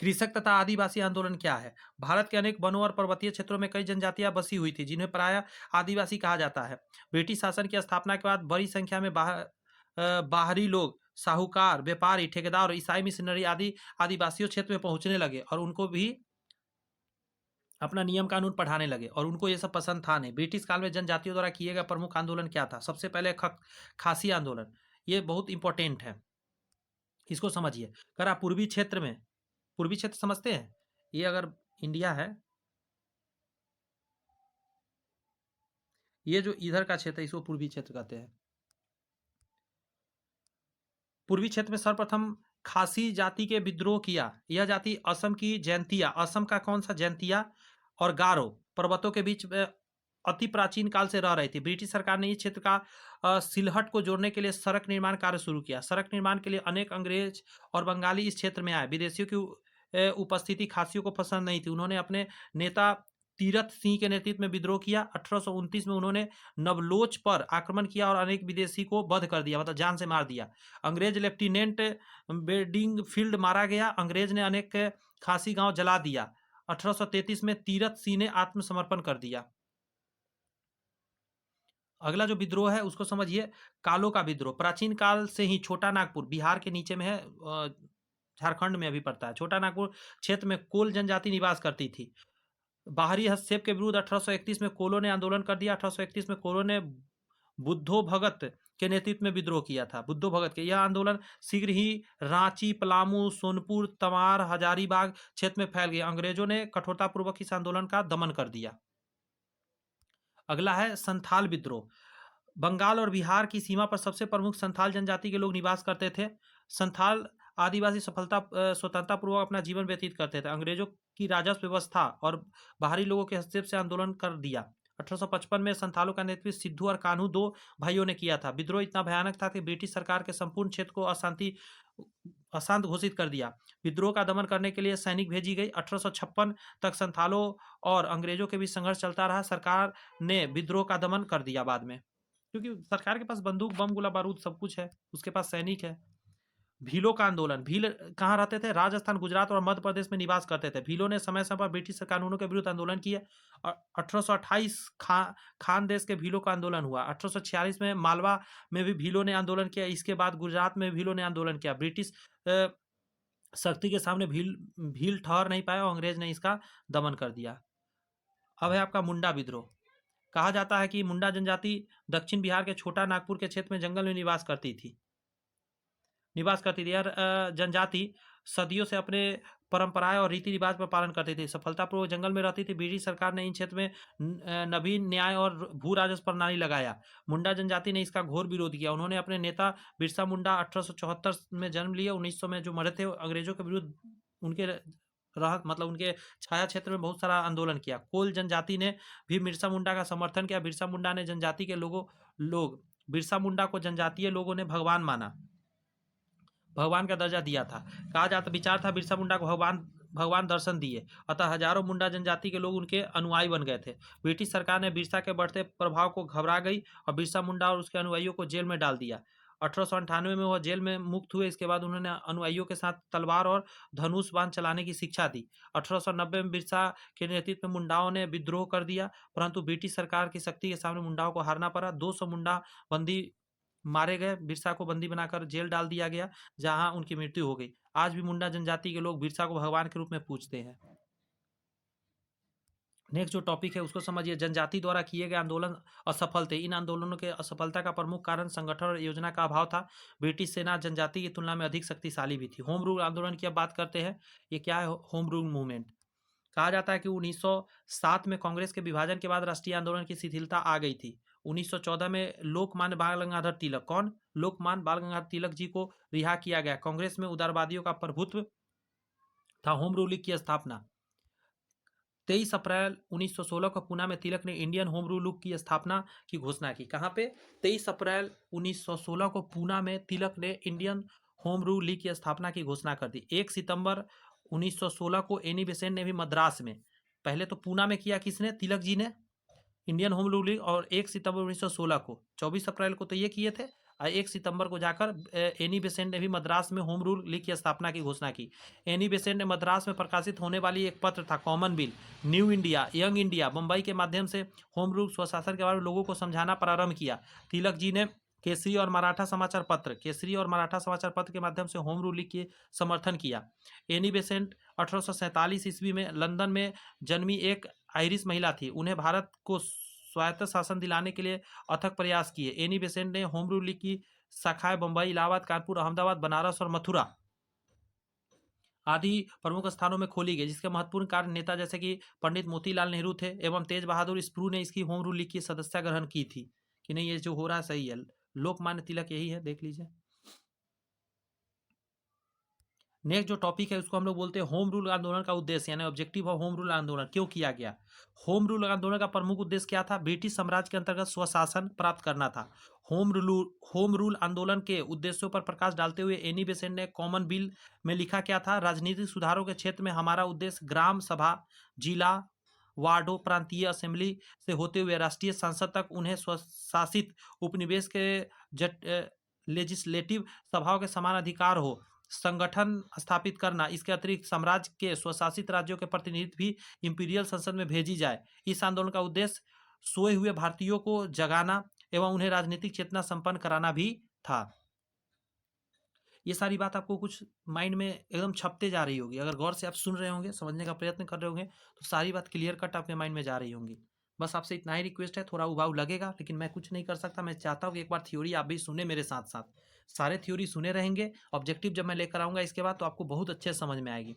कृषक तथा आदिवासी आंदोलन क्या है? भारत के अनेक वनों और पर्वतीय क्षेत्रों में कई जनजातियां बसी हुई थी जिन्हें प्रायः आदिवासी कहा जाता है। ब्रिटिश शासन की स्थापना के बाद बड़ी संख्या में बाहरी लोग, साहूकार, व्यापारी, ठेकेदार और ईसाई मिशनरी आदि आदिवासियों क्षेत्र में पहुंचने लगे और उनको भी अपना नियम कानून पढ़ाने लगे और उनको ये सब पसंद था नहीं। ब्रिटिश काल में जनजातियों द्वारा किए गए प्रमुख आंदोलन क्या था? सबसे पहले खासी आंदोलन। ये बहुत इंपॉर्टेंट है, इसको समझिए। करा पूर्वी क्षेत्र समझते हैं? ये अगर इंडिया है ये जो इधर का क्षेत्र है इसको पूर्वी क्षेत्र कहते हैं। पूर्वी क्षेत्र में सर्वप्रथम खासी जाति के विद्रोह किया। यह जाति असम की जैंतिया, असम का कौन सा जैंतिया और गारो पर्वतों के बीच अति प्राचीन काल से रह रही थी। ब्रिटिश सरकार ने इस क्षेत्र का सिलहट को जोड़ने के लिए सड़क निर्माण कार्य शुरू किया। सड़क निर्माण के लिए अनेक अंग्रेज और बंगाली इस क्षेत्र में आए। विदेशियों की उपस्थिति खासियों को पसंद नहीं थी। उन्होंने अपने नेता तीरथ सिंह के नेतृत्व में विद्रोह किया। 1829 में उन्होंने नवलोच पर आक्रमण किया और अनेक विदेशी को वध कर दिया, मतलब जान से मार दिया। अंग्रेज लेफ्टिनेंट बेडिंगफील्ड मारा गया। अंग्रेज ने अनेक खासी गांव जला दिया। 1833 में तीरथ सिंह ने आत्मसमर्पण कर दिया। अगला जो विद्रोह है उसको समझिए, कालो का विद्रोह। प्राचीन काल से ही छोटा नागपुर बिहार के नीचे में है, झारखंड में अभी पड़ता है। छोटा नागपुर क्षेत्र में कोल जनजाति निवास करती थी। बाहरी हस्तक्षेप के विरुद्ध 1831 में कोलों ने आंदोलन कर दिया। 1831 में कोलों ने बुद्धो भगत के नेतृत्व में विद्रोह किया था। बुद्धो भगत के यह आंदोलन शीघ्र ही रांची, पलामू, सोनपुर, तमार, हजारीबाग क्षेत्र में फैल गया। अंग्रेजों ने कठोरतापूर्वक इस आंदोलन का दमन कर दिया। अगला है संथाल विद्रोह। बंगाल और बिहार की सीमा पर सबसे प्रमुख संथाल जनजाति के लोग निवास करते थे। संथाल आदिवासी स्वतंत्रता पूर्वक अपना जीवन व्यतीत करते थे। अंग्रेजों की राजस्व व्यवस्था और बाहरी लोगों के हस्तक्षेप से आंदोलन कर दिया। 1855 में संथालों का नेतृत्व सिद्धू और कान्हू दो भाइयों ने किया था। विद्रोह इतना भयानक था कि ब्रिटिश सरकार के संपूर्ण क्षेत्र को अशांत घोषित कर दिया। विद्रोह का दमन करने के लिए सैनिक भेजी गई। 1856 तक संथालों और अंग्रेजों के बीच संघर्ष चलता रहा। सरकार ने विद्रोह का दमन कर दिया बाद में, क्योंकि सरकार के पास बंदूक, बम, गोला बारूद सब कुछ है, उसके पास सैनिक है। भीलों का आंदोलन। भील कहाँ रहते थे? राजस्थान, गुजरात और मध्य प्रदेश में निवास करते थे। भीलों ने समय समय पर ब्रिटिश कानूनों के विरुद्ध आंदोलन किए। 1828 खान देश के भीलों का आंदोलन हुआ। 1846 में मालवा में भी भीलों ने आंदोलन किया। इसके बाद गुजरात में भीलों ने आंदोलन किया। ब्रिटिश शक्ति के सामने भील ठहर नहीं पाया और अंग्रेज ने इसका दमन कर दिया। अब है आपका मुंडा विद्रोह। कहा जाता है कि मुंडा जनजाति दक्षिण बिहार के छोटा नागपुर के क्षेत्र में जंगल में निवास करती थी। यह जनजाति सदियों से अपने परंपराएं और रीति रिवाज पर पालन करती थी। सफलतापूर्वक जंगल में रहती थी। ब्रिटिश सरकार ने इन क्षेत्र में नवीन न्याय और भू राजस्व प्रणाली लगाया। मुंडा जनजाति ने इसका घोर विरोध किया। उन्होंने अपने नेता बिरसा मुंडा 1874 में जन्म लिया। 1900 में जो मरे थे, अंग्रेजों के विरुद्ध उनके मतलब उनके छाया क्षेत्र में बहुत सारा आंदोलन किया। कोल जनजाति ने भी बिरसा मुंडा का समर्थन किया। बिरसा मुंडा ने जनजाति के लोग बिरसा मुंडा को जनजातीय लोगों ने भगवान माना, भगवान का दर्जा दिया था। कहा जाता विचार था बिरसा मुंडा को भगवान दर्शन दिए, अतः हजारों मुंडा जनजाति के लोग उनके अनुयायी बन गए थे। ब्रिटिश सरकार ने बिरसा के बढ़ते प्रभाव को घबरा गई और बिरसा मुंडा और उसके अनुयायियों को जेल में डाल दिया। 1898 में वह जेल में मुक्त हुए। इसके बाद उन्होंने अनुयायियों के साथ तलवार और धनुष बाण चलाने की शिक्षा दी। 1890 में बिरसा के नेतृत्व में मुंडाओं ने विद्रोह कर दिया, परंतु ब्रिटिश सरकार की शक्ति के सामने मुंडाओं को हारना पड़ा। 200 मुंडा बंदी मारे गए। बिरसा को बंदी बनाकर जेल डाल दिया गया, जहां उनकी मृत्यु हो गई। आज भी मुंडा जनजाति के लोग बिरसा को भगवान के रूप में पूजते हैं। नेक्स्ट जो टॉपिक है उसको समझिए। जनजाति द्वारा किए गए आंदोलन असफल थे। इन आंदोलनों के असफलता का प्रमुख कारण संगठन और योजना का अभाव था। ब्रिटिश सेना जनजाति की तुलना में अधिक शक्तिशाली भी थी। होम रूल आंदोलन की अब बात करते हैं। ये क्या है होम रूल मूवमेंट? कहा जाता है कि 1907 में कांग्रेस के विभाजन के बाद राष्ट्रीय आंदोलन की शिथिलता आ गई थी। 1914 में लोकमान्य बाल गंगाधर तिलक, कौन? लोकमान्य बाल गंगाधर तिलक जी को रिहा किया गया। कांग्रेस में उदारवादियों का प्रभुत्व था। होम रूल लीग की स्थापना 23 अप्रैल 1916 को पुणे में तिलक ने इंडियन होम रूल लीग की स्थापना की घोषणा की। कहाँ पे? 23 अप्रैल 1916 को पुणे में तिलक ने इंडियन होम रूल लीग की स्थापना की घोषणा कर दी। 1 सितंबर 1916 को एनी बेसेंट ने भी मद्रास में, पहले तो पुणे में किया किसने? तिलक जी ने, इंडियन होम रूल लीग। और 1 सितंबर 1916 को, 24 अप्रैल को तो ये किए थे, और 1 सितंबर को जाकर एनी बेसेंट ने भी मद्रास में होम रूल लीग की स्थापना की घोषणा की। एनी बेसेंट ने मद्रास में प्रकाशित होने वाली एक पत्र था common bill, new India, young India, Mumbai के माध्यम से होम रूल स्वशासन के बारे में लोगों को समझाना प्रारंभ किया। तिलक जी ने केसरी और मराठा समाचार पत्र के माध्यम से होम रूल लीग के समर्थन किया। एनी बेसेंट 1847 ईस्वी में लंदन में जन्मी एक आयरिश महिला थी। उन्हें भारत को स्वायत्त शासन दिलाने के लिए अथक प्रयास किए। एनी बेसेंट ने होम रूल लीग की शाखाएं बंबई, इलाहाबाद, कानपुर, अहमदाबाद, बनारस और मथुरा आदि प्रमुख स्थानों में खोली गई, जिसके महत्वपूर्ण कार्य नेता जैसे कि पंडित मोतीलाल नेहरू थे एवं तेज बहादुर स्प्रू ने इसकी होम रूल लीग की सदस्यता ग्रहण की थी कि नहीं। ये जो हो रहा है सही है। लोकमान्य तिलक यही है, देख लीजिए। नेक्स्ट जो टॉपिक है उसको हम लोग बोलते हैं होम रूल आंदोलन का उद्देश्य, यानी ऑब्जेक्टिव ऑफ होम रूल आंदोलन क्यों किया गया। होम रूल आंदोलन का प्रमुख उद्देश्य क्या था? ब्रिटिश साम्राज्य के अंतर्गत स्वशासन प्राप्त करना था। होम रूल आंदोलन के उद्देश्यों पर प्रकाश डालते हुए एनी बेसेंट ने कॉमन बिल में लिखा क्या था? राजनीतिक सुधारों के क्षेत्र में हमारा उद्देश्य ग्राम सभा, जिला, वार्डों, प्रांतीय असेंबली से होते हुए राष्ट्रीय संसद तक उन्हें स्वशासित उपनिवेश के लेजिस्लेटिव सभाओं के समान अधिकार हो, संगठन स्थापित करना। इसके अतिरिक्त साम्राज्य के स्वशासित राज्यों के प्रतिनिधित्व भी इंपीरियल संसद में भेजी जाए। इस आंदोलन का उद्देश्य सोए हुए भारतीयों को जगाना एवं उन्हें राजनीतिक चेतना संपन्न कराना भी था। ये सारी बात आपको कुछ माइंड में एकदम छपते जा रही होगी, अगर गौर से आप सुन रहे होंगे, समझने का प्रयत्न कर रहे होंगे, तो सारी बात क्लियर कट आपके माइंड में जा रही होंगी। बस आपसे इतना ही रिक्वेस्ट है, थोड़ा उबाऊ लगेगा लेकिन मैं कुछ नहीं कर सकता। मैं चाहता हूँ कि एक बार थ्योरी आप भी सुने मेरे साथ साथ, सारे थ्योरी सुने रहेंगे। ऑब्जेक्टिव जब मैं लेकर आऊँगा इसके बाद तो आपको बहुत अच्छे से समझ में आएगी।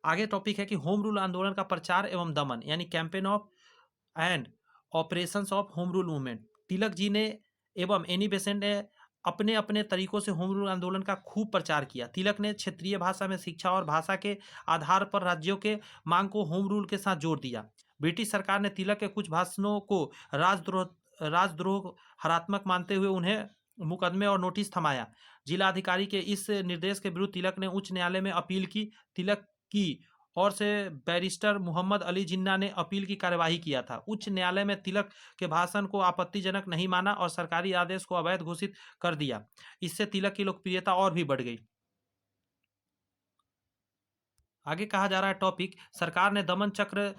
आगे टॉपिक है कि होम रूल आंदोलन का प्रचार एवं दमन, यानी campaign of and operations of home rule movement. Tilak ji ने एवं एनी बेसेंट ने अपने अपने तरीकों से होम रूल आंदोलन का खूब प्रचार किया। तिलक ने क्षेत्रीय भाषा में शिक्षा और भाषा के आधार पर राज्यों के मांग को होम रूल के साथ जोड़ दिया। ब्रिटिश सरकार ने तिलक के कुछ भाषणों को राजद्रोह हरात्मक मानते हुए उन्हें मुकदमे और नोटिस थमाया। जिला अधिकारी के इस निर्देश के विरुद्ध तिलक ने उच्च न्यायालय में अपील की। तिलक की और से बैरिस्टर मोहम्मद अली जिन्ना ने अपील की कार्यवाही किया था। उच्च न्यायालय में तिलक के भाषण को आपत्तिजनक नहीं माना और सरकारी आदेश को अवैध घोषित कर दिया। इससे तिलक की लोकप्रियता और भी बढ़ गई। आगे कहा जा रहा है टॉपिक, सरकार ने दमन चक्र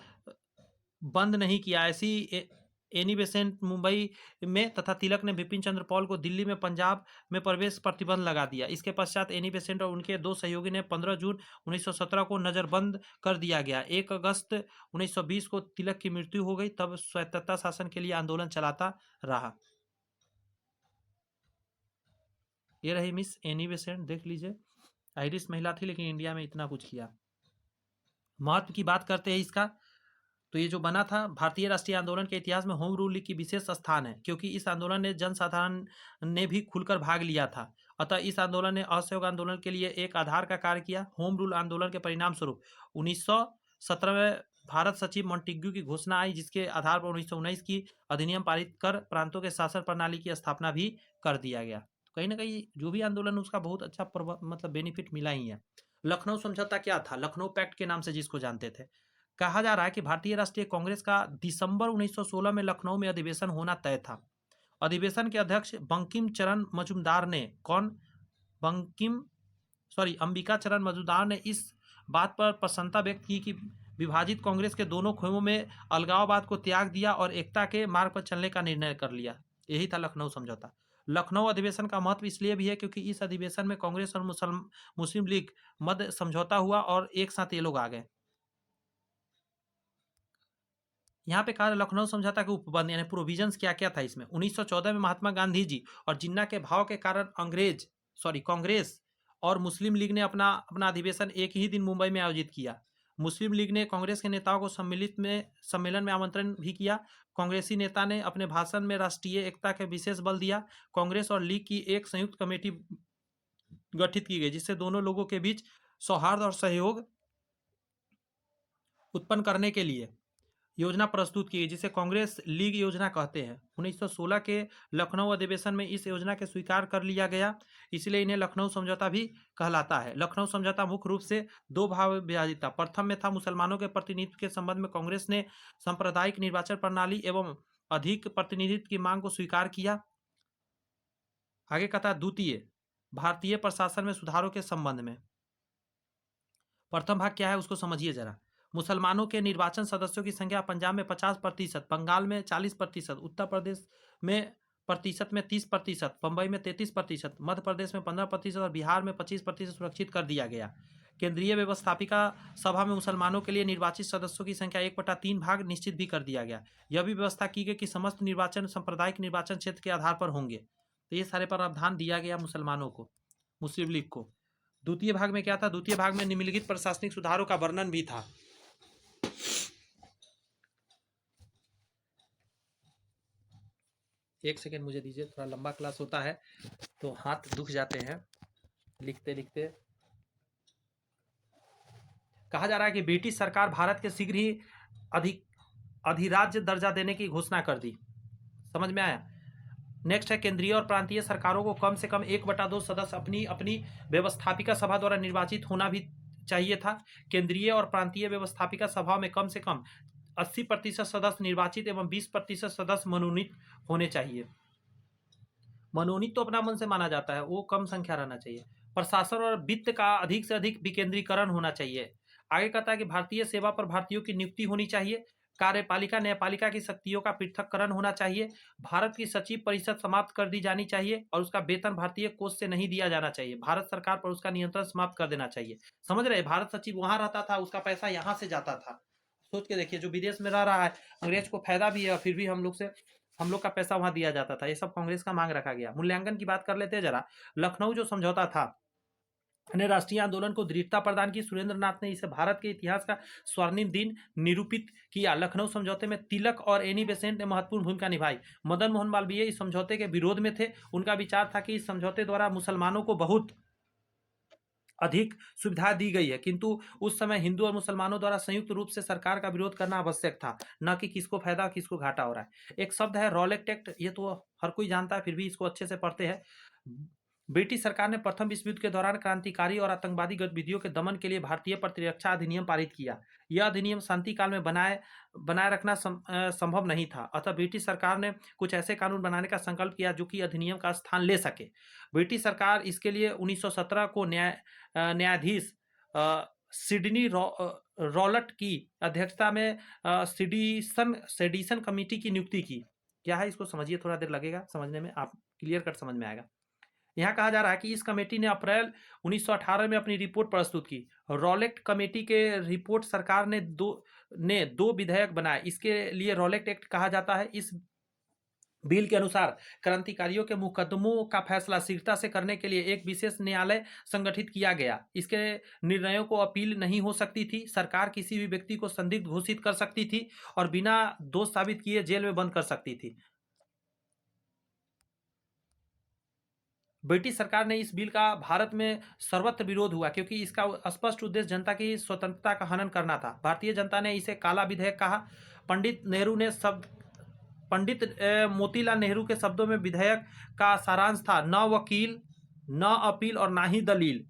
बंद नहीं किया। ऐसी एनी बेसेंट मुंबई में तथा तिलक ने बिपिन चंद्र पॉल को दिल्ली में पंजाब में प्रवेश प्रतिबंध लगा दिया। इसके पश्चात एनी बेसेंट और उनके दो सहयोगी ने 15 जून 1917 को नजरबंद कर दिया गया। 1 अगस्त 1920 को तिलक की मृत्यु हो गई। तब स्वायत्तता शासन के लिए आंदोलन चलाता रहा। ये रही मिस एनी बेसेंट, देख लीजिए। आयरिश महिला थी लेकिन इंडिया में इतना कुछ किया। महत्व की बात करते हैं इसका, तो ये जो बना था भारतीय राष्ट्रीय आंदोलन के इतिहास में होम रूल लीग की विशेष स्थान है, क्योंकि इस आंदोलन ने जनसाधारण ने भी खुलकर भाग लिया था। अतः इस आंदोलन ने असहयोग आंदोलन के लिए एक आधार का कार्य किया। होम रूल आंदोलन के परिणाम स्वरूप 1917 में भारत सचिव मॉन्टेग्यू की घोषणा आई, जिसके आधार पर 1919 की अधिनियम पारित कर प्रांतों के शासन प्रणाली की स्थापना भी कर दिया गया। कहीं ना कहीं जो भी आंदोलन उसका बहुत अच्छा मतलब बेनिफिट मिला ही है। लखनऊ समझौता क्या था? लखनऊ पैक्ट के नाम से जिसको जानते थे। कहा जा रहा है कि भारतीय राष्ट्रीय कांग्रेस का दिसंबर 1916 में लखनऊ में अधिवेशन होना तय था। अधिवेशन के अध्यक्ष बंकिम चरण मजुमदार ने अंबिका चरण मजुमदार ने इस बात पर प्रसन्नता व्यक्त की कि विभाजित कांग्रेस के दोनों खेमों में अलगाववाद को त्याग दिया और एकता के मार्ग पर चलने का निर्णय कर लिया। यही था लखनऊ समझौता। लखनऊ अधिवेशन का महत्व इसलिए भी है क्योंकि इस अधिवेशन में कांग्रेस और मुस्लिम लीग मध्य समझौता हुआ और एक साथ ये लोग आ गए। यहाँ पे कहा लखनऊ समझौता के उपबंध यानी प्रोविजंस क्या क्या था इसमें। 1914 में महात्मा गांधी जी और जिन्ना के भाव के कारण कांग्रेस और मुस्लिम लीग ने अपना अधिवेशन एक ही दिन मुंबई में आयोजित किया। मुस्लिम लीग ने कांग्रेस के नेताओं को सम्मेलन में आमंत्रण भी किया। कांग्रेसी नेता ने अपने भाषण में राष्ट्रीय एकता के विशेष बल दिया। कांग्रेस और लीग की एक संयुक्त कमेटी गठित की गई, जिससे दोनों लोगों के बीच सौहार्द और सहयोग उत्पन्न करने के लिए योजना प्रस्तुत की, जिसे कांग्रेस लीग योजना कहते हैं। 1916 के लखनऊ अधिवेशन में इस योजना के स्वीकार कर लिया गया, इसलिए इन्हें लखनऊ समझौता भी कहलाता है। लखनऊ समझौता मुख्य रूप से दो भाग में विभाजित था। प्रथम में था मुसलमानों के प्रतिनिधित्व के संबंध में कांग्रेस ने सांप्रदायिक निर्वाचन प्रणाली एवं अधिक प्रतिनिधित्व की मांग को स्वीकार किया। आगे कहता द्वितीय, भारतीय प्रशासन में सुधारों के संबंध में। प्रथम भाग क्या है उसको समझिए जरा। मुसलमानों के निर्वाचन सदस्यों की संख्या पंजाब में 50%, बंगाल में 40%, उत्तर प्रदेश में 30%, बंबई में 33%, मध्य प्रदेश में 15% और बिहार में 25% सुरक्षित कर दिया गया। केंद्रीय व्यवस्थापिका सभा में मुसलमानों के लिए निर्वाचित सदस्यों की संख्या 1/3 भाग निश्चित भी कर दिया गया। यह भी व्यवस्था की गई कि समस्त निर्वाचन सांप्रदायिक निर्वाचन क्षेत्र के आधार पर होंगे। तो ये सारे प्रावधान दिया गया मुसलमानों को, मुस्लिम लीग को। द्वितीय भाग में क्या था? द्वितीय भाग में निम्नलिखित प्रशासनिक सुधारों का वर्णन भी था। एक सेकेंड मुझे दीजिए, थोड़ा लंबा क्लास होता है तो हाथ दुख जाते हैं लिखते लिखते। कहा जा रहा है कि ब्रिटिश सरकार भारत के शीघ्र ही अधिराज्य दर्जा देने की घोषणा कर दी। समझ में आया? नेक्स्ट है, केंद्रीय और प्रांतीय सरकारों को कम से कम 1/2 सदस्य अपनी अपनी व्यवस्थापिका सभा द्वारा निर्वाचित होना भी चाहिए था। केंद्रीय और प्रांतीय व्यवस्थापिका सभा में कम से कम 80% सदस्य निर्वाचित एवं 20% सदस्य मनोनीत होने चाहिए। मनोनीत तो अपना मन से माना जाता है, वो कम संख्या रहना चाहिए। प्रशासन और वित्त का अधिक से अधिक विकेंद्रीकरण होना चाहिए। आगे कहता है कि भारतीय सेवा पर भारतीयों की नियुक्ति होनी चाहिए। कार्यपालिका न्यायपालिका की शक्तियों का पृथक्करण होना चाहिए। भारत की सचिव परिषद समाप्त कर दी जानी चाहिए और उसका वेतन भारतीय कोष से नहीं दिया जाना चाहिए। भारत सरकार पर उसका नियंत्रण समाप्त कर देना चाहिए। समझ रहे? भारत सचिव वहां रहता था, उसका पैसा यहाँ से जाता था। सोच के देखिए, जो विदेश में रह रहा है, अंग्रेज को फायदा भी है, फिर भी हम लोग का पैसा वहां दिया जाता था। ये सब कांग्रेस का मांग रखा गया। मूल्यांकन की बात कर लेते हैं जरा। लखनऊ जो समझौता था ने राष्ट्रीय आंदोलन को दृढ़ता प्रदान की। सुरेंद्र नाथ ने इसे भारत के इतिहास का स्वर्णिम दिन निरूपित किया। लखनऊ समझौते में तिलक और एनी बेसेंट ने महत्वपूर्ण भूमिका निभाई। मदन मोहन मालवीय इस समझौते के विरोध में थे। उनका विचार था कि इस समझौते द्वारा मुसलमानों को बहुत अधिक सुविधा दी गई है, किंतु उस समय हिंदू और मुसलमानों द्वारा संयुक्त रूप से सरकार का विरोध करना आवश्यक था, न कि किसको फायदा किसको घाटा हो रहा है। एक शब्द है रॉलेट एक्ट, ये तो हर कोई जानता है, फिर भी इसको अच्छे से पढ़ते हैं। ब्रिटिश सरकार ने प्रथम विश्व युद्ध के दौरान क्रांतिकारी और आतंकवादी गतिविधियों के दमन के लिए भारतीय प्रतिरक्षा अधिनियम पारित किया। यह अधिनियम शांति काल में बनाए रखना संभव नहीं था, अतः ब्रिटिश सरकार ने कुछ ऐसे कानून बनाने का संकल्प किया जो कि अधिनियम का स्थान ले सके। ब्रिटिश सरकार इसके लिए 1917 को न्यायाधीश सिडनी रॉलट की अध्यक्षता में सेडिशन कमेटी की नियुक्ति की। क्या है इसको समझिए, थोड़ा देर लगेगा समझने में, आप क्लियर कट समझ में आएगा। यहाँ कहा जा रहा है कि इस कमेटी ने अप्रैल 1918 में अपनी रिपोर्ट प्रस्तुत की। रॉलेट कमेटी के रिपोर्ट सरकार ने दो विधेयक बनाए। इसके लिए रॉलेट एक्ट कहा जाता है। इस बिल के अनुसार क्रांतिकारियों के मुकदमों का फैसला शीघ्रता से करने के लिए एक विशेष न्यायालय संगठित किया गया। इसके निर्णयों को अपील नहीं हो सकती थी। सरकार किसी भी व्यक्ति को संदिग्ध घोषित कर सकती थी और बिना दोष साबित किए जेल में बंद कर सकती थी। ब्रिटिश सरकार ने इस बिल का भारत में सर्वत्र विरोध हुआ, क्योंकि इसका स्पष्ट उद्देश्य जनता की स्वतंत्रता का हनन करना था। भारतीय जनता ने इसे काला विधेयक कहा। पंडित मोतीलाल नेहरू के शब्दों में विधेयक का सारांश था, न वकील, न अपील और न ही दलील।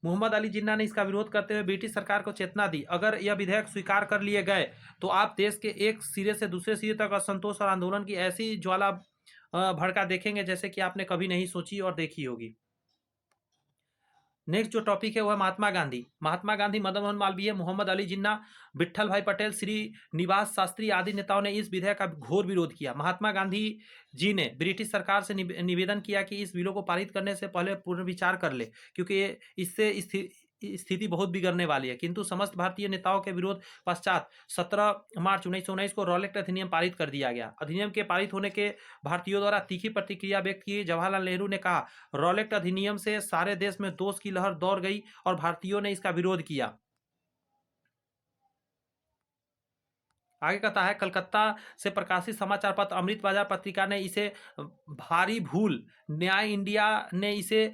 मोहम्मद अली जिन्ना ने इसका विरोध करते हुए ब्रिटिश सरकार को चेतना दी, अगर यह विधेयक स्वीकार कर लिए गए तो आप देश के एक सिरे से दूसरे सिरे तक असंतोष और आंदोलन की ऐसी ज्वाला भड़का देखेंगे जैसे कि आपने कभी नहीं सोची और देखी होगी। नेक्स्ट जो टॉपिक है वह महात्मा गांधी। महात्मा गांधी, मदन मोहन मालवीय, मोहम्मद अली जिन्ना, विट्ठल भाई पटेल, श्री निवास शास्त्री आदि नेताओं ने इस विधेयक का घोर विरोध किया। महात्मा गांधी जी ने ब्रिटिश सरकार से निवेदन किया कि इस बिलों को पारित करने से पहले पुनर्विचार कर ले, क्योंकि इससे स्थिति बहुत बिगड़ने वाली है। किंतु समस्त भारतीय नेताओं के विरोध पश्चात 17 मार्च 1919 को रॉलेट अधिनियम पारित कर दिया गया। अधिनियम के पारित होने के भारतीयों द्वारा तीखी प्रतिक्रिया व्यक्त की। जवाहरलाल नेहरू ने कहा, रॉलेट अधिनियम से सारे देश में दोष की लहर दौड़ गई और भारतीयों ने इसका विरोध किया। आगे कहता है, कलकत्ता से प्रकाशित समाचार पत्र अमृत बाजार पत्रिका ने इसे भारी भूल, न्याय इंडिया ने इसे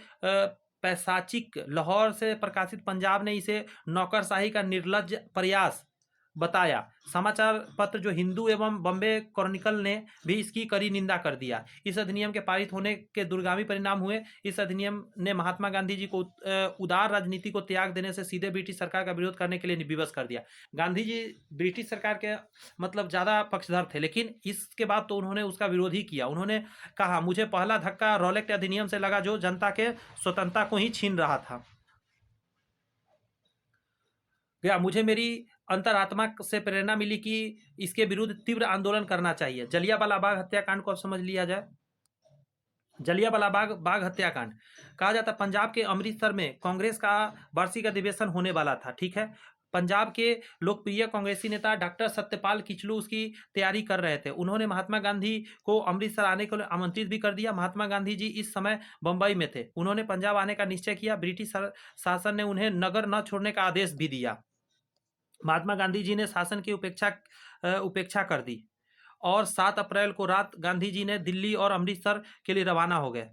पैशाचिक, लाहौर से प्रकाशित पंजाब ने इसे नौकरशाही का निर्लज्ज प्रयास बताया। समाचार पत्र जो हिंदू एवं बॉम्बे क्रॉनिकल ने भी इसकी कड़ी निंदा कर दिया। इस अधिनियम के पारित होने के दूरगामी परिणाम हुए। इस अधिनियम ने महात्मा गांधी जी को उदार राजनीति को त्याग देने से सीधे ब्रिटिश सरकार का विरोध करने के लिए विवश कर दिया। गांधी जी ब्रिटिश सरकार के मतलब ज़्यादा पक्षधर थे, लेकिन इसके बाद तो उन्होंने उसका विरोध ही किया। उन्होंने कहा, मुझे पहला धक्का रॉलेट अधिनियम से लगा जो जनता के स्वतंत्रता को ही छीन रहा था। मुझे मेरी अंतरात्मा से प्रेरणा मिली कि इसके विरुद्ध तीव्र आंदोलन करना चाहिए। जलियांवाला बाग हत्याकांड को अब समझ लिया जाए। जलियांवाला बाग हत्याकांड कहा जाता है, पंजाब के अमृतसर में कांग्रेस का वार्षिक अधिवेशन होने वाला था। ठीक है, पंजाब के लोकप्रिय कांग्रेसी नेता डॉक्टर सत्यपाल किचलू उसकी तैयारी कर रहे थे। उन्होंने महात्मा गांधी को अमृतसर आने के लिए आमंत्रित भी कर दिया। महात्मा गांधी जी इस समय बंबई में थे। उन्होंने पंजाब आने का निश्चय किया। ब्रिटिश शासन ने उन्हें नगर न छोड़ने का आदेश भी दिया। महात्मा गांधी जी ने शासन की उपेक्षा कर दी और 7 अप्रैल को रात गांधी जी ने दिल्ली और अमृतसर के लिए रवाना हो गए।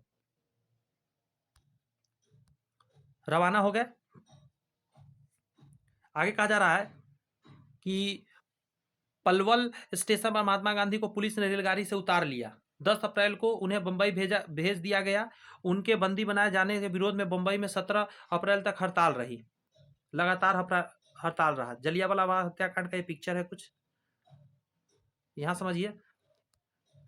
आगे कहा जा रहा है कि पलवल स्टेशन पर महात्मा गांधी को पुलिस ने रेलगाड़ी से उतार लिया। 10 अप्रैल को उन्हें बंबई भेज दिया गया। उनके बंदी बनाए जाने के विरोध में बंबई में 17 अप्रैल तक हड़ताल रही। लगातार हड़ताल रहा। जलियांवाला बाग हत्याकांड का ये पिक्चर है कुछ, यहां समझिए।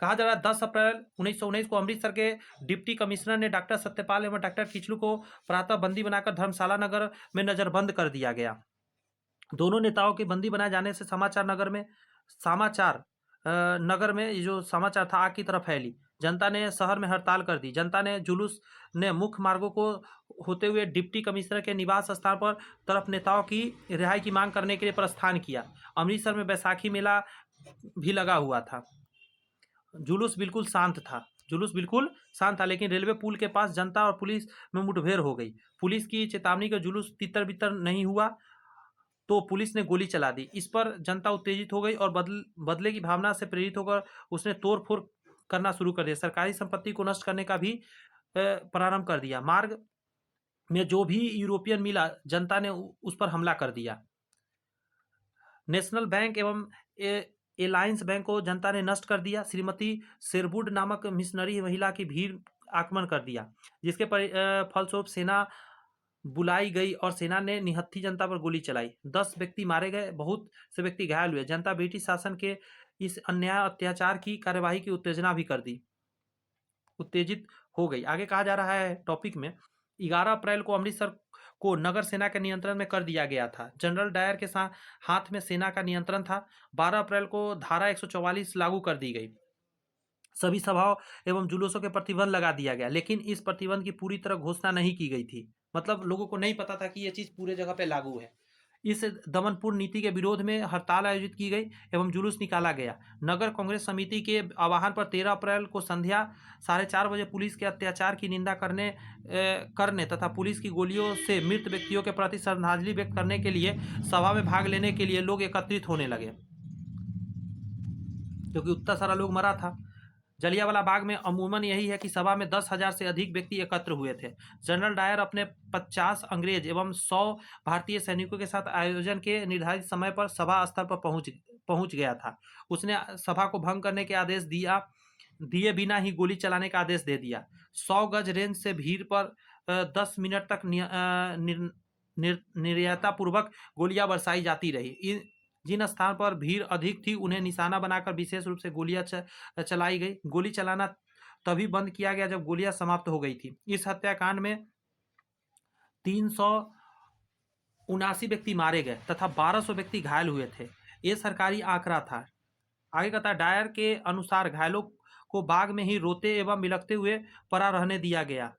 कहा जा रहा है 10 अप्रैल 1919 को अमृतसर के डिप्टी कमिश्नर ने डॉक्टर सत्यपाल एवं डॉक्टर किचलू को प्रातः बंदी बनाकर धर्मशाला नगर में नजरबंद कर दिया गया। दोनों नेताओं के बंदी बनाए जाने से समाचार नगर में जो समाचार था आग की तरफ फैली। जनता ने शहर में हड़ताल कर दी। जनता ने जुलूस ने मुख्य मार्गों को होते हुए डिप्टी कमिश्नर के निवास स्थान पर तरफ नेताओं की रिहाई की मांग करने के लिए प्रस्थान किया। अमृतसर में बैसाखी मेला भी लगा हुआ था। जुलूस बिल्कुल शांत था, लेकिन रेलवे पुल के पास जनता और पुलिस में मुठभेड़ हो गई। पुलिस की चेतावनी का जुलूस तितर बितर नहीं हुआ तो पुलिस ने गोली चला दी। इस पर जनता उत्तेजित हो गई और बदले की भावना से प्रेरित होकर उसने तोड़फोड़ करना शुरू कर दिया। सरकारी संपत्ति को नष्ट करने का भी प्रारंभ कर दिया। मार्ग में जो भी यूरोपियन मिला जनता ने उस पर हमला कर दिया। नेशनल बैंक एवं एलायंस बैंक को जनता ने नष्ट कर दिया। श्रीमती शेरवुड नामक मिशनरी महिला की भीड़ आक्रमण कर दिया, जिसके फलस्वरूप सेना बुलाई गई और सेना ने निहत्थी जनता पर गोली चलाई। 10 व्यक्ति मारे गए, बहुत से व्यक्ति घायल हुए। जनता ब्रिटिश शासन के इस अन्याय अत्याचार की कार्यवाही की उत्तेजित हो गई। आगे कहा जा रहा है टॉपिक में 11 अप्रैल को अमृतसर को नगर सेना के नियंत्रण में कर दिया गया था। जनरल डायर के हाथ में सेना का नियंत्रण था। 12 अप्रैल को धारा 144 लागू कर दी गई। सभी सभाओं एवं जुलूसों के प्रतिबंध लगा दिया गया, लेकिन इस प्रतिबंध की पूरी तरह घोषणा नहीं की गई थी। मतलब लोगों को नहीं पता था कि यह चीज पूरे जगह पे लागू है। इस दमनपूर्ण नीति के विरोध में हड़ताल आयोजित की गई एवं जुलूस निकाला गया। नगर कांग्रेस समिति के आह्वान पर 13 अप्रैल को संध्या 4:30 बजे पुलिस के अत्याचार की निंदा करने तथा पुलिस की गोलियों से मृत व्यक्तियों के प्रति श्रद्धांजलि व्यक्त करने के लिए सभा में भाग लेने के लिए लोग एकत्रित होने लगे, क्योंकि उतना सारा लोग मरा था। जलियांवाला बाग में अमूमन यही है कि सभा में 10,000 से अधिक व्यक्ति एकत्र हुए थे। जनरल डायर अपने 50 अंग्रेज एवं 100 भारतीय सैनिकों के साथ आयोजन के निर्धारित समय पर सभा स्थल पर पहुंच गया था। उसने सभा को भंग करने के आदेश दिए बिना ही गोली चलाने का आदेश दे दिया। 100 गज रेंज से भीड़ पर 10 मिनट तक निर्दयतापूर्वक गोलियां बरसाई जाती रही। जिन स्थान पर भीड़ अधिक थी उन्हें निशाना बनाकर विशेष रूप से गोलियां चलाई गई। गोली चलाना तभी बंद किया गया जब गोलियां समाप्त हो गई थी। इस हत्याकांड में 379 व्यक्ति मारे गए तथा 1200 व्यक्ति घायल हुए थे। ये सरकारी आंकड़ा था। आगे कहता डायर के अनुसार घायलों को बाग में ही रोते एवं बिलखते हुए पड़ा रहने दिया गया।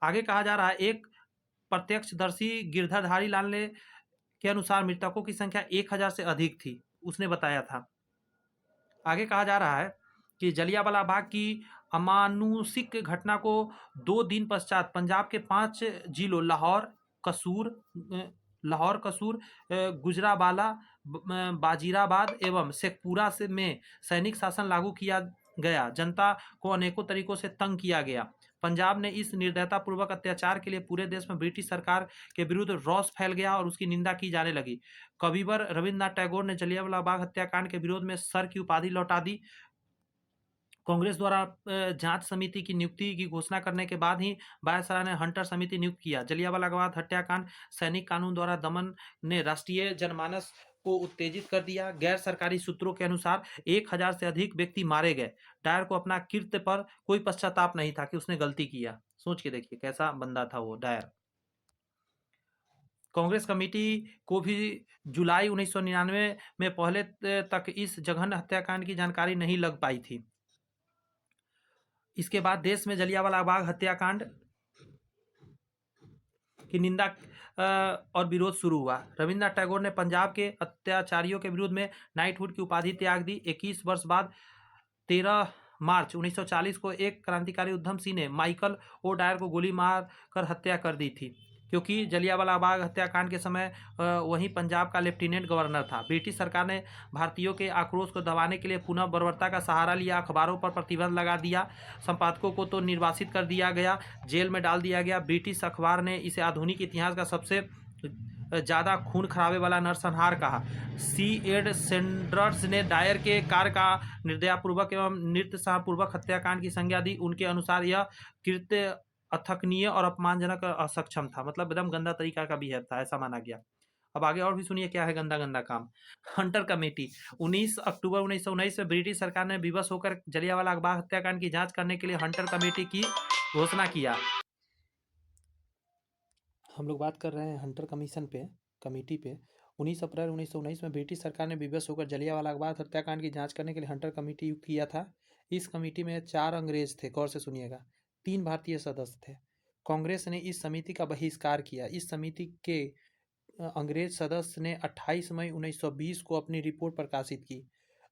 आगे कहा जा रहा है एक प्रत्यक्षदर्शी गिरधाधारी लाल ने के अनुसार मृतकों की संख्या 1000 से अधिक थी, उसने बताया था। आगे कहा जा रहा है कि जलियांवाला बाग की अमानुषिक घटना को 2 दिन पश्चात पंजाब के 5 जिलों लाहौर, कसूर, गुजरावाला, बाजीराबाद एवं शेखपुरा में सैनिक शासन लागू किया गया। जनता को अनेकों तरीकों से तंग किया गया। पंजाब ने इस निर्दयतापूर्वक अत्याचार के लिए पूरे देश में ब्रिटिश सरकार के विरुद्ध रोष फैल गया और उसकी निंदा की जाने लगी। कविवर रविन्द्रनाथ टैगोर ने जलियांवाला बाग हत्याकांड के विरोध में सर की उपाधि लौटा दी। कांग्रेस द्वारा जांच समिति की नियुक्ति की घोषणा करने के बाद ही वायसराय ने हंटर समिति नियुक्त किया। जलियांवाला बाग हत्याकांड सैनिक कानून द्वारा दमन ने राष्ट्रीय जनमानस को उत्तेजित कर दिया। गैर सरकारी सूत्रों के अनुसार 1000 से अधिक व्यक्ति मारे गए। डायर को अपना कृत्य पर कोई पश्चाताप नहीं था कि उसने गलती किया। सोच के देखिए कैसा बंदा था वो डायर। कांग्रेस कमेटी को भी जुलाई 1999 में पहले तक इस जघन्य हत्याकांड की जानकारी नहीं लग पाई थी। इसके बाद देश में जलियांवाला बाग हत्याकांड की निंदा और विरोध शुरू हुआ। रविन्द्रनाथ टैगोर ने पंजाब के अत्याचारियों के विरुद्ध में नाइटहुड की उपाधि त्याग दी। 21 वर्ष बाद 13 मार्च 1940 को एक क्रांतिकारी उधम सिंह ने माइकल ओ डायर को गोली मार कर हत्या कर दी थी, क्योंकि जलियांवाला बाग हत्याकांड के समय वही पंजाब का लेफ्टिनेंट गवर्नर था। ब्रिटिश सरकार ने भारतीयों के आक्रोश को दबाने के लिए पुनः बर्बरता का सहारा लिया। अखबारों पर प्रतिबंध लगा दिया, संपादकों को तो निर्वासित कर दिया गया, जेल में डाल दिया गया। ब्रिटिश अखबार ने इसे आधुनिक इतिहास का सबसे ज़्यादा खून खराबे वाला नरसंहार कहा। सी एड सेंडर्स ने डायर के कार्य का निर्दयपूर्वक एवं नृशंसपूर्वक हत्याकांड की संज्ञा दी। उनके अनुसार यह कृत्य अथकनीय और अपमानजनक असक्षम था, मतलब एकदम गंदा तरीका का बिहेव था, ऐसा माना गया। अब आगे और भी सुनिए क्या है गंदा गंदा काम। हंटर कमेटी 19 अक्टूबर 1919 में ब्रिटिश सरकार ने विवश होकर जलियांवाला बाग हत्याकांड की जांच करने के लिए हंटर कमेटी की घोषणा किया। हम लोग बात कर रहे हैं हंटर कमीशन पे, कमेटी पे। 19 अप्रैल 1919 में ब्रिटिश सरकार ने विवश होकर जलियांवाला बाग हत्याकांड की जांच करने के लिए हंटर कमेटी युक्त किया था। इस कमेटी में 4 अंग्रेज थे, गौर से सुनिएगा, 3 भारतीय सदस्य थे। कांग्रेस ने इस समिति का बहिष्कार किया। इस समिति के अंग्रेज सदस्य ने 28 मई 1920 को अपनी रिपोर्ट प्रकाशित की।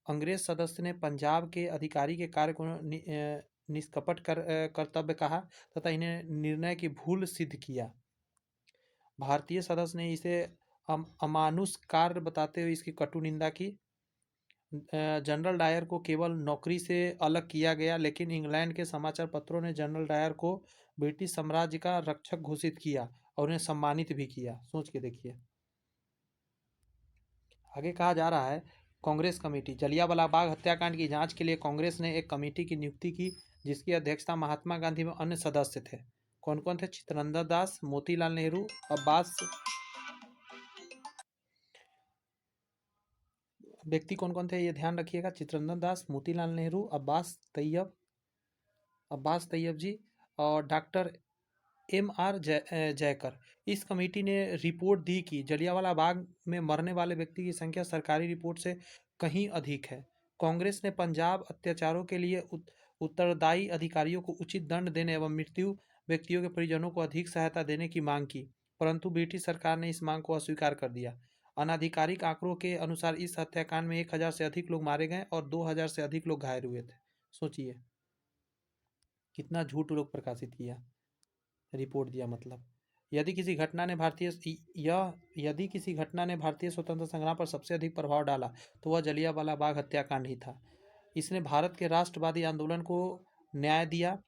अंग्रेज सदस्य ने पंजाब के अधिकारी के कार्य को निष्कपट कर्तव्य कहा तथा इन्हें निर्णय की भूल सिद्ध किया। भारतीय सदस्य ने इसे अमानुष कार्य बताते हुए इसकी कटु निंदा की। जनरल डायर को केवल नौकरी से अलग किया गया, लेकिन इंग्लैंड के समाचार पत्रों ने जनरल डायर को ब्रिटिश साम्राज्य का रक्षक घोषित किया और उन्हें सम्मानित भी किया। सोच के देखिए। आगे कहा जा रहा है कांग्रेस कमेटी। जलियांवाला बाग हत्याकांड की जांच के लिए कांग्रेस ने एक कमेटी की नियुक्ति की, जिसकी अध्यक्षता महात्मा गांधी व अन्य सदस्य थे। कौन कौन थे? चित्तरंजन दास, मोतीलाल नेहरू, अब्बास। व्यक्ति कौन कौन थे ये ध्यान रखिएगा। चित्तरंजन दास, मोतीलाल नेहरू, अब्बास तैयब जी और डॉक्टर M.R. जयकर। इस कमेटी ने रिपोर्ट दी कि जलियांवाला बाग में मरने वाले व्यक्ति की संख्या सरकारी रिपोर्ट से कहीं अधिक है। कांग्रेस ने पंजाब अत्याचारों के लिए उत्तरदायी अधिकारियों को उचित दंड देने एवं मृत्यु व्यक्तियों के परिजनों को अधिक सहायता देने की मांग की, परंतु ब्रिटिश सरकार ने इस मांग को अस्वीकार कर दिया। अनाधिकारिक आंकड़ों के अनुसार इस हत्याकांड में 1000 से अधिक लोग मारे गए और 2000 से अधिक लोग घायल हुए थे। सोचिए कितना झूठ लोग प्रकाशित किया, रिपोर्ट दिया। मतलब यदि किसी घटना ने भारतीय स्वतंत्रता संग्राम पर सबसे अधिक प्रभाव डाला तो वह जलियांवाला बाग हत्याकांड ही था। इसने भारत के राष्ट्रवादी आंदोलन को न्याय दिया,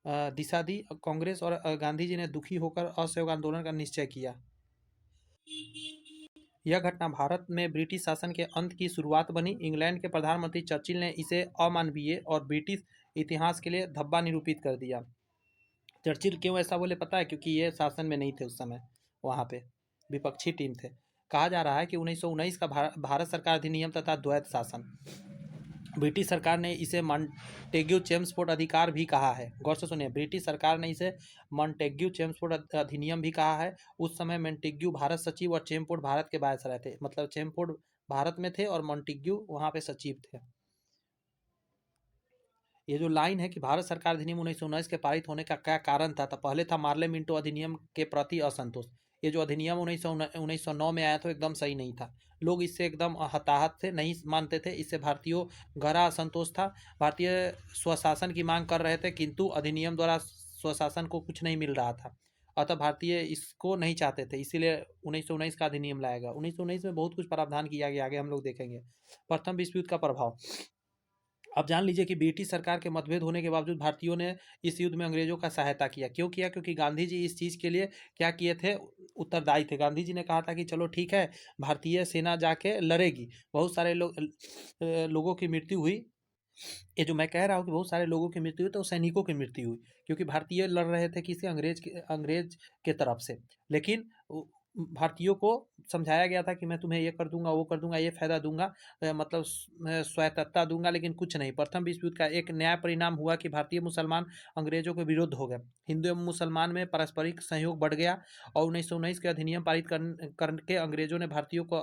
दिशा दी। कांग्रेस और गांधी जी ने दुखी होकर असहयोग आंदोलन का निश्चय किया। यह घटना भारत में ब्रिटिश शासन के अंत की शुरुआत बनी। इंग्लैंड के प्रधानमंत्री चर्चिल ने इसे अमानवीय और ब्रिटिश इतिहास के लिए धब्बा निरूपित कर दिया। चर्चिल क्यों ऐसा बोले पता है? क्योंकि ये शासन में नहीं थे उस समय, वहाँ पे विपक्षी टीम थे। कहा जा रहा है कि 1919 का भारत सरकार अधिनियम तथा द्वैत शासन, ब्रिटिश सरकार ने इसे मॉन्टेग्यू चेम्सफोर्ड अधिकार भी कहा है। गौर से सुनिए, ब्रिटिश सरकार ने इसे मॉन्टेग्यू चेम्सफोर्ड अधिनियम भी कहा है। उस समय मॉन्टेग्यू भारत सचिव और चेम्सफोर्ड भारत के वायसराय थे। मतलब चेम्सफोर्ड भारत में थे और मॉन्टेग्यू वहाँ पे सचिव थे। ये जो लाइन है कि भारत सरकार अधिनियम 1919 के पारित होने का क्या कारण था, तो पहले था मार्ले मिंटो अधिनियम के प्रति असंतोष। ये जो अधिनियम 1909 में आया था एकदम सही नहीं था। लोग इससे एकदम हताहत थे, नहीं मानते थे। इससे भारतीयों गहरा असंतोष था। भारतीय स्वशासन की मांग कर रहे थे, किंतु अधिनियम द्वारा स्वशासन को कुछ नहीं मिल रहा था। अतः भारतीय इसको नहीं चाहते थे, इसीलिए 1919 का अधिनियम लाया गया। 1919 में बहुत कुछ प्रावधान किया गया, आगे हम लोग देखेंगे। प्रथम विश्व युद्ध का प्रभाव। अब जान लीजिए कि ब्रिटिश सरकार के मतभेद होने के बावजूद भारतीयों ने इस युद्ध में अंग्रेजों का सहायता किया। क्यों किया? क्योंकि गांधी जी इस चीज़ के लिए क्या किए थे? उत्तरदायी थे। गांधी जी ने कहा था कि चलो ठीक है, भारतीय सेना जाके लड़ेगी। बहुत सारे लोगों की मृत्यु हुई। ये जो मैं कह रहा हूँ कि बहुत सारे लोगों की मृत्यु हुई, तो सैनिकों की मृत्यु हुई, क्योंकि भारतीय लड़ रहे थे किसी अंग्रेज के तरफ से। लेकिन भारतीयों को समझाया गया था कि मैं तुम्हें ये कर दूंगा, वो कर दूंगा, ये फायदा दूंगा, मतलब स्वायत्तता दूंगा, लेकिन कुछ नहीं। प्रथम विश्व युद्ध का एक न्याय परिणाम हुआ कि भारतीय मुसलमान अंग्रेजों के विरुद्ध हो गए। हिंदू एवं मुसलमान में पारस्परिक सहयोग बढ़ गया और 1919 के अधिनियम पारित करके अंग्रेजों ने भारतीयों को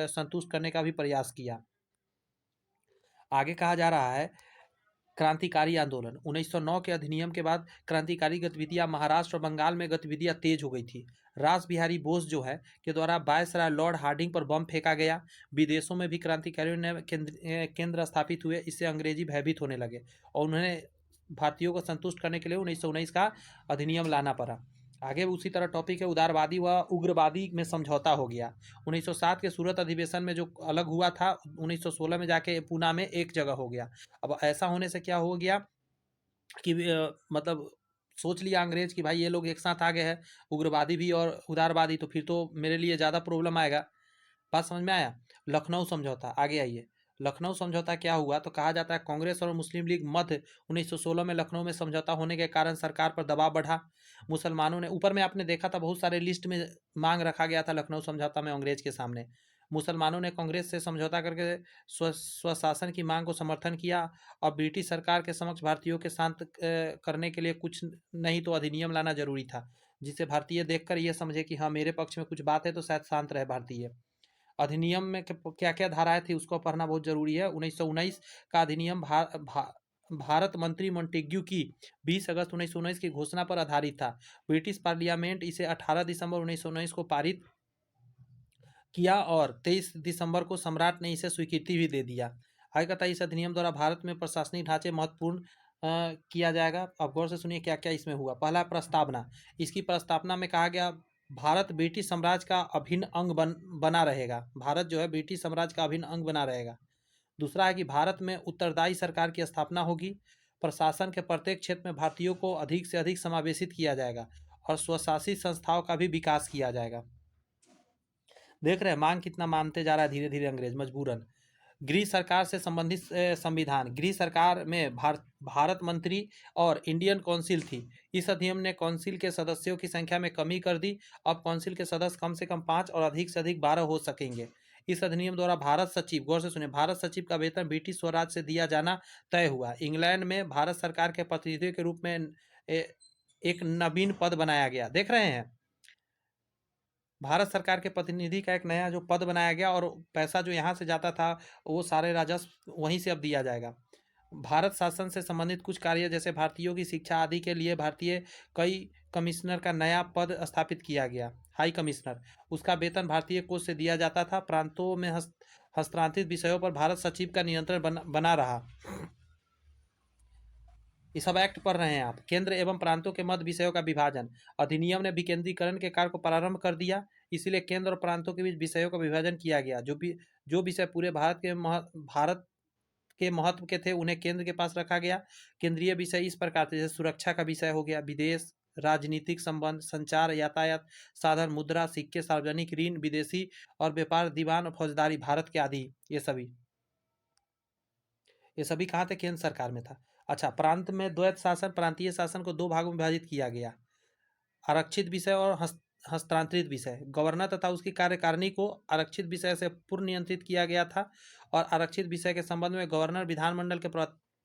संतुष्ट करने का भी प्रयास किया। आगे कहा जा रहा है क्रांतिकारी आंदोलन 1909 के अधिनियम के बाद क्रांतिकारी गतिविधियां महाराष्ट्र और बंगाल में गतिविधियां तेज हो गई थी। रास बिहारी बोस जो है के द्वारा वायसराय लॉर्ड हार्डिंग पर बम फेंका गया। विदेशों में भी क्रांतिकारियों ने केंद्र स्थापित हुए, इससे अंग्रेजी भयभीत होने लगे और उन्हें भारतीयों को संतुष्ट करने के लिए 1919 का अधिनियम लाना पड़ा। आगे उसी तरह टॉपिक है उदारवादी व उग्रवादी में समझौता हो गया। 1907 के सूरत अधिवेशन में जो अलग हुआ था 1916 में जाके पूना में एक जगह हो गया। अब ऐसा होने से क्या हो गया कि मतलब सोच लिया अंग्रेज कि भाई ये लोग एक साथ आ गए हैं, उग्रवादी भी और उदारवादी, तो फिर तो मेरे लिए ज़्यादा प्रॉब्लम आएगा। बात समझ में आया। लखनऊ समझौता, आगे आइए। लखनऊ समझौता क्या हुआ तो कहा जाता है कांग्रेस और मुस्लिम लीग मध्य 1916 में लखनऊ में समझौता होने के कारण सरकार पर दबाव बढ़ा। मुसलमानों ने, ऊपर में आपने देखा था बहुत सारे लिस्ट में मांग रखा गया था लखनऊ समझौता में अंग्रेज के सामने। मुसलमानों ने कांग्रेस से समझौता करके स्वशासन की मांग को समर्थन किया और ब्रिटिश सरकार के समक्ष भारतीयों के शांत करने के लिए कुछ नहीं तो अधिनियम लाना जरूरी था, जिसे भारतीय देखकर यह समझे कि हाँ मेरे पक्ष में कुछ बात है तो शायद शांत रहे भारतीय। अधिनियम में क्या क्या धाराएं थी उसको पढ़ना बहुत जरूरी है। 1919 का अधिनियम भारत मंत्री मोंटेग्यू की 20 अगस्त 1919 की घोषणा पर आधारित था। ब्रिटिश पार्लियामेंट इसे 18 दिसंबर 1919 को पारित किया और 23 दिसंबर को सम्राट ने इसे स्वीकृति भी दे दिया। आगे कहता है इस अधिनियम द्वारा भारत में प्रशासनिक ढांचे महत्वपूर्ण किया जाएगा। अब गौर से सुनिए क्या क्या इसमें हुआ। पहला प्रस्तावना, इसकी प्रस्तावना में कहा गया भारत ब्रिटिश साम्राज्य का अभिन्न अंग बना रहेगा। भारत जो है ब्रिटिश साम्राज्य का अभिन्न अंग बना रहेगा। दूसरा है कि भारत में उत्तरदायी सरकार की स्थापना होगी। प्रशासन के प्रत्येक क्षेत्र में भारतीयों को अधिक से अधिक समावेशित किया जाएगा और स्वशासित संस्थाओं का भी विकास किया जाएगा। देख रहे हैं मांग कितना मानते जा रहा है धीरे धीरे अंग्रेज मजबूरन। गृह सरकार से संबंधित संविधान, गृह सरकार में भारत मंत्री और इंडियन काउंसिल थी। इस अधिनियम ने काउंसिल के सदस्यों की संख्या में कमी कर दी। अब काउंसिल के सदस्य कम से कम 5 और अधिक से अधिक 12 हो सकेंगे। इस अधिनियम द्वारा भारत सचिव, गौर से सुनिए, भारत सचिव का वेतन ब्रिटिश स्वराज से दिया जाना तय हुआ। इंग्लैंड में भारत सरकार के प्रतिनिधि के रूप में एक नवीन पद बनाया गया। देख रहे हैं भारत सरकार के प्रतिनिधि का एक नया जो पद बनाया गया और पैसा जो यहाँ से जाता था वो सारे राजस्व वहीं से अब दिया जाएगा। भारत शासन से संबंधित कुछ कार्य जैसे भारतीयों की शिक्षा आदि के लिए भारतीय कई कमिश्नर का नया पद स्थापित किया गया, हाई कमिश्नर। उसका वेतन भारतीय कोष से दिया जाता था। प्रांतों में हस्तांतरित विषयों पर भारत सचिव का नियंत्रण बना रहा। ये सब एक्ट पढ़ रहे हैं आप। केंद्र एवं प्रांतों के मध्य विषयों का विभाजन, अधिनियम ने विकेंद्रीकरण के कार्य को प्रारंभ कर दिया, इसलिए केंद्र और प्रांतों के बीच विषयों का विभाजन किया गया। जो विषय पूरे भारत के महत्व के थे उन्हें केंद्र के पास रखा गया। केंद्रीय विषय इस प्रकार थे जैसे सुरक्षा का विषय हो गया, विदेश, राजनीतिक संबंध, संचार, यातायात साधन, मुद्रा, सिक्के, सार्वजनिक ऋण, विदेशी और व्यापार, दीवान और फौजदारी, भारत के आदि। ये सभी कहाँ थे? केंद्र सरकार में था। अच्छा, प्रांत में द्वैत शासन, प्रांतीय शासन को 2 भागों में विभाजित किया गया, आरक्षित विषय और हस्तांतरित विषय। गवर्नर तथा उसकी कार्यकारिणी को आरक्षित विषय से पूर्व नियंत्रित किया गया था और आरक्षित विषय के संबंध में गवर्नर विधानमंडल के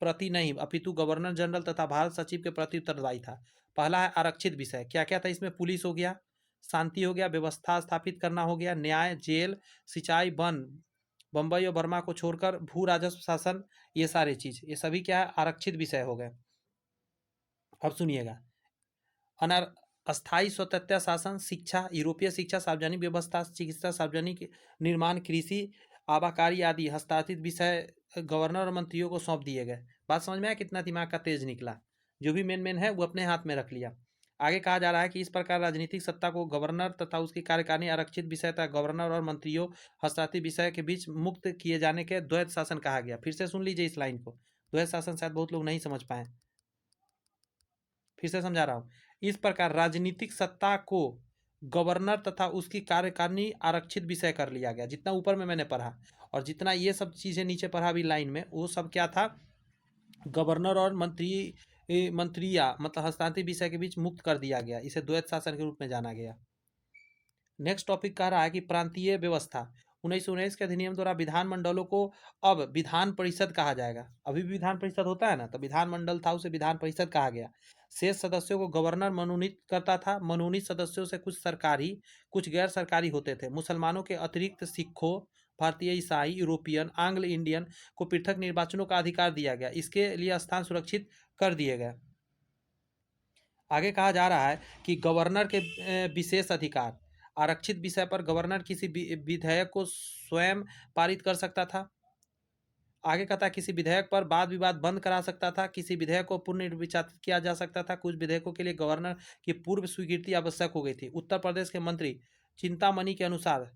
प्रति नहीं अपितु गवर्नर जनरल तथा भारत सचिव के प्रति उत्तरदायी था। पहला है आरक्षित विषय। क्या क्या था इसमें? पुलिस हो गया, शांति हो गया, व्यवस्था स्थापित करना हो गया, न्याय, जेल, सिंचाई, वन, बम्बई और बर्मा को छोड़कर भू राजस्व शासन, ये सारे चीज, ये सभी क्या है? आरक्षित विषय हो गए। अब सुनिएगा, अस्थायी स्वतंत्रता शासन, शिक्षा, यूरोपीय शिक्षा, सार्वजनिक व्यवस्था, चिकित्सा, सार्वजनिक निर्माण, कृषि, आबाकारी आदि हस्तांतरित विषय गवर्नर और मंत्रियों को सौंप दिए गए। बात समझ में आया कितना दिमाग का तेज निकला? जो भी मेन है वो अपने हाथ में रख लिया। आगे कहा जा रहा है कि इस प्रकार राजनीतिक सत्ता को गवर्नर तथा उसकी कार्यकारिणी आरक्षित विषय तथा गवर्नर और मंत्रियों हस्तांतरित विषय के बीच मुक्त किए जाने के द्वैत शासन कहा गया। फिर से सुन लीजिए इस लाइन को, द्वैत शासन शायद बहुत लोग नहीं समझ पाए, फिर से समझा रहा हूं। इस प्रकार राजनीतिक सत्ता को गवर्नर तथा उसकी कार्यकारिणी आरक्षित विषय कर लिया गया। जितना ऊपर में मैंने पढ़ा और जितना ये सब चीजें नीचे पढ़ा अभी लाइन में, वो सब क्या था? गवर्नर और मंत्रिया मतलब हस्तांतरित विषय के बीच मुक्त कर दिया गया। इसे द्वैत शासन के रूप में जाना गया। नेक्स्ट टॉपिक कह रहा है कि प्रांतीय व्यवस्था। 1919 के अधिनियम द्वारा विधानमंडलों को अब विधान परिषद कहा जाएगा। अभी भी विधान परिषद होता है ना, तो विधानमंडल था उसे विधान परिषद कहा गया। शेष सदस्यों को गवर्नर मनोनीत करता था। मनोनीत सदस्यों से कुछ सरकारी कुछ गैर सरकारी होते थे। मुसलमानों के अतिरिक्त सिखों, भारतीय, ईसाई, यूरोपियन, आंग्ल इंडियन को पृथक निर्वाचनों का अधिकार दिया गया। इसके लिए स्थान सुरक्षित कर दिए गए। आगे कहा जा रहा है कि गवर्नर के विशेष अधिकार। आरक्षित विषय पर गवर्नर किसी विधेयक को स्वयं पारित कर सकता था। आगे कहता है किसी विधेयक पर वाद विवाद बंद करा सकता था, किसी विधेयक को पुनर्विचार किया जा सकता था। कुछ विधेयकों के लिए गवर्नर की पूर्व स्वीकृति आवश्यक हो गई थी। उत्तर प्रदेश के मंत्री चिंतामणि के अनुसार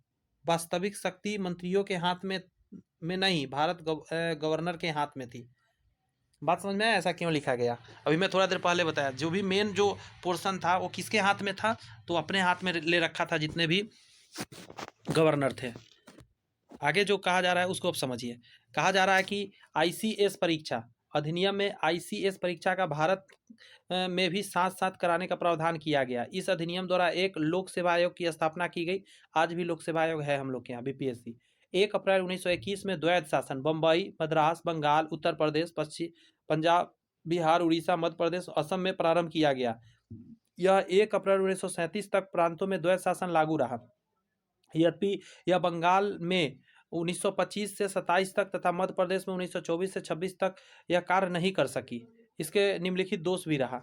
वास्तविक शक्ति मंत्रियों के हाथ में नहीं, भारत गवर्नर के हाथ में थी। बात समझ में आया ऐसा क्यों लिखा गया? अभी मैं थोड़ा देर पहले बताया, जो भी मेन जो पोर्शन था वो किसके हाथ में था, तो अपने हाथ में ले रखा था जितने भी गवर्नर थे। आगे जो कहा जा रहा है उसको अब समझिए। कहा जा रहा है कि आईसीएस परीक्षा अधिनियम में आईसीएस परीक्षा का भारत में भी साथ साथ कराने का प्रावधान किया गया। इस अधिनियम द्वारा एक लोक सेवा आयोग की स्थापना की गई। आज भी लोक सेवा आयोग है हम लोग के यहाँ, बीपीएससी। 1 अप्रैल 1921 में द्वैध शासन बम्बई, मद्रास, बंगाल, उत्तर प्रदेश, पश्चिम पंजाब, बिहार, उड़ीसा, मध्य प्रदेश, असम में प्रारंभ किया गया। यह 1 अप्रैल 1937 तक प्रांतों में द्वैध शासन लागू रहा। यद्यपि यह बंगाल में 1925 से 27 तक तथा मध्य प्रदेश में 1924 से 26 तक यह कार्य नहीं कर सकी। इसके निम्नलिखित दोष भी रहा।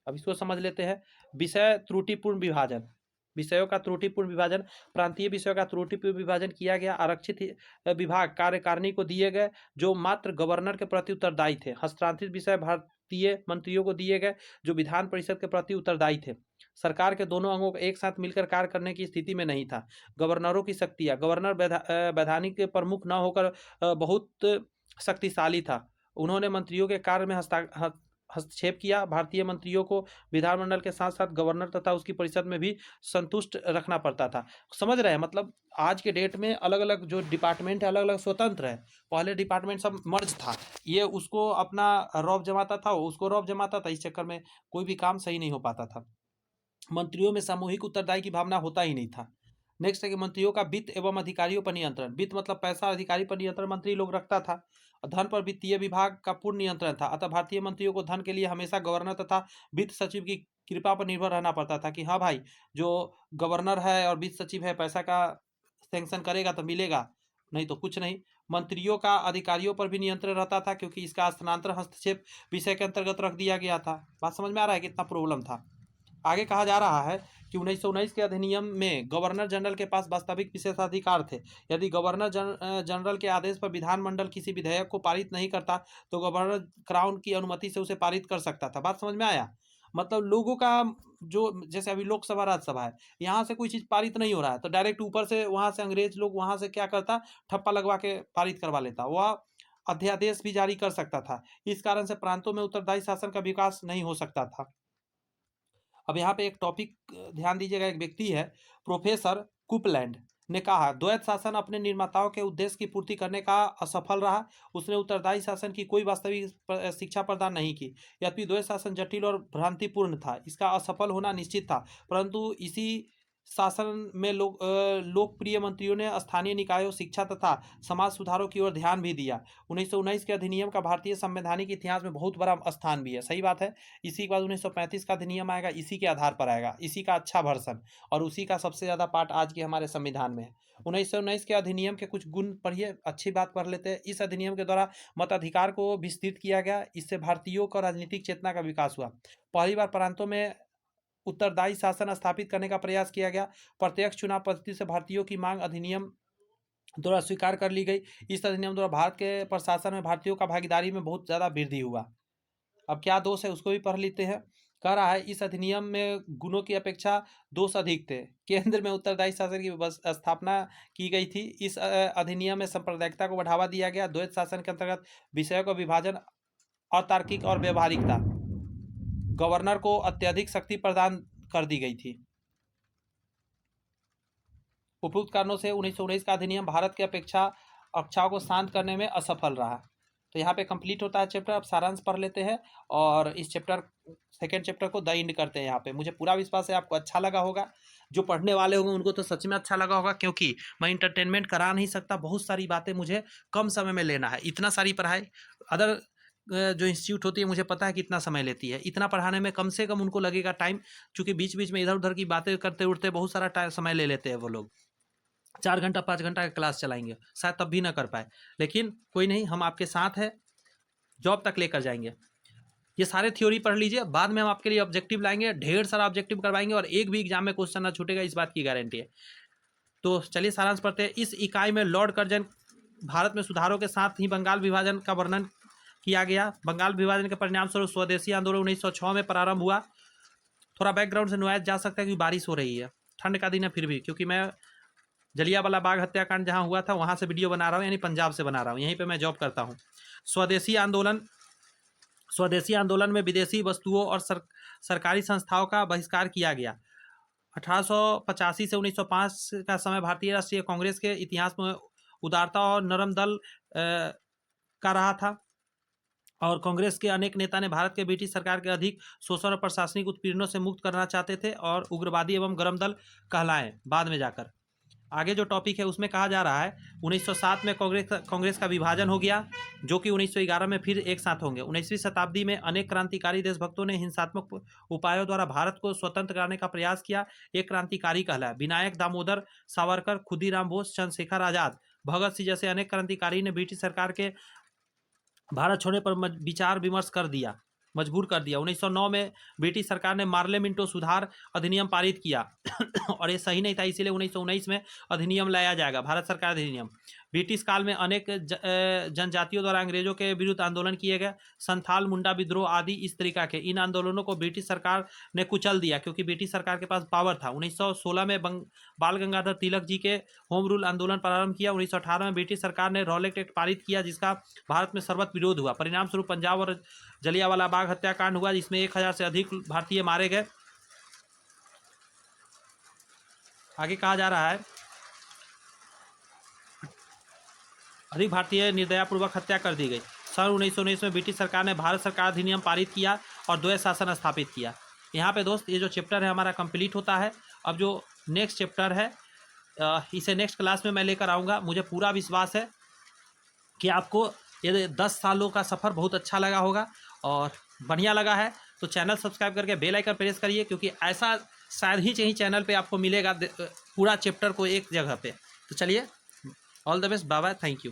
अब इसको समझ लेते हैं। विषय त्रुटिपूर्ण विभाजन। विषयों का त्रुटिपूर्ण विभाजन। प्रांतीय विषयों का त्रुटिपूर्ण विभाजन किया गया। आरक्षित विभाग कार्यकारिणी को दिए गए जो मात्र गवर्नर के प्रति उत्तरदायी थे। हस्तांतरित विषय भारतीय मंत्रियों को दिए गए जो विधान परिषद के प्रति उत्तरदायी थे। सरकार के दोनों अंगों को एक साथ मिलकर कार्य करने की स्थिति में नहीं था। गवर्नरों की शक्तियां। गवर्नर वैधानिक प्रमुख न होकर बहुत शक्तिशाली था। उन्होंने मंत्रियों के कार्य में हस्तक्षेप किया। भारतीय मंत्रियों को विधानमंडल के साथ साथ गवर्नर तथा उसकी परिषद में भी संतुष्ट रखना पड़ता था। समझ रहे हैं? मतलब आज के डेट में अलग अलग जो डिपार्टमेंट है अलग अलग स्वतंत्र है। पहले डिपार्टमेंट सब मर्ज था, ये उसको अपना रौब जमाता था, वो उसको रौब जमाता था। इस चक्कर में कोई भी काम सही नहीं हो पाता था। मंत्रियों में सामूहिक उत्तरदायी की भावना होता ही नहीं था। नेक्स्ट है कि मंत्रियों का वित्त एवं अधिकारियों पर नियंत्रण। वित्त मतलब पैसा, अधिकारी पर नियंत्रण मंत्री लोग रखता था। धन पर वित्तीय विभाग का पूर्ण नियंत्रण था। अतः भारतीय मंत्रियों को धन के लिए हमेशा गवर्नर तथा वित्त सचिव की कृपा पर निर्भर रहना पड़ता था कि हाँ भाई, जो गवर्नर है और वित्त सचिव है पैसा का सैंक्शन करेगा तो मिलेगा, नहीं तो कुछ नहीं। मंत्रियों का अधिकारियों पर भी नियंत्रण रहता था क्योंकि इसका स्थानांतरण हस्तक्षेप विषय के अंतर्गत रख दिया गया था। बात समझ में आ रहा है कितना प्रॉब्लम था? आगे कहा जा रहा है कि 1919 के अधिनियम में गवर्नर जनरल के पास वास्तविक विशेषाधिकार थे। यदि गवर्नर जनरल के आदेश पर विधानमंडल किसी विधेयक को पारित नहीं करता तो गवर्नर क्राउन की अनुमति से उसे पारित कर सकता था। बात समझ में आया? मतलब लोगों का जो, जैसे अभी लोकसभा राज्यसभा है, यहाँ से कोई चीज पारित नहीं हो रहा है तो डायरेक्ट ऊपर से वहां से अंग्रेज लोग वहां से क्या करता, ठप्पा लगवा के पारित करवा लेता। वह अध्यादेश भी जारी कर सकता था। इस कारण से प्रांतों में उत्तरदायी शासन का विकास नहीं हो सकता था। अब यहाँ पे एक टॉपिक ध्यान दीजिएगा। एक व्यक्ति है प्रोफेसर कुपलैंड ने कहा द्वैत शासन अपने निर्माताओं के उद्देश्य की पूर्ति करने का असफल रहा। उसने उत्तरदायी शासन की कोई वास्तविक शिक्षा प्रदान नहीं की। यद्यपि द्वैत शासन जटिल और भ्रांतिपूर्ण था, इसका असफल होना निश्चित था, परंतु इसी शासन में लोकप्रिय मंत्रियों ने स्थानीय निकायों, शिक्षा तथा समाज सुधारों की ओर ध्यान भी दिया। 1919 के अधिनियम का भारतीय संवैधानिक इतिहास में बहुत बड़ा स्थान भी है। सही बात है। इसी के बाद 1935 का अधिनियम आएगा, इसी के आधार पर आएगा, इसी का अच्छा वर्सन और उसी का सबसे ज्यादा पार्ट आज के हमारे संविधान में है। 1919 के अधिनियम के कुछ गुण पढ़िए, अच्छी बात पढ़ लेते हैं। इस अधिनियम के द्वारा मताधिकार को विस्तृत किया गया। इससे भारतीयों का राजनीतिक चेतना का विकास हुआ। पहली बार प्रांतों में उत्तरदायी शासन स्थापित करने का प्रयास किया गया। प्रत्यक्ष चुनाव पद्धति से भारतीयों की मांग अधिनियम द्वारा स्वीकार कर ली गई। इस अधिनियम द्वारा भारत के प्रशासन में भारतीयों का भागीदारी में बहुत ज्यादा वृद्धि हुआ। अब क्या दोष है उसको भी पढ़ लेते हैं। कह रहा है इस अधिनियम में गुणों की अपेक्षा दोष अधिक थे। केंद्र में उत्तरदायी शासन की स्थापना की गई थी। इस अधिनियम में सांप्रदायिकता को बढ़ावा दिया गया। द्वैत शासन के अंतर्गत विषयों का विभाजन अतार्किक और व्यवहारिक था। गवर्नर को अत्यधिक शक्ति प्रदान कर दी गई थी। उपयुक्त कारणों से 1919 का अधिनियम भारत की अपेक्षाओं को शांत करने में असफल रहा। तो यहाँ पे कंप्लीट होता है चैप्टर। अब सारांश पढ़ लेते हैं और इस चैप्टर सेकेंड चैप्टर को द एंड करते हैं। यहाँ पे मुझे पूरा विश्वास है आपको अच्छा लगा होगा। जो पढ़ने वाले होंगे उनको तो सच में अच्छा लगा होगा, क्योंकि मैं इंटरटेनमेंट करा नहीं सकता। बहुत सारी बातें मुझे कम समय में लेना है। इतना सारी पढ़ाई अदर जो इंस्टीट्यूट होती है मुझे पता है कितना समय लेती है। इतना पढ़ाने में कम से कम उनको लगेगा टाइम, क्योंकि बीच बीच में इधर उधर की बातें करते उठते बहुत सारा समय ले लेते हैं वो लोग। 4 घंटा 5 घंटा का क्लास चलाएंगे, शायद तब भी ना कर पाए, लेकिन कोई नहीं, हम आपके साथ हैं, जॉब तक लेकर जाएंगे। ये सारे थ्योरी पढ़ लीजिए, बाद में हम आपके लिए ऑब्जेक्टिव लाएंगे, ढेर सारा ऑब्जेक्टिव करवाएंगे और एक भी एग्जाम में क्वेश्चन ना छूटेगा, इस बात की गारंटी है। तो चलिए सारांश पढ़ते हैं। इस इकाई में लॉर्ड कर्जन भारत में सुधारों के साथ ही बंगाल विभाजन का वर्णन किया गया। बंगाल विभाजन के परिणाम स्वरूप स्वदेशी आंदोलन 1906 में प्रारंभ हुआ। थोड़ा बैकग्राउंड से नुआया जा सकता है कि बारिश हो रही है, ठंड का दिन है फिर भी, क्योंकि मैं जलियांवाला बाग हत्याकांड जहाँ हुआ था वहाँ से वीडियो बना रहा हूँ, यानी पंजाब से बना रहा हूँ, यहीं पे मैं जॉब करता हूँ। स्वदेशी आंदोलन में विदेशी वस्तुओं और सरकारी संस्थाओं का बहिष्कार किया गया। 1885 से 1905 का समय भारतीय राष्ट्रीय कांग्रेस के इतिहास में उदारता और नरम दल का रहा था, और कांग्रेस के अनेक नेता ने भारत के ब्रिटिश सरकार के अधिक शोषण और प्रशासनिक उत्पीड़नों से मुक्त करना चाहते थे और उग्रवादी एवं गरम दल कहलाए बाद में जाकर। आगे जो टॉपिक है उसमें कहा जा रहा है 1907 में कांग्रेस का विभाजन हो गया, जो कि 1911 में फिर एक साथ होंगे। 19वीं शताब्दी में अनेक क्रांतिकारी देशभक्तों ने हिंसात्मक उपायों द्वारा भारत को स्वतंत्र कराने का प्रयास किया। एक क्रांतिकारी कहलाया। विनायक दामोदर सावरकर, खुदीराम बोस, चंद्रशेखर आजाद, भगत सिंह जैसे अनेक क्रांतिकारी ने ब्रिटिश सरकार के भारत छोड़ने पर विचार विमर्श कर दिया, मजबूर कर दिया। 1909 में ब्रिटिश सरकार ने मार्ले मिंटो सुधार अधिनियम पारित किया और ये सही नहीं था, इसीलिए 1919 में अधिनियम लाया जाएगा, भारत सरकार अधिनियम। ब्रिटिश काल में अनेक जनजातियों द्वारा अंग्रेजों के विरुद्ध आंदोलन किए गए, संथाल, मुंडा विद्रोह आदि इस तरीका के। इन आंदोलनों को ब्रिटिश सरकार ने कुचल दिया, क्योंकि ब्रिटिश सरकार के पास पावर था। 1916 में बाल गंगाधर तिलक जी के होम रूल आंदोलन प्रारंभ किया। 1918 में ब्रिटिश सरकार ने रॉलेट एक्ट पारित किया, जिसका भारत में सर्वत्र विरोध हुआ। परिणाम स्वरूप पंजाब और जलियांवाला बाग हत्याकांड हुआ, जिसमें 1000 से अधिक भारतीय मारे गए। आगे कहा जा रहा है, अधिक भारतीय निर्दयापूर्वक हत्या कर दी गई। सन 1919 में ब्रिटिश सरकार ने भारत सरकार अधिनियम पारित किया और द्वैध शासन स्थापित किया। यहाँ पे दोस्त ये जो चैप्टर है हमारा कंप्लीट होता है। अब जो नेक्स्ट चैप्टर है इसे नेक्स्ट क्लास में मैं लेकर आऊँगा। मुझे पूरा विश्वास है कि आपको ये 10 सालों का सफ़र बहुत अच्छा लगा होगा, और बढ़िया लगा है तो चैनल सब्सक्राइब करके बेल आइकन प्रेस करिए, क्योंकि ऐसा शायद ही चाहिए चैनल पे आपको मिलेगा पूरा चैप्टर को एक जगह पे। तो चलिए, all the best, bye bye, thank you.